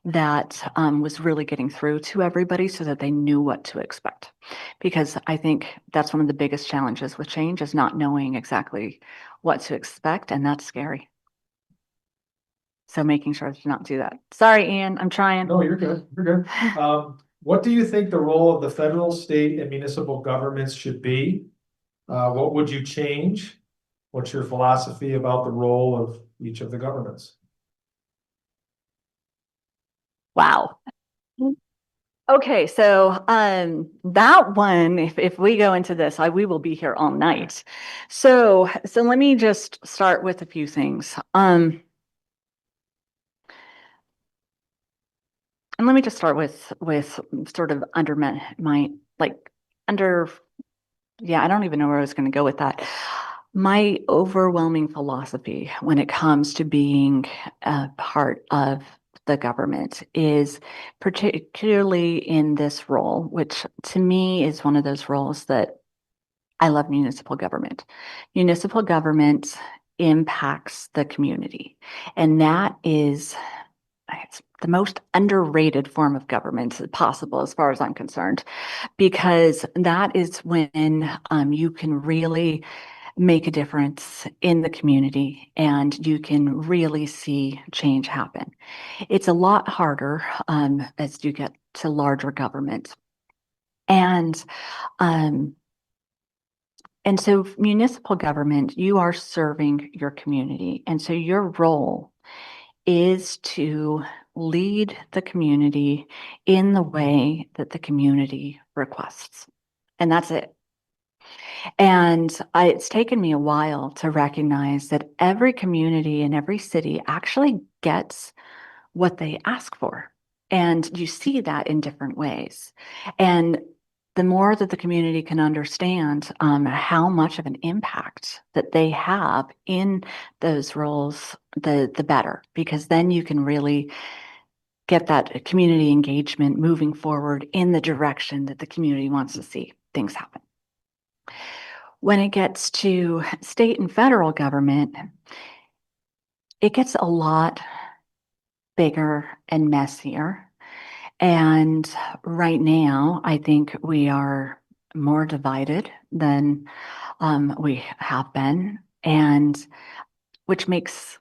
that was really getting through to everybody so that they knew what to expect. Because I think that's one of the biggest challenges with change, is not knowing exactly what to expect, and that's scary. So making sure to not do that. Sorry, Ian, I'm trying.
No, you're good. You're good. What do you think the role of the federal, state, and municipal governments should be? What would you change? What's your philosophy about the role of each of the governments?
Wow. Okay, so that one, if we go into this, we will be here all night. So let me just start with a few things. And let me just start with sort of under yeah, I don't even know where I was going to go with that. My overwhelming philosophy when it comes to being a part of the government is, particularly in this role, which to me is one of those roles that I love. Municipal government. Municipal government impacts the community, and that is, it's the most underrated form of government possible, as far as I'm concerned, because that is when you can really make a difference in the community and you can really see change happen. It's a lot harder as you get to larger government. And And so municipal government, you are serving your community. And so your role is to lead the community in the way that the community requests. And that's it. And it's taken me a while to recognize that every community and every city actually gets what they ask for. And you see that in different ways. And the more that the community can understand how much of an impact that they have in those roles, the better, because then you can really get that community engagement moving forward in the direction that the community wants to see things happen. When it gets to state and federal government, it gets a lot bigger and messier. And right now, I think we are more divided than we have been, and which makes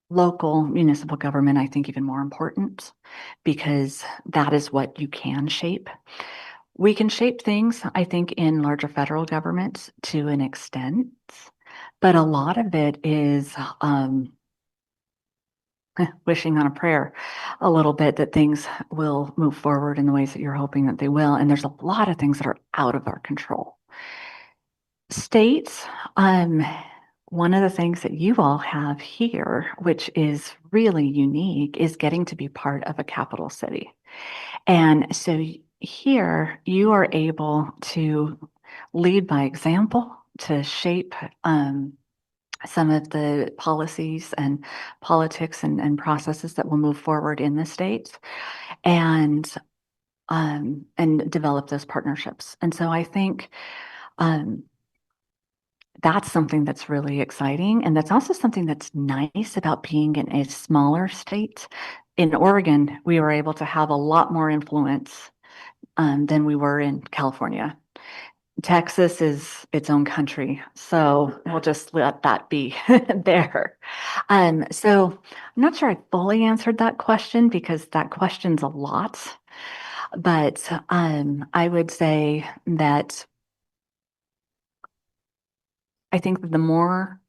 local municipal government, I think, even more important because that is what you can shape. We can shape things, I think, in larger federal governments to an extent, but a lot of it is wishing on a prayer a little bit that things will move forward in the ways that you're hoping that they will. And there's a lot of things that are out of our control. States, one of the things that you all have here, which is really unique, is getting to be part of a capital city. And so here you are able to lead by example, to shape some of the policies and politics and processes that will move forward in the states and develop those partnerships. And so I think that's something that's really exciting. And that's also something that's nice about being in a smaller state. In Oregon, we were able to have a lot more influence than we were in California. Texas is its own country, so we'll just let that be there. So I'm not sure I fully answered that question because that question's a lot, but I would say that I think that the more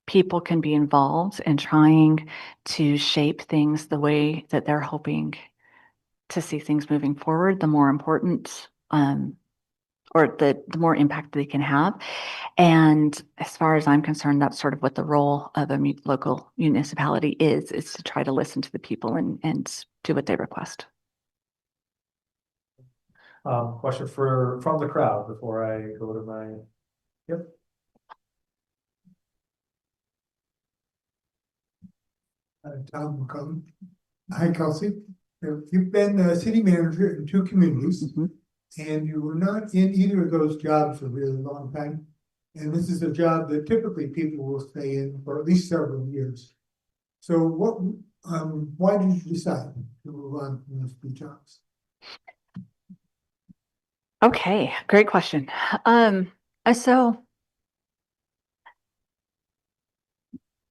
people can be involved in trying to shape things the way that they're hoping to see things moving forward, the more important or the more impact they can have. And as far as I'm concerned, that's sort of what the role of a local municipality is to try to listen to the people and do what they request.
Question from the crowd before I go to my, yep.
Tom McCollum. Hi, Kelsey. You've been a city manager in 2 communities. And you were not in either of those jobs for a really long time. And this is a job that typically people will stay in for at least several years. So why did you decide to move on from those 2 jobs?
Okay, great question.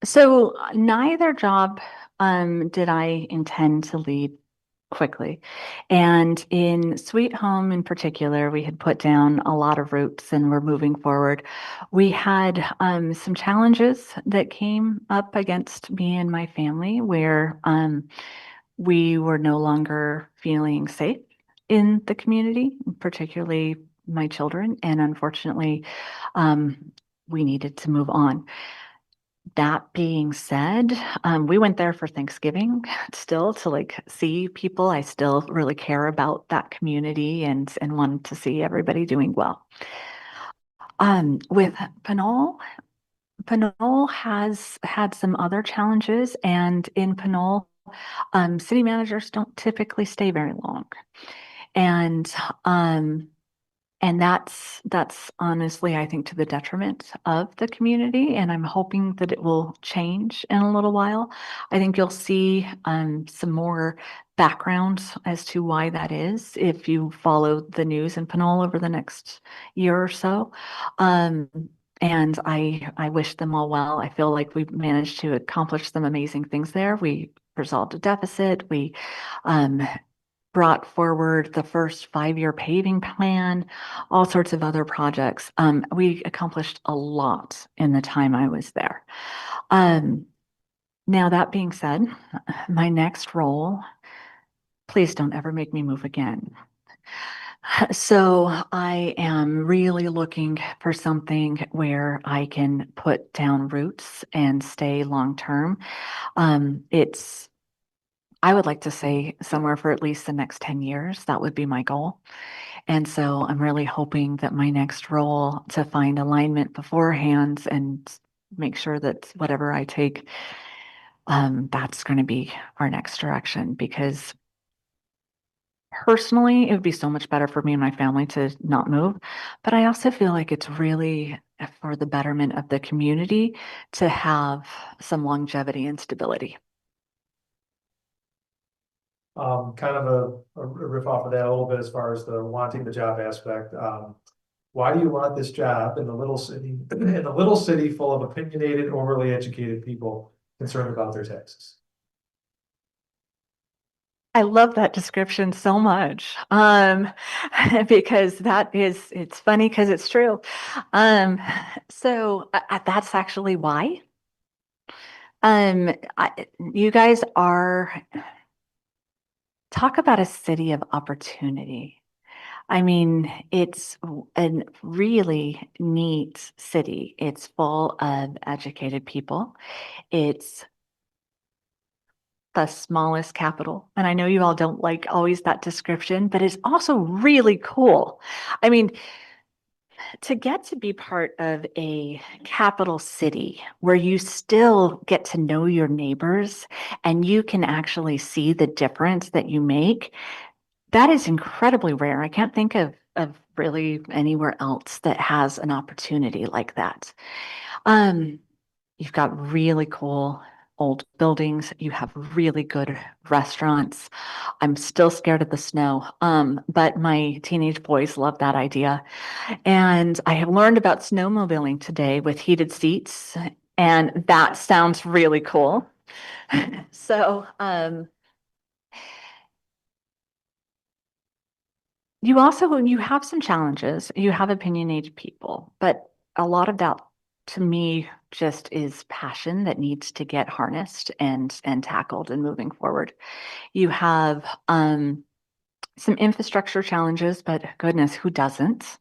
So neither job did I intend to lead quickly. And in Sweet Home in particular, we had put down a lot of roots and we're moving forward. We had some challenges that came up against me and my family where we were no longer feeling safe in the community, particularly my children. And unfortunately, we needed to move on. That being said, we went there for Thanksgiving still to see people. I still really care about that community and wanted to see everybody doing well. With Pinole has had some other challenges, and in Pinole, city managers don't typically stay very long. And that's honestly, I think, to the detriment of the community. And I'm hoping that it will change in a little while. I think you'll see some more background as to why that is if you follow the news in Pinole over the next year or so. And I wish them all well. I feel like we've managed to accomplish some amazing things there. We resolved a deficit. We brought forward the first 5-year paving plan, all sorts of other projects. We accomplished a lot in the time I was there. Now that being said, my next role, please don't ever make me move again. So I am really looking for something where I can put down roots and stay long term. I would like to say somewhere for at least the next 10 years. That would be my goal. And so I'm really hoping that my next role to find alignment beforehand and make sure that whatever I take, that's going to be our next direction, because personally, it would be so much better for me and my family to not move. But I also feel like it's really for the betterment of the community to have some longevity and stability.
Kind of a riff off of that a little bit as far as the wanting the job aspect. Why do you want this job in the little city, in a little city full of opinionated, overly educated people concerned about their taxes?
I love that description so much, because it's funny because it's true. So that's actually why. You guys talk about a city of opportunity. I mean, it's a really neat city. It's full of educated people. It's the smallest capital. And I know you all don't like always that description, but it's also really cool. I mean, to get to be part of a capital city where you still get to know your neighbors and you can actually see the difference that you make, that is incredibly rare. I can't think of really anywhere else that has an opportunity like that. You've got really cool old buildings. You have really good restaurants. I'm still scared of the snow, but my teenage boys love that idea. And I have learned about snowmobiling today with heated seats, and that sounds really cool. So, you have some challenges. You have opinionated people, but a lot of that to me just is passion that needs to get harnessed and tackled and moving forward. You have some infrastructure challenges, but goodness, who doesn't?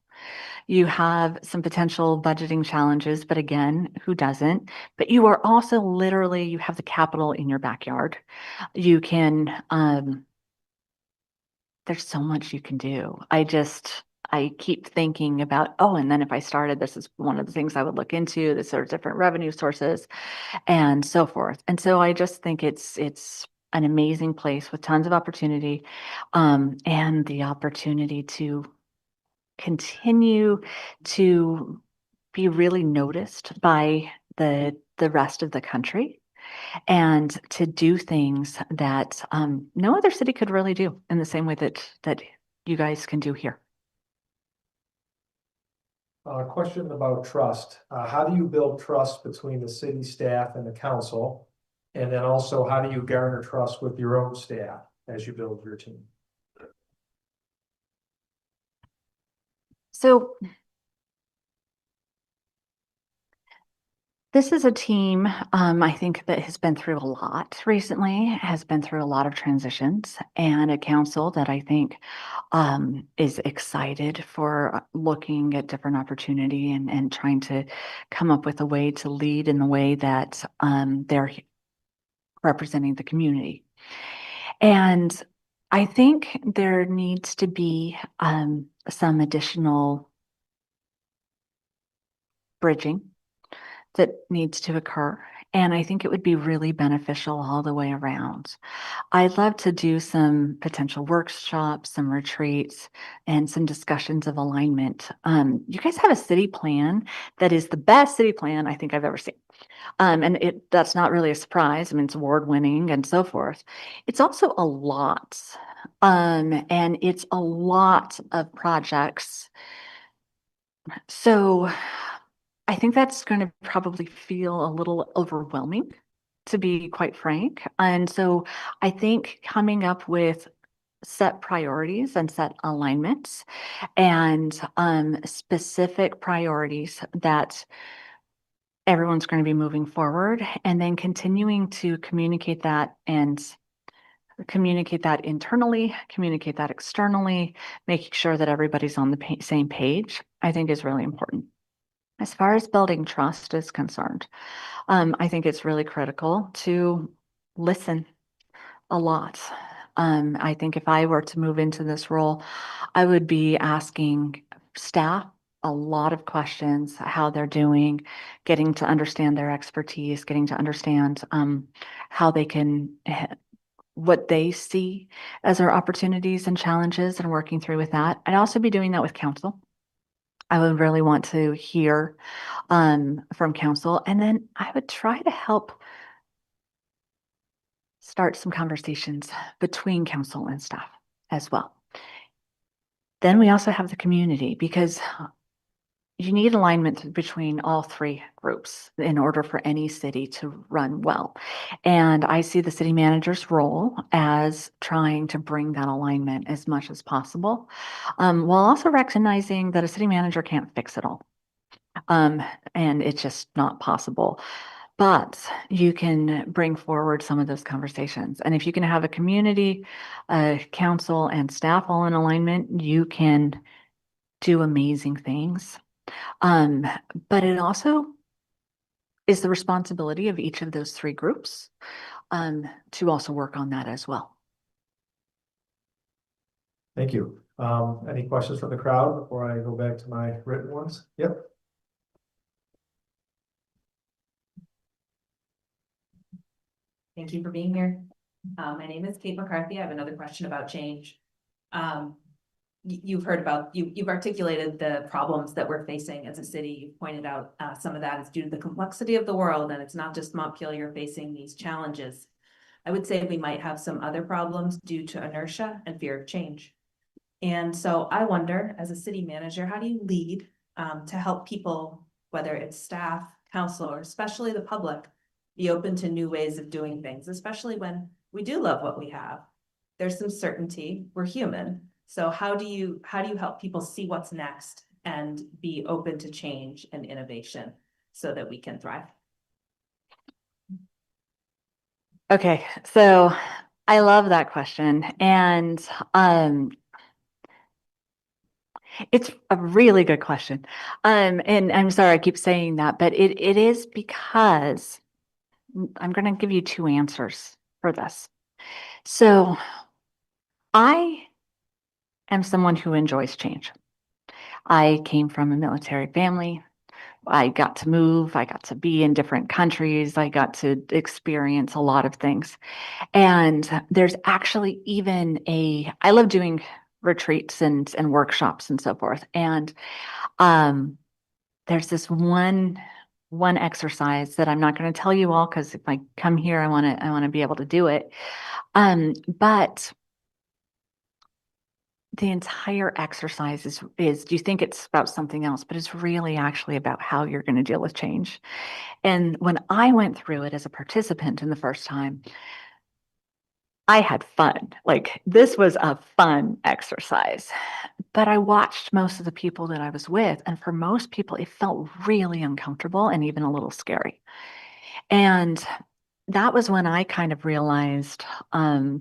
You have some potential budgeting challenges, but again, who doesn't? But you are also literally, you have the capital in your backyard. You can, there's so much you can do. I keep thinking about, oh, and then if I started, this is one of the things I would look into, the sort of different revenue sources and so forth. And so I just think it's an amazing place with tons of opportunity, and the opportunity to continue to be really noticed by the rest of the country, and to do things that no other city could really do in the same way that you guys can do here.
Question about trust. How do you build trust between the city staff and the council? And then also, how do you garner trust with your own staff as you build your team?
So this is a team, I think, that has been through a lot recently, has been through a lot of transitions, and a council that I think is excited for looking at different opportunity and trying to come up with a way to lead in the way that they're representing the community. And I think there needs to be some additional bridging that needs to occur. And I think it would be really beneficial all the way around. I'd love to do some potential workshops, some retreats, and some discussions of alignment. You guys have a city plan that is the best city plan I think I've ever seen. And that's not really a surprise. I mean, it's award winning and so forth. It's also a lot. And it's a lot of projects. So I think that's going to probably feel a little overwhelming, to be quite frank. And so I think coming up with set priorities and set alignments and specific priorities that everyone's going to be moving forward, and then continuing to communicate that and communicate that internally, communicate that externally, making sure that everybody's on the same page, I think is really important. As far as building trust is concerned, I think it's really critical to listen a lot. I think if I were to move into this role, I would be asking staff a lot of questions, how they're doing, getting to understand their expertise, getting to understand how they can, what they see as their opportunities and challenges, and working through with that. I'd also be doing that with council. I would really want to hear from council, and then I would try to help start some conversations between council and staff as well. Then we also have the community, because you need alignment between all three groups in order for any city to run well. And I see the city manager's role as trying to bring that alignment as much as possible, while also recognizing that a city manager can't fix it all. And it's just not possible. But you can bring forward some of those conversations. And if you can have a community, council, and staff all in alignment, you can do amazing things. But it also is the responsibility of each of those three groups to also work on that as well.
Thank you. Any questions from the crowd before I go back to my written ones? Yep.
Thank you for being here. My name is Kate McCarthy. I have another question about change. You've heard about, you've articulated the problems that we're facing as a city. You've pointed out some of that is due to the complexity of the world, and it's not just Montpelier facing these challenges. I would say we might have some other problems due to inertia and fear of change. And so I wonder, as a city manager, how do you lead to help people, whether it's staff, council, or especially the public, be open to new ways of doing things, especially when we do love what we have. There's some certainty, we're human. So how do you help people see what's next and be open to change and innovation so that we can thrive?
Okay, so I love that question. And it's a really good question. And I'm sorry I keep saying that, but it is because I'm going to give you two answers for this. So I am someone who enjoys change. I came from a military family. I got to move. I got to be in different countries. I got to experience a lot of things. And there's actually even I love doing retreats and workshops and so forth. And there's this one exercise that I'm not going to tell you all, because if I come here, I want to be able to do it. But the entire exercise is you think it's about something else, but it's really actually about how you're going to deal with change. And when I went through it as a participant in the first time, I had fun. Like, this was a fun exercise. But I watched most of the people that I was with, and for most people, it felt really uncomfortable and even a little scary. And that was when I kind of realized, okay,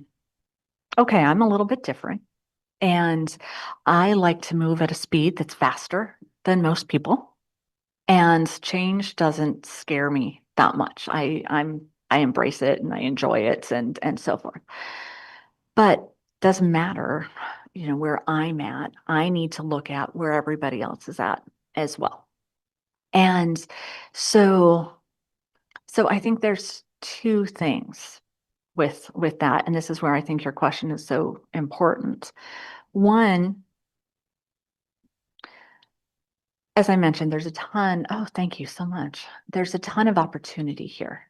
I'm a little bit different. And I like to move at a speed that's faster than most people. And change doesn't scare me that much. I embrace it and I enjoy it and so forth. But doesn't matter, where I'm at. I need to look at where everybody else is at as well. And so I think there's two things with that. And this is where I think your question is so important. One, as I mentioned, there's a ton. Oh, thank you so much. There's a ton of opportunity here.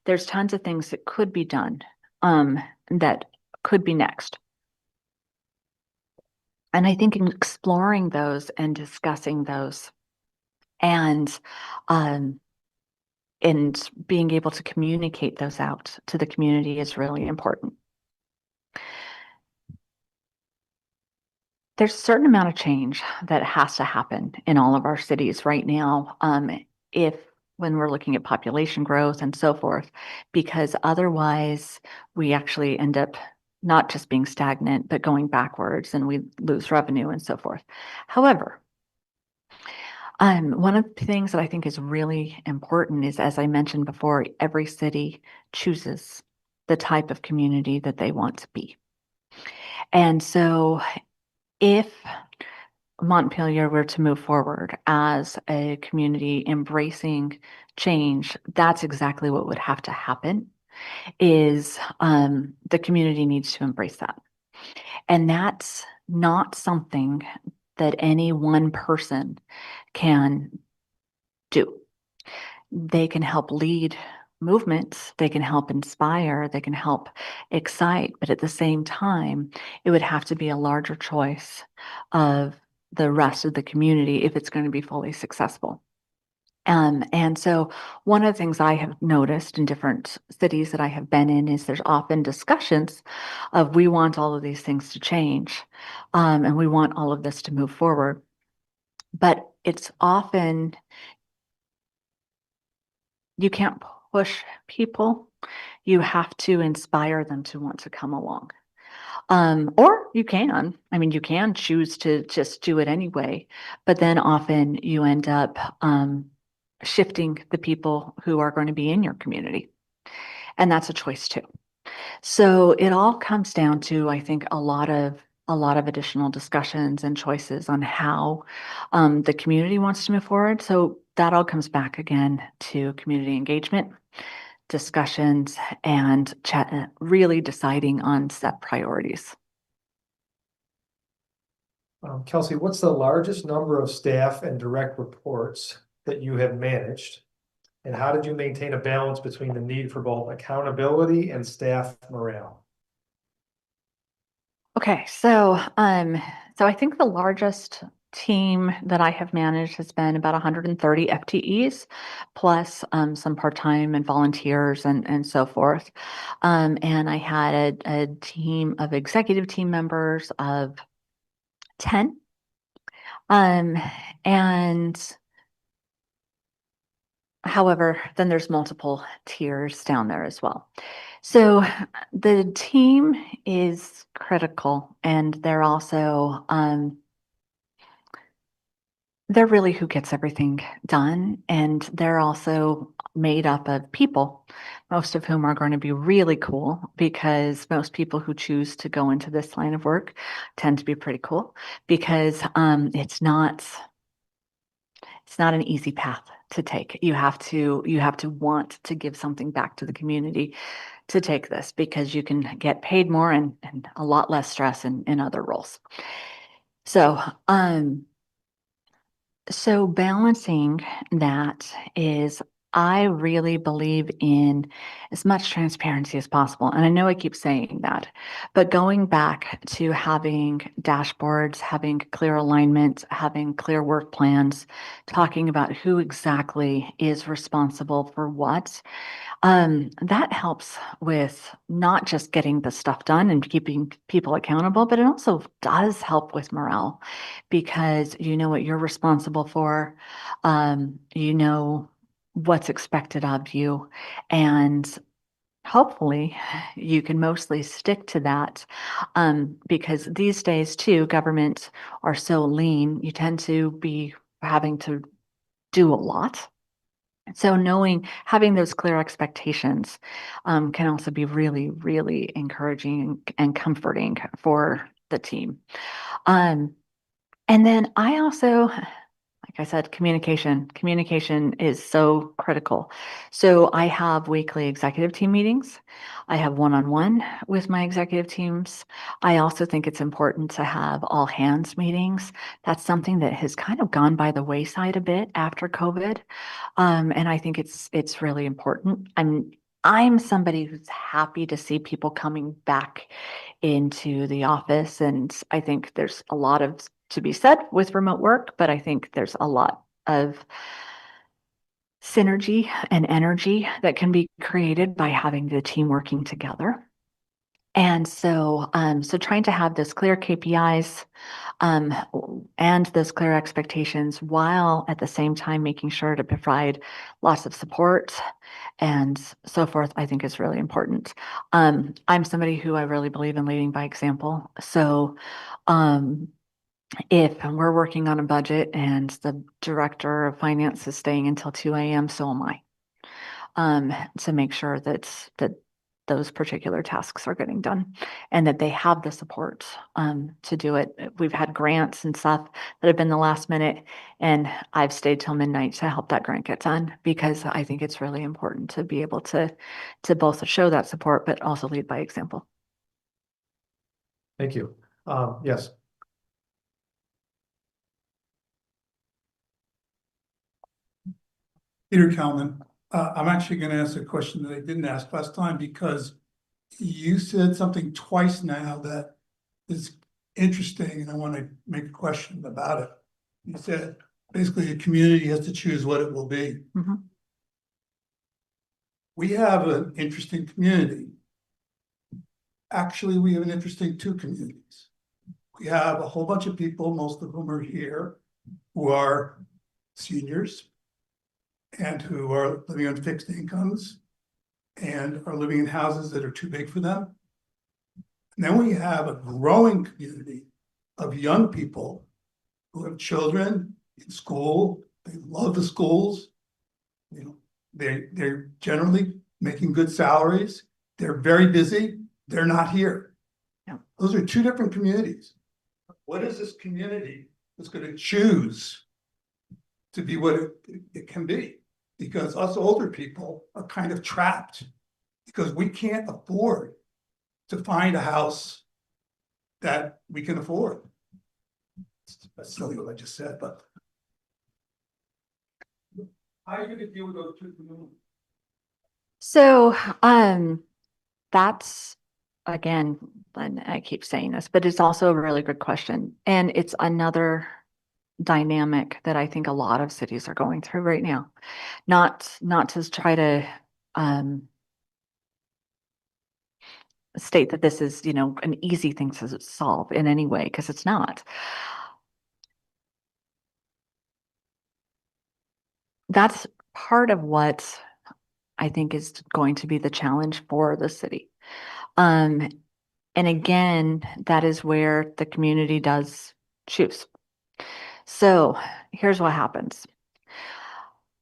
There's tons of things that could be done, that could be next. And I think in exploring those and discussing those and being able to communicate those out to the community is really important. There's a certain amount of change that has to happen in all of our cities right now. If when we're looking at population growth and so forth, because otherwise we actually end up not just being stagnant, but going backwards and we lose revenue and so forth. However, one of the things that I think is really important is, as I mentioned before, every city chooses the type of community that they want to be. And so if Montpelier were to move forward as a community embracing change, that's exactly what would have to happen is the community needs to embrace that. And that's not something that any one person can do. They can help lead movements, they can help inspire, they can help excite, but at the same time, it would have to be a larger choice of the rest of the community if it's going to be fully successful. And so one of the things I have noticed in different cities that I have been in is there's often discussions of we want all of these things to change, and we want all of this to move forward. But it's often you can't push people. You have to inspire them to want to come along. Or you can. I mean, you can choose to just do it anyway, but then often you end up shifting the people who are going to be in your community. And that's a choice too. So it all comes down to, I think, a lot of additional discussions and choices on how the community wants to move forward. So that all comes back again to community engagement, discussions, and really deciding on set priorities.
Kelsey, what's the largest number of staff and direct reports that you have managed? And how did you maintain a balance between the need for both accountability and staff morale?
Okay, so I think the largest team that I have managed has been about 130 FTEs, plus some part-time and volunteers and so forth. And I had a team of executive team members of 10. And however, then there's multiple tiers down there as well. So the team is critical, and they're also they're really who gets everything done, and they're also made up of people, most of whom are going to be really cool, because most people who choose to go into this line of work tend to be pretty cool, because it's not an easy path to take. You have to want to give something back to the community to take this, because you can get paid more and a lot less stress in other roles. So balancing that is, I really believe in as much transparency as possible. And I know I keep saying that, but going back to having dashboards, having clear alignment, having clear work plans, talking about who exactly is responsible for what, that helps with not just getting the stuff done and keeping people accountable, but it also does help with morale, because you know what you're responsible for, you know what's expected of you, and hopefully you can mostly stick to that, because these days too, governments are so lean, you tend to be having to do a lot. So having those clear expectations can also be really, really encouraging and comforting for the team. And then I also, like I said, communication is so critical. So I have weekly executive team meetings. I have one-on-one with my executive teams. I also think it's important to have all hands meetings. That's something that has kind of gone by the wayside a bit after COVID. And I think it's really important. I'm somebody who's happy to see people coming back into the office, and I think there's a lot of to be said with remote work, but I think there's a lot of synergy and energy that can be created by having the team working together. And so, so trying to have those clear KPIs, um, and those clear expectations while at the same time making sure to provide lots of support and so forth, I think is really important. I'm somebody who I really believe in leading by example. So, if we're working on a budget and the director of finance is staying until 2 a.m., so am I. To make sure that those particular tasks are getting done and that they have the support to do it. We've had grants and stuff that have been the last minute, and I've stayed till midnight to help that grant get done because I think it's really important to be able to both show that support but also lead by example.
Thank you. Yes.
Peter Kalman, I'm actually going to ask a question that I didn't ask last time because you said something twice now that is interesting, and I want to make a question about it. You said basically the community has to choose what it will be.
Mhm.
We have an interesting community. Actually, we have an interesting two communities. We have a whole bunch of people, most of whom are here, who are seniors and who are living on fixed incomes and are living in houses that are too big for them. And then we have a growing community of young people who have children in school. They love the schools. You know, they're generally making good salaries. They're very busy. They're not here.
Yeah.
Those are two different communities. What is this community that's going to choose to be what it can be? Because us older people are kind of trapped because we can't afford to find a house that we can afford. That's silly what I just said, but how are you going to deal with those two communities?
So, that's again, and I keep saying this, but it's also a really good question. And it's another dynamic that I think a lot of cities are going through right now. Not to try to state that this is, an easy thing to solve in any way, because it's not. That's part of what I think is going to be the challenge for the city. And again, that is where the community does choose. So here's what happens.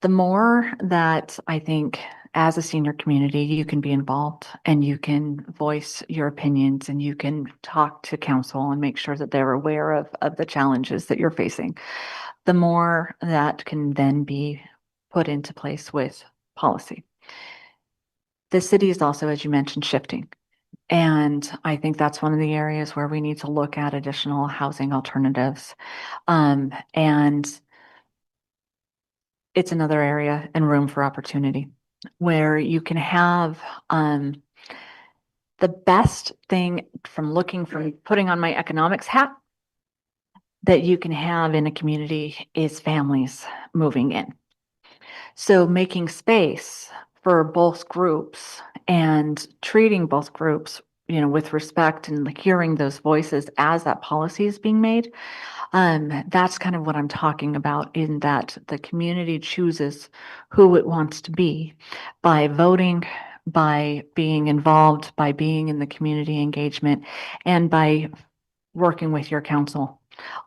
The more that I think as a senior community, you can be involved and you can voice your opinions and you can talk to council and make sure that they're aware of the challenges that you're facing, the more that can then be put into place with policy. The city is also, as you mentioned, shifting. And I think that's one of the areas where we need to look at additional housing alternatives. And it's another area and room for opportunity where you can have the best thing from putting on my economics hat that you can have in a community is families moving in. So making space for both groups and treating both groups, with respect and hearing those voices as that policy is being made. That's kind of what I'm talking about, in that the community chooses who it wants to be by voting, by being involved, by being in the community engagement, and by working with your council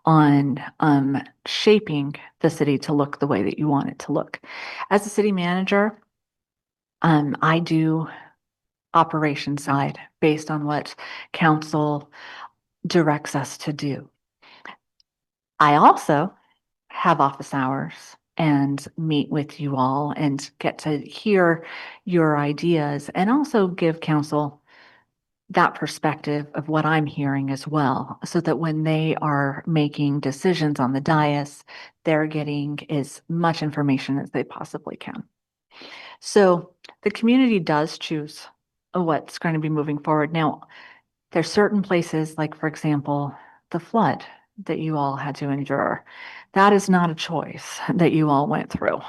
on shaping the city to look the way that you want it to look. As a city manager, I do operation side based on what council directs us to do. I also have office hours and meet with you all and get to hear your ideas and also give council that perspective of what I'm hearing as well, so that when they are making decisions on the dais, they're getting as much information as they possibly can. So the community does choose what's going to be moving forward. Now, there's certain places, like, for example, the flood that you all had to endure. That is not a choice that you all went through.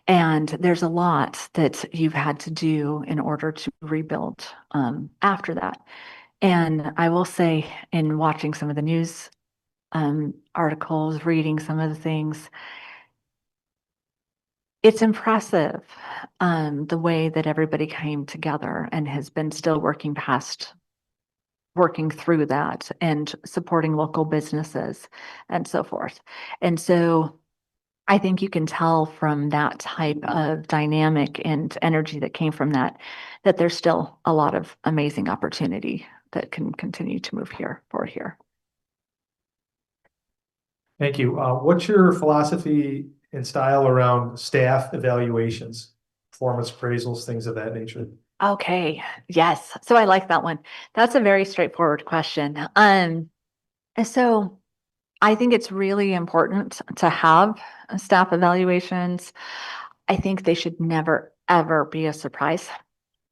And there's a lot that you've had to do in order to rebuild after that. And I will say, in watching some of the news articles, reading some of the things, it's impressive the way that everybody came together and has been still working through that and supporting local businesses and so forth. And so I think you can tell from that type of dynamic and energy that came from that, that there's still a lot of amazing opportunity that can continue to move forward here.
Thank you. What's your philosophy and style around staff evaluations, performance appraisals, things of that nature?
Okay, yes. So I like that one. That's a very straightforward question. So I think it's really important to have staff evaluations. I think they should never, ever be a surprise.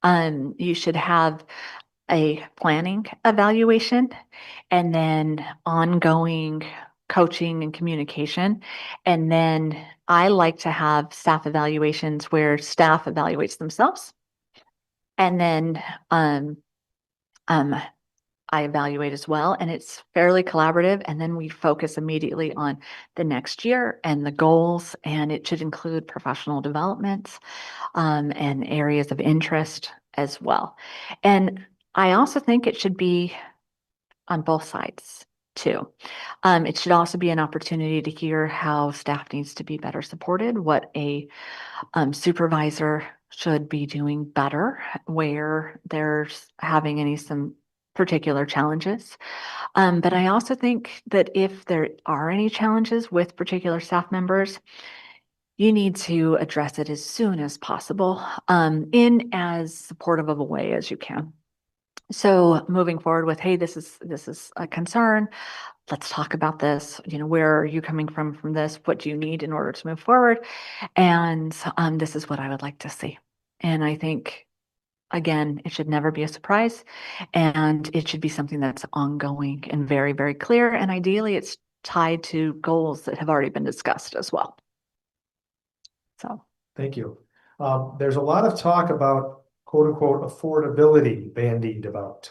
You should have a planning evaluation and then ongoing coaching and communication. And then I like to have staff evaluations where staff evaluates themselves. And then um, I evaluate as well, and it's fairly collaborative. And then we focus immediately on the next year and the goals, and it should include professional development and areas of interest as well. And I also think it should be on both sides too. It should also be an opportunity to hear how staff needs to be better supported, what a supervisor should be doing better, where there's having some particular challenges. But I also think that if there are any challenges with particular staff members, you need to address it as soon as possible, in as supportive of a way as you can. So moving forward with, hey, this is a concern. Let's talk about this. Where are you coming from this? What do you need in order to move forward? And this is what I would like to see. And I think, again, it should never be a surprise, and it should be something that's ongoing and very, very clear. And ideally, it's tied to goals that have already been discussed as well. So,
Thank you. There's a lot of talk about quote unquote affordability bandied about.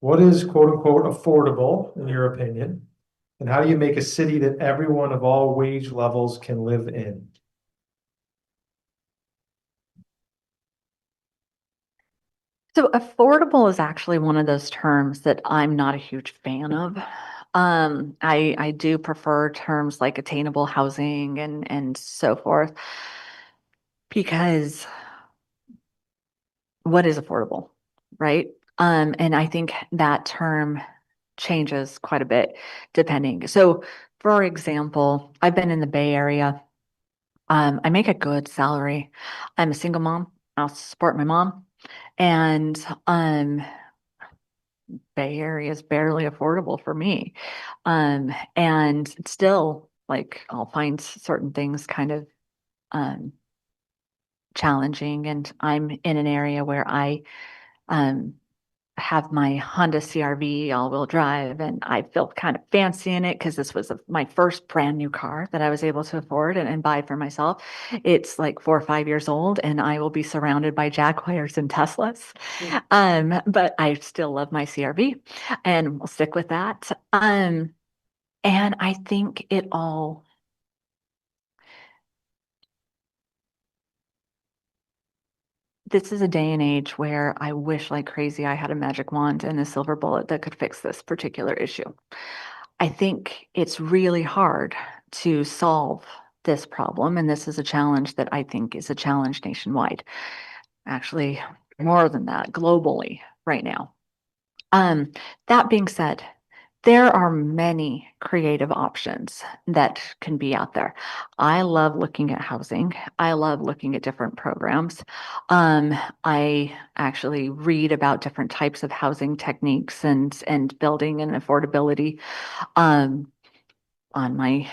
What is quote unquote affordable in your opinion? And how do you make a city that everyone of all wage levels can live in?
so affordable is actually one of those terms that I'm not a huge fan of. I do prefer terms like attainable housing and so forth, because what is affordable, right? And I think that term changes quite a bit depending. So, for example, I've been in the Bay Area. I make a good salary. I'm a single mom. I'll support my mom, and Bay Area is barely affordable for me. And still, like, I'll find certain things kind of challenging. And I'm in an area where I um, have my Honda CRV all-wheel drive, and I feel kind of fancy in it because this was my first brand new car that I was able to afford and buy for myself. It's like 4 or 5 years old, and I will be surrounded by Jaguars and Teslas. But I still love my CRV, and we'll stick with that. And I think this is a day and age where I wish like crazy I had a magic wand and a silver bullet that could fix this particular issue. I think it's really hard to solve this problem, and this is a challenge that I think is a challenge nationwide. Actually, more than that, globally right now. That being said, there are many creative options that can be out there. I love looking at housing. I love looking at different programs. I actually read about different types of housing techniques and building and affordability on my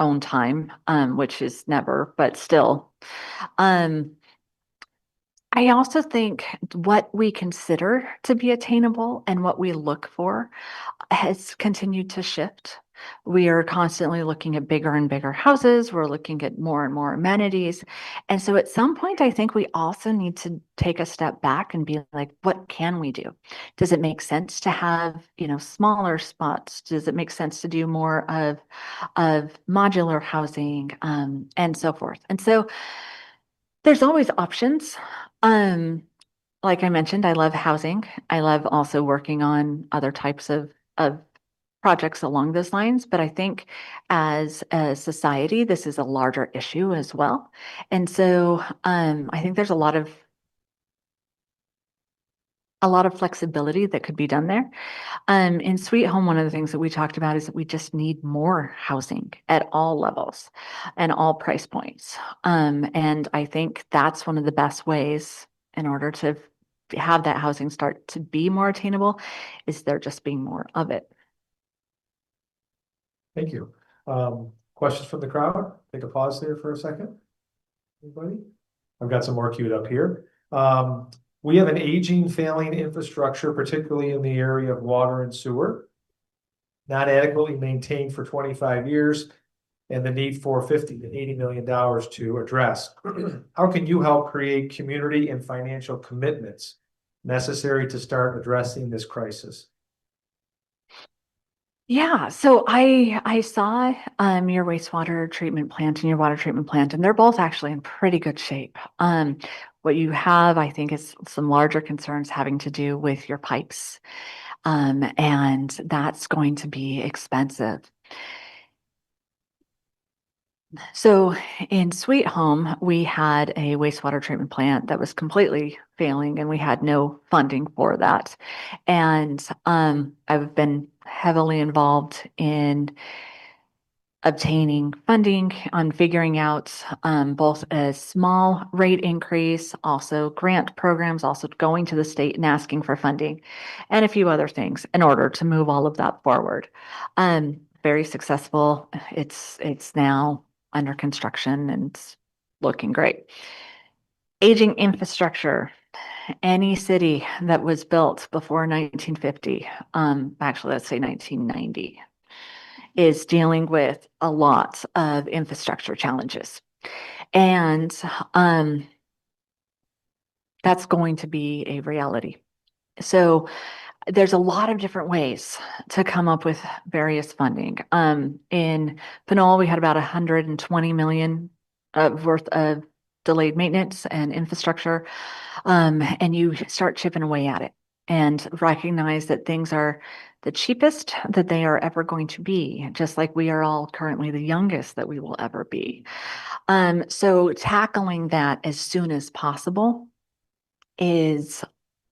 own time, which is never, but still. I I also think what we consider to be attainable and what we look for has continued to shift. We are constantly looking at bigger and bigger houses. We're looking at more and more amenities. And so at some point, I think we also need to take a step back and be like, what can we do? Does it make sense to have, smaller spots? Does it make sense to do more of modular housing, and so forth? And so there's always options. Um, like I mentioned, I love housing. I love also working on other types of projects along those lines. But I think as a society, this is a larger issue as well. And so I think there's a lot of flexibility that could be done there. In Sweet Home, one of the things that we talked about is that we just need more housing at all levels and all price points. And I think that's one of the best ways in order to have that housing start to be more attainable is there just being more of it.
Thank you. Questions from the crowd? Take a pause there for a second. Anybody? I've got some more queued up here. We have an aging, failing infrastructure, particularly in the area of water and sewer, not adequately maintained for 25 years, and the need for $50 to $80 million to address. How can you help create community and financial commitments necessary to start addressing this crisis?
Yeah, so I saw your wastewater treatment plant and your water treatment plant, and they're both actually in pretty good shape. What you have, I think, is some larger concerns having to do with your pipes, and that's going to be expensive. So in Sweet Home, we had a wastewater treatment plant that was completely failing and we had no funding for that. And I've been heavily involved in obtaining funding on figuring out both a small rate increase, also grant programs, also going to the state and asking for funding, and a few other things in order to move all of that forward. Very successful. It's now under construction and it's looking great. Aging infrastructure. Any city that was built before 1950, actually, let's say 1990, is dealing with a lot of infrastructure challenges. And that's going to be a reality. So there's a lot of different ways to come up with various funding. In Pinole, we had about 120 million worth of delayed maintenance and infrastructure. And you start chipping away at it and recognize that things are the cheapest that they are ever going to be, just like we are all currently the youngest that we will ever be. So tackling that as soon as possible is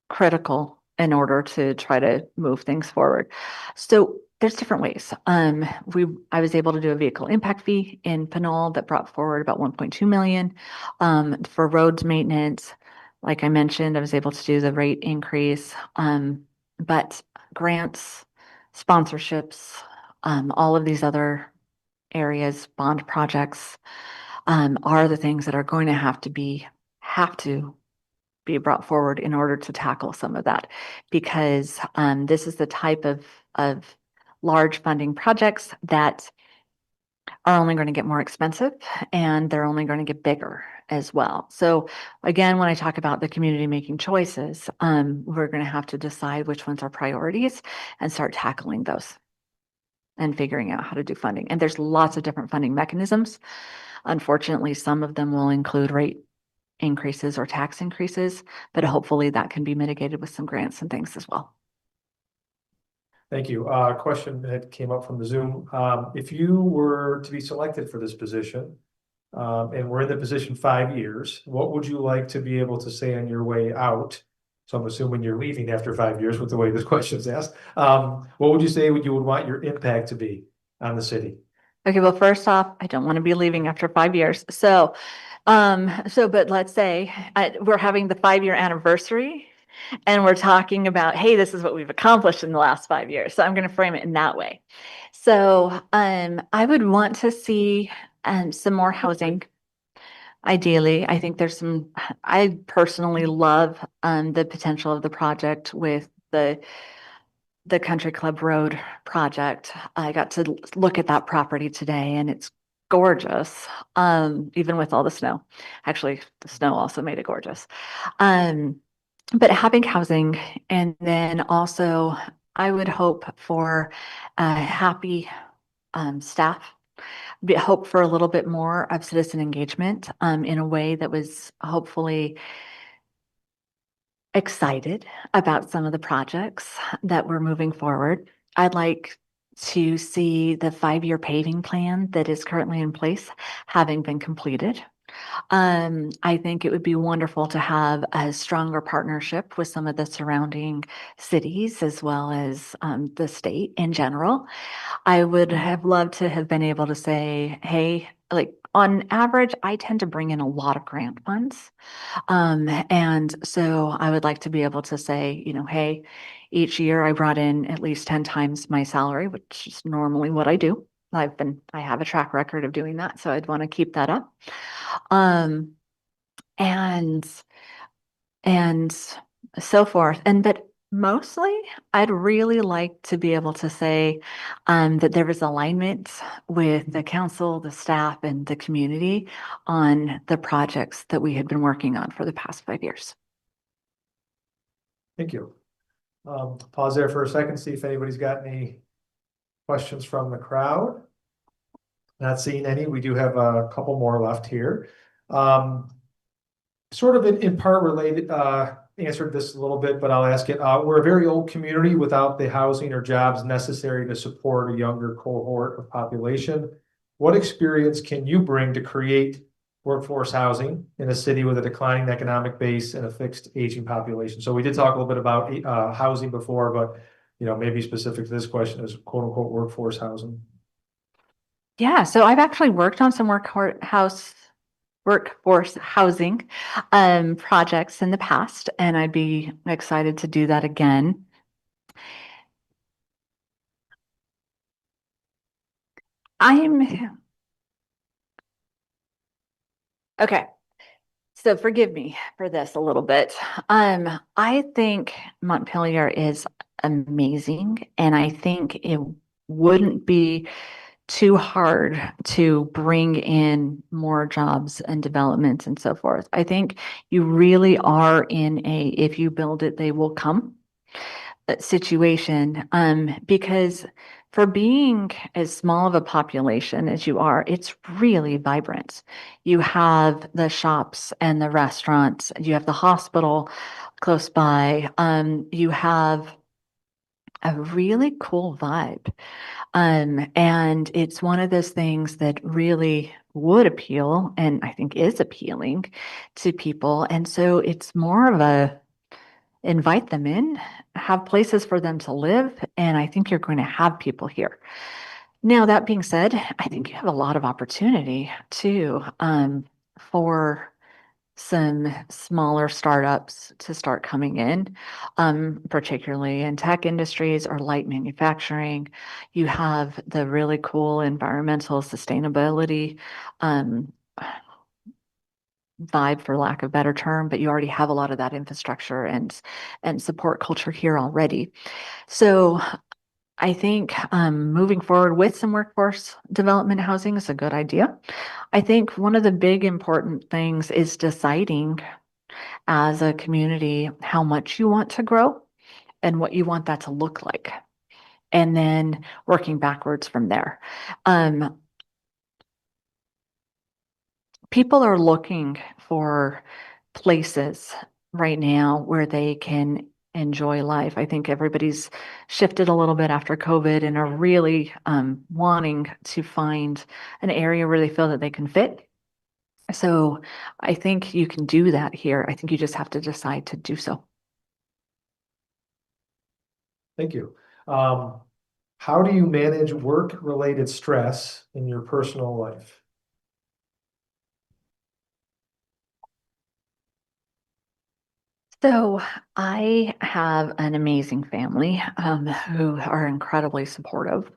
critical in order to try to move things forward. So there's different ways. I was able to do a vehicle impact fee in Pinole that brought forward about 1.2 million for roads maintenance. Like I mentioned, I was able to do the rate increase, but grants, sponsorships, all of these other areas, bond projects, are the things that are going to have to be brought forward in order to tackle some of that, because this is the type of large funding projects that are only going to get more expensive and they're only going to get bigger as well. So again, when I talk about the community making choices, we're going to have to decide which ones are priorities and start tackling those and figuring out how to do funding. And there's lots of different funding mechanisms. Unfortunately, some of them will include rate increases or tax increases, but hopefully that can be mitigated with some grants and things as well.
Thank you. A question that came up from the Zoom. If you were to be selected for this position, and we're in the position 5 years, what would you like to be able to say on your way out? So I'm assuming you're leaving after 5 years with the way this question is asked. What would you say you would want your impact to be on the city?
Okay, well, first off, I don't want to be leaving after 5 years. But let's say we're having the 5-year anniversary and we're talking about, hey, this is what we've accomplished in the last 5 years. So I'm going to frame it in that way. So I would want to see some more housing. Ideally, I think there's some, I personally love the potential of the project with the Country Club Road project. I got to look at that property today and it's gorgeous, even with all the snow. Actually, the snow also made it gorgeous. But having housing, and then also I would hope for happy staff, hope for a little bit more of citizen engagement in a way that was hopefully excited about some of the projects that we're moving forward. I'd like to see the 5-year paving plan that is currently in place having been completed. I think it would be wonderful to have a stronger partnership with some of the surrounding cities as well as the state in general. I would have loved to have been able to say, hey, like on average, I tend to bring in a lot of grant funds. And so I would like to be able to say, you know, hey, each year I brought in at least 10 times my salary, which is normally what I do. I have a track record of doing that, so I'd want to keep that up. Um, and and so forth. But mostly, I'd really like to be able to say that there was alignment with the council, the staff, and the community on the projects that we had been working on for the past 5 years.
Thank you. Pause there for a second, see if anybody's got any questions from the crowd. Not seeing any. We do have a couple more left here. Sort of in part related, answered this a little bit, but I'll ask it. We're a very old community without the housing or jobs necessary to support a younger cohort of population. What experience can you bring to create workforce housing in a city with a declining economic base and a fixed aging population? So we did talk a little bit about housing before, but you know, maybe specific to this question is quote unquote workforce housing.
Yeah, so I've actually worked on some workforce housing projects in the past, and I'd be excited to do that again. Okay. So forgive me for this a little bit. I think Montpelier is amazing, and I think it wouldn't be too hard to bring in more jobs and developments and so forth. I think you really are in a if you build it, they will come situation, because for being as small of a population as you are, it's really vibrant. You have the shops and the restaurants, you have the hospital close by, you have a really cool vibe. And it's one of those things that really would appeal and I think is appealing to people. And so it's more of a invite them in, have places for them to live, and I think you're going to have people here. Now, that being said, I think you have a lot of opportunity too, for some smaller startups to start coming in, particularly in tech industries or light manufacturing. You have the really cool environmental sustainability vibe, for lack of a better term, but you already have a lot of that infrastructure and support culture here already. So I think moving forward with some workforce development housing is a good idea. I think one of the big important things is deciding as a community how much you want to grow and what you want that to look like, and then working backwards from there. People are looking for places right now where they can enjoy life. I think everybody's shifted a little bit after COVID and are really wanting to find an area where they feel that they can fit. So I think you can do that here. I think you just have to decide to do so.
Thank you. How do you manage work-related stress in your personal life?
So I have an amazing family who are incredibly supportive.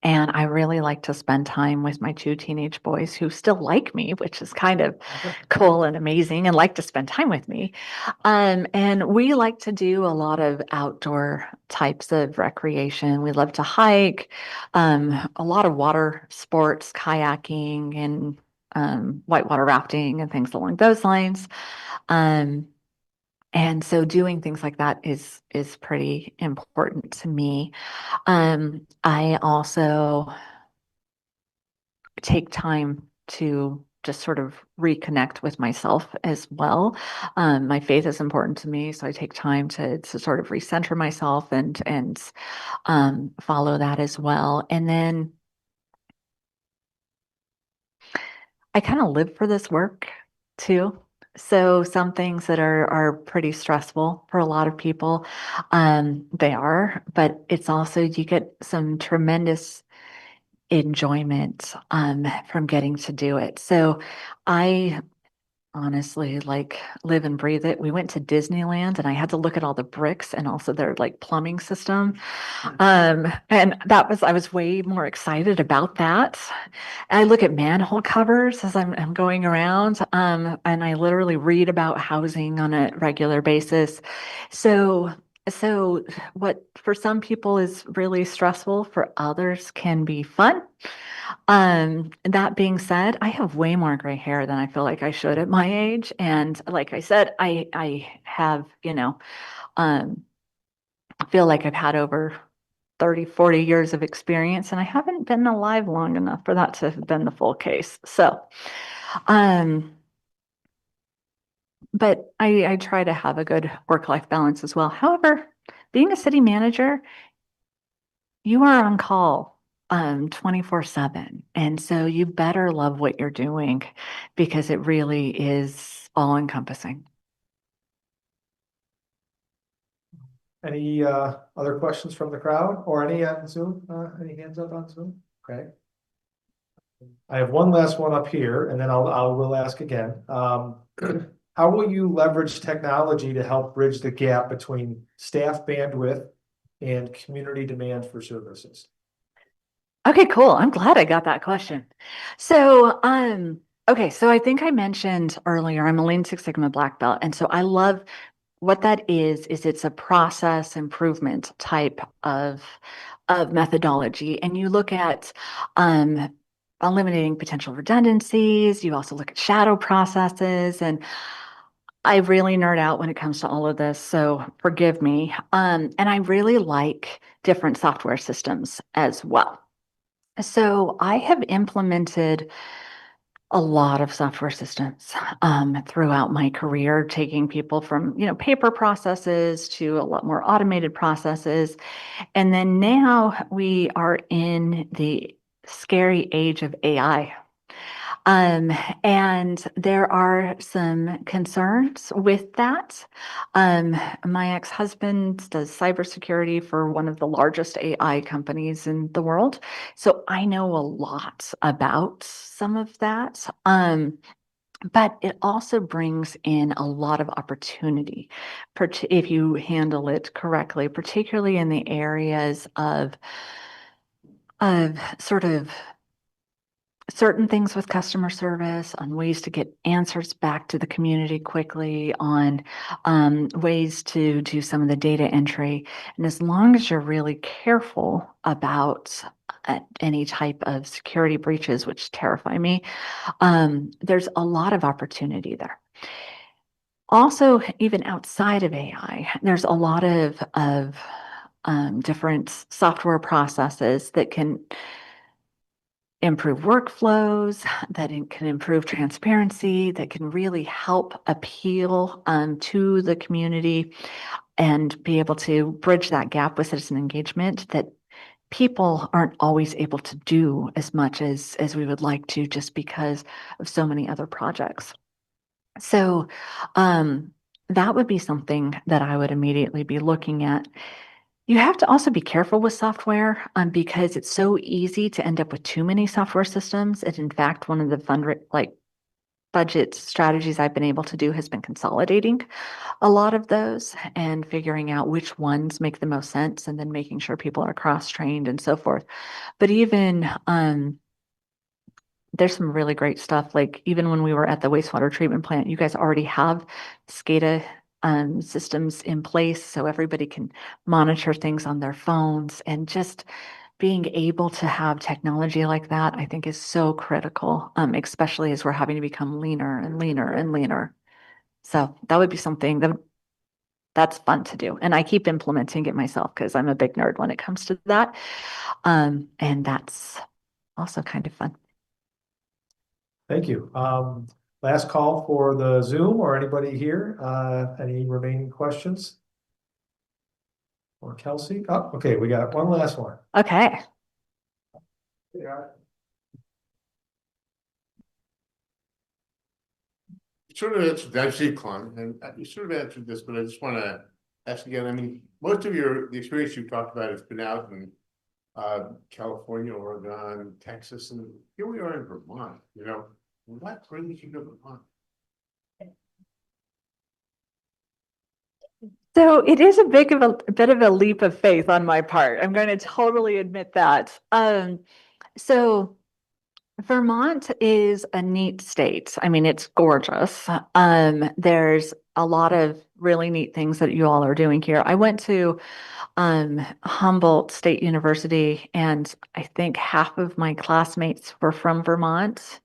And I really like to spend time with my two teenage boys who still like me, which is kind of cool and amazing, and like to spend time with me. And we like to do a lot of outdoor types of recreation. We love to hike, a lot of water sports, kayaking, and whitewater rafting and things along those lines. Um, and so doing things like that is pretty important to me. I also take time to just sort of reconnect with myself as well. My faith is important to me, so I take time to sort of recenter myself and follow that as well. And then I kind of live for this work too. So some things that are pretty stressful for a lot of people, they are, but it's also you get some tremendous enjoyment from getting to do it. So I honestly like live and breathe it. We went to Disneyland and I had to look at all the bricks and also their like plumbing system. And I was way more excited about that. I look at manhole covers as I'm going around, and I literally read about housing on a regular basis. So, so what for some people is really stressful, for others can be fun. That being said, I have way more gray hair than I feel like I should at my age. And like I said, I have, feel like I've had over 30, 40 years of experience, and I haven't been alive long enough for that to have been the full case. So, um, but I try to have a good work-life balance as well. However, being a city manager, you are on call 24/7. And so you better love what you're doing because it really is all encompassing.
Any other questions from the crowd or any on Zoom? Any hands up on Zoom? Okay. I have one last one up here and then I will ask again. How will you leverage technology to help bridge the gap between staff bandwidth and community demand for services?
Okay, cool. I'm glad I got that question. So, okay, so I think I mentioned earlier, I'm a Lean Six Sigma black belt. And so I love what that is it's a process improvement type of methodology. And you look at eliminating potential redundancies. You also look at shadow processes, and I really nerd out when it comes to all of this, so forgive me. And I really like different software systems as well. So I have implemented a lot of software systems throughout my career, taking people from, paper processes to a lot more automated processes. And then now we are in the scary age of AI. Um, and there are some concerns with that. My ex-husband does cybersecurity for one of the largest AI companies in the world. So I know a lot about some of that. But it also brings in a lot of opportunity if you handle it correctly, particularly in the areas of sort of certain things with customer service, on ways to get answers back to the community quickly, on ways to do some of the data entry. And as long as you're really careful about any type of security breaches, which terrify me, there's a lot of opportunity there. Also, even outside of AI, there's a lot of different software processes that can improve workflows, that can improve transparency, that can really help appeal to the community and be able to bridge that gap with citizen engagement that people aren't always able to do as much as we would like to, just because of so many other projects. So that would be something that I would immediately be looking at. You have to also be careful with software because it's so easy to end up with too many software systems. And in fact, one of the budget strategies I've been able to do has been consolidating a lot of those and figuring out which ones make the most sense and then making sure people are cross-trained and so forth. But even there's some really great stuff. Like even when we were at the wastewater treatment plant, you guys already have SCADA systems in place so everybody can monitor things on their phones, and just being able to have technology like that, I think is so critical, especially as we're having to become leaner and leaner and leaner. So that would be something that's fun to do. And I keep implementing it myself because I'm a big nerd when it comes to that. And that's also kind of fun.
Thank you. Last call for the Zoom or anybody here. Any remaining questions? Or Kelsey? Oh, okay, we got one last one.
Okay.
Yeah.
You sort of answered, I see, Con, and you sort of answered this, but I just want to ask again. I mean, most of the experience you've talked about has been out in California, Oregon, Texas, and here we are in Vermont. You know, what brings you to Vermont?
So it is a bit of a leap of faith on my part. I'm going to totally admit that. So Vermont is a neat state. I mean, it's gorgeous. There's a lot of really neat things that you all are doing here. I went to Humboldt State University, and I think half of my classmates were from Vermont.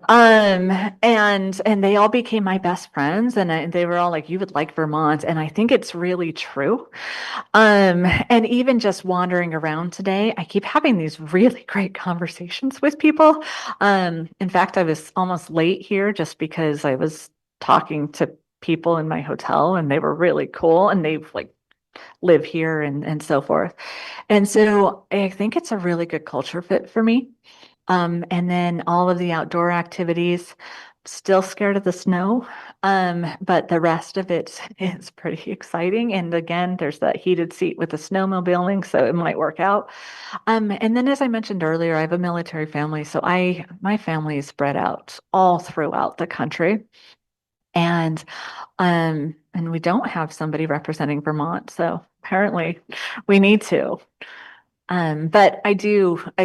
And they all became my best friends, and they were all like, "You would like Vermont," and I think it's really true. And even just wandering around today, I keep having these really great conversations with people. In fact, I was almost late here just because I was talking to people in my hotel, and they were really cool, and they like live here and so forth. And so I think it's a really good culture fit for me. And then all of the outdoor activities, still scared of the snow, but the rest of it is pretty exciting. And again, there's that heated seat with the snowmobiling, so it might work out. And then, as I mentioned earlier, I have a military family, so my family is spread out all throughout the country, and and we don't have somebody representing Vermont, so apparently we need to. But I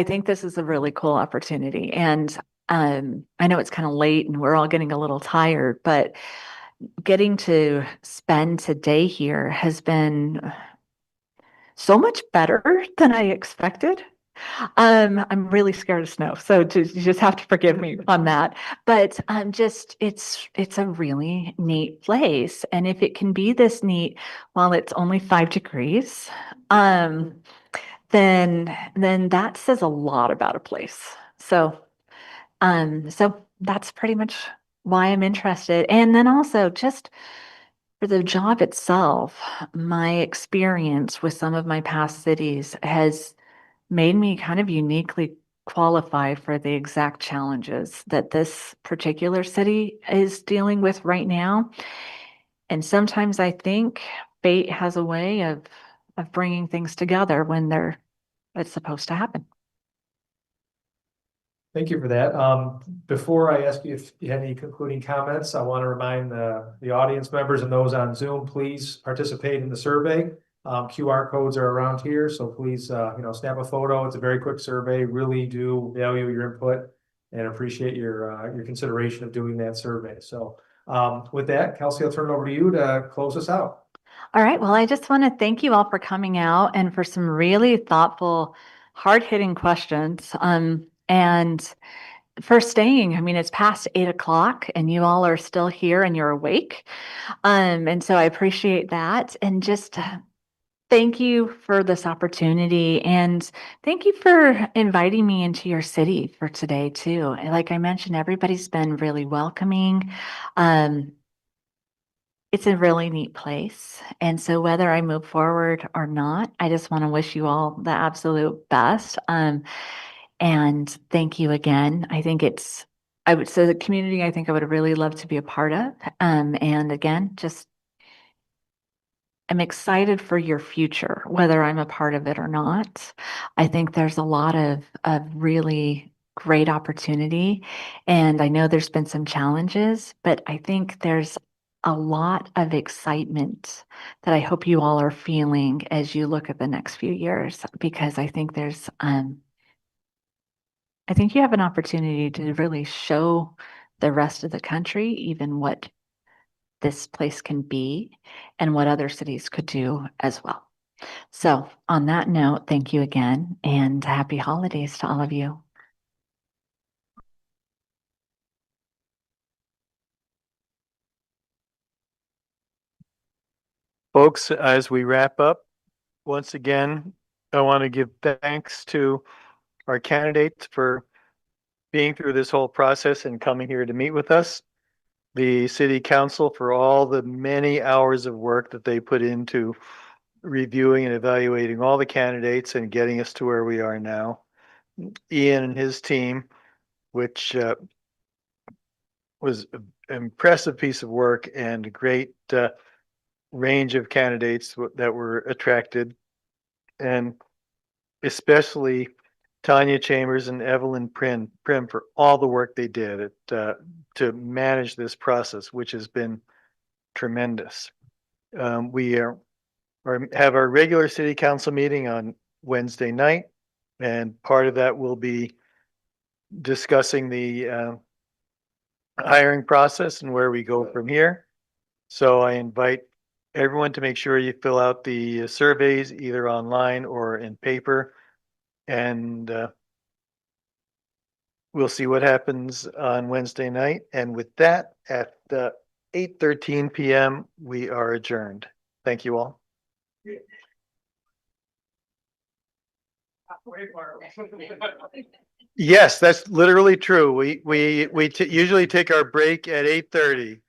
think this is a really cool opportunity. And I know it's kind of late and we're all getting a little tired, but getting to spend today here has been so much better than I expected. I'm really scared of snow, so you just have to forgive me on that. But just it's a really neat place, and if it can be this neat while it's only 5 degrees, then that says a lot about a place. So that's pretty much why I'm interested. And then also just for the job itself, my experience with some of my past cities has made me kind of uniquely qualified for the exact challenges that this particular city is dealing with right now. And sometimes I think fate has a way of bringing things together when it's supposed to happen.
Thank you for that. Before I ask you if you had any concluding comments, I want to remind the audience members and those on Zoom, please participate in the survey. QR codes are around here, so please, snap a photo. It's a very quick survey. Really do value your input and appreciate your consideration of doing that survey. So, with that, Kelsey, I'll turn it over to you to close us out.
All right. Well, I just want to thank you all for coming out and for some really thoughtful, hard-hitting questions. And for staying. I mean, it's past 8 o'clock and you all are still here and you're awake. And so I appreciate that. And just thank you for this opportunity. And thank you for inviting me into your city for today, too. Like I mentioned, everybody's been really welcoming. It's a really neat place. And so whether I move forward or not, I just want to wish you all the absolute best. And thank you again. I would say the community I think I would really love to be a part of. And again, just I'm excited for your future, whether I'm a part of it or not. I think there's a lot of really great opportunity. And I know there's been some challenges, but I think there's a lot of excitement that I hope you all are feeling as you look at the next few years, because I think I think you have an opportunity to really show the rest of the country even what this place can be and what other cities could do as well. So on that note, thank you again and happy holidays to all of you.
Folks, as we wrap up, once again, I want to give thanks to our candidates for being through this whole process and coming here to meet with us. The city council for all the many hours of work that they put into reviewing and evaluating all the candidates and getting us to where we are now. Ian and his team, which was an impressive piece of work and a great range of candidates that were attracted, and especially Tanya Chambers and Evelyn Prim for all the work they did to manage this process, which has been tremendous. We have our regular city council meeting on Wednesday night, and part of that will be discussing the hiring process and where we go from here. So I invite everyone to make sure you fill out the surveys either online or in paper, and we'll see what happens on Wednesday night. And with that, at 8:13 p.m., we are adjourned. Thank you all. Yes, that's literally true. We usually take our break at 8:30.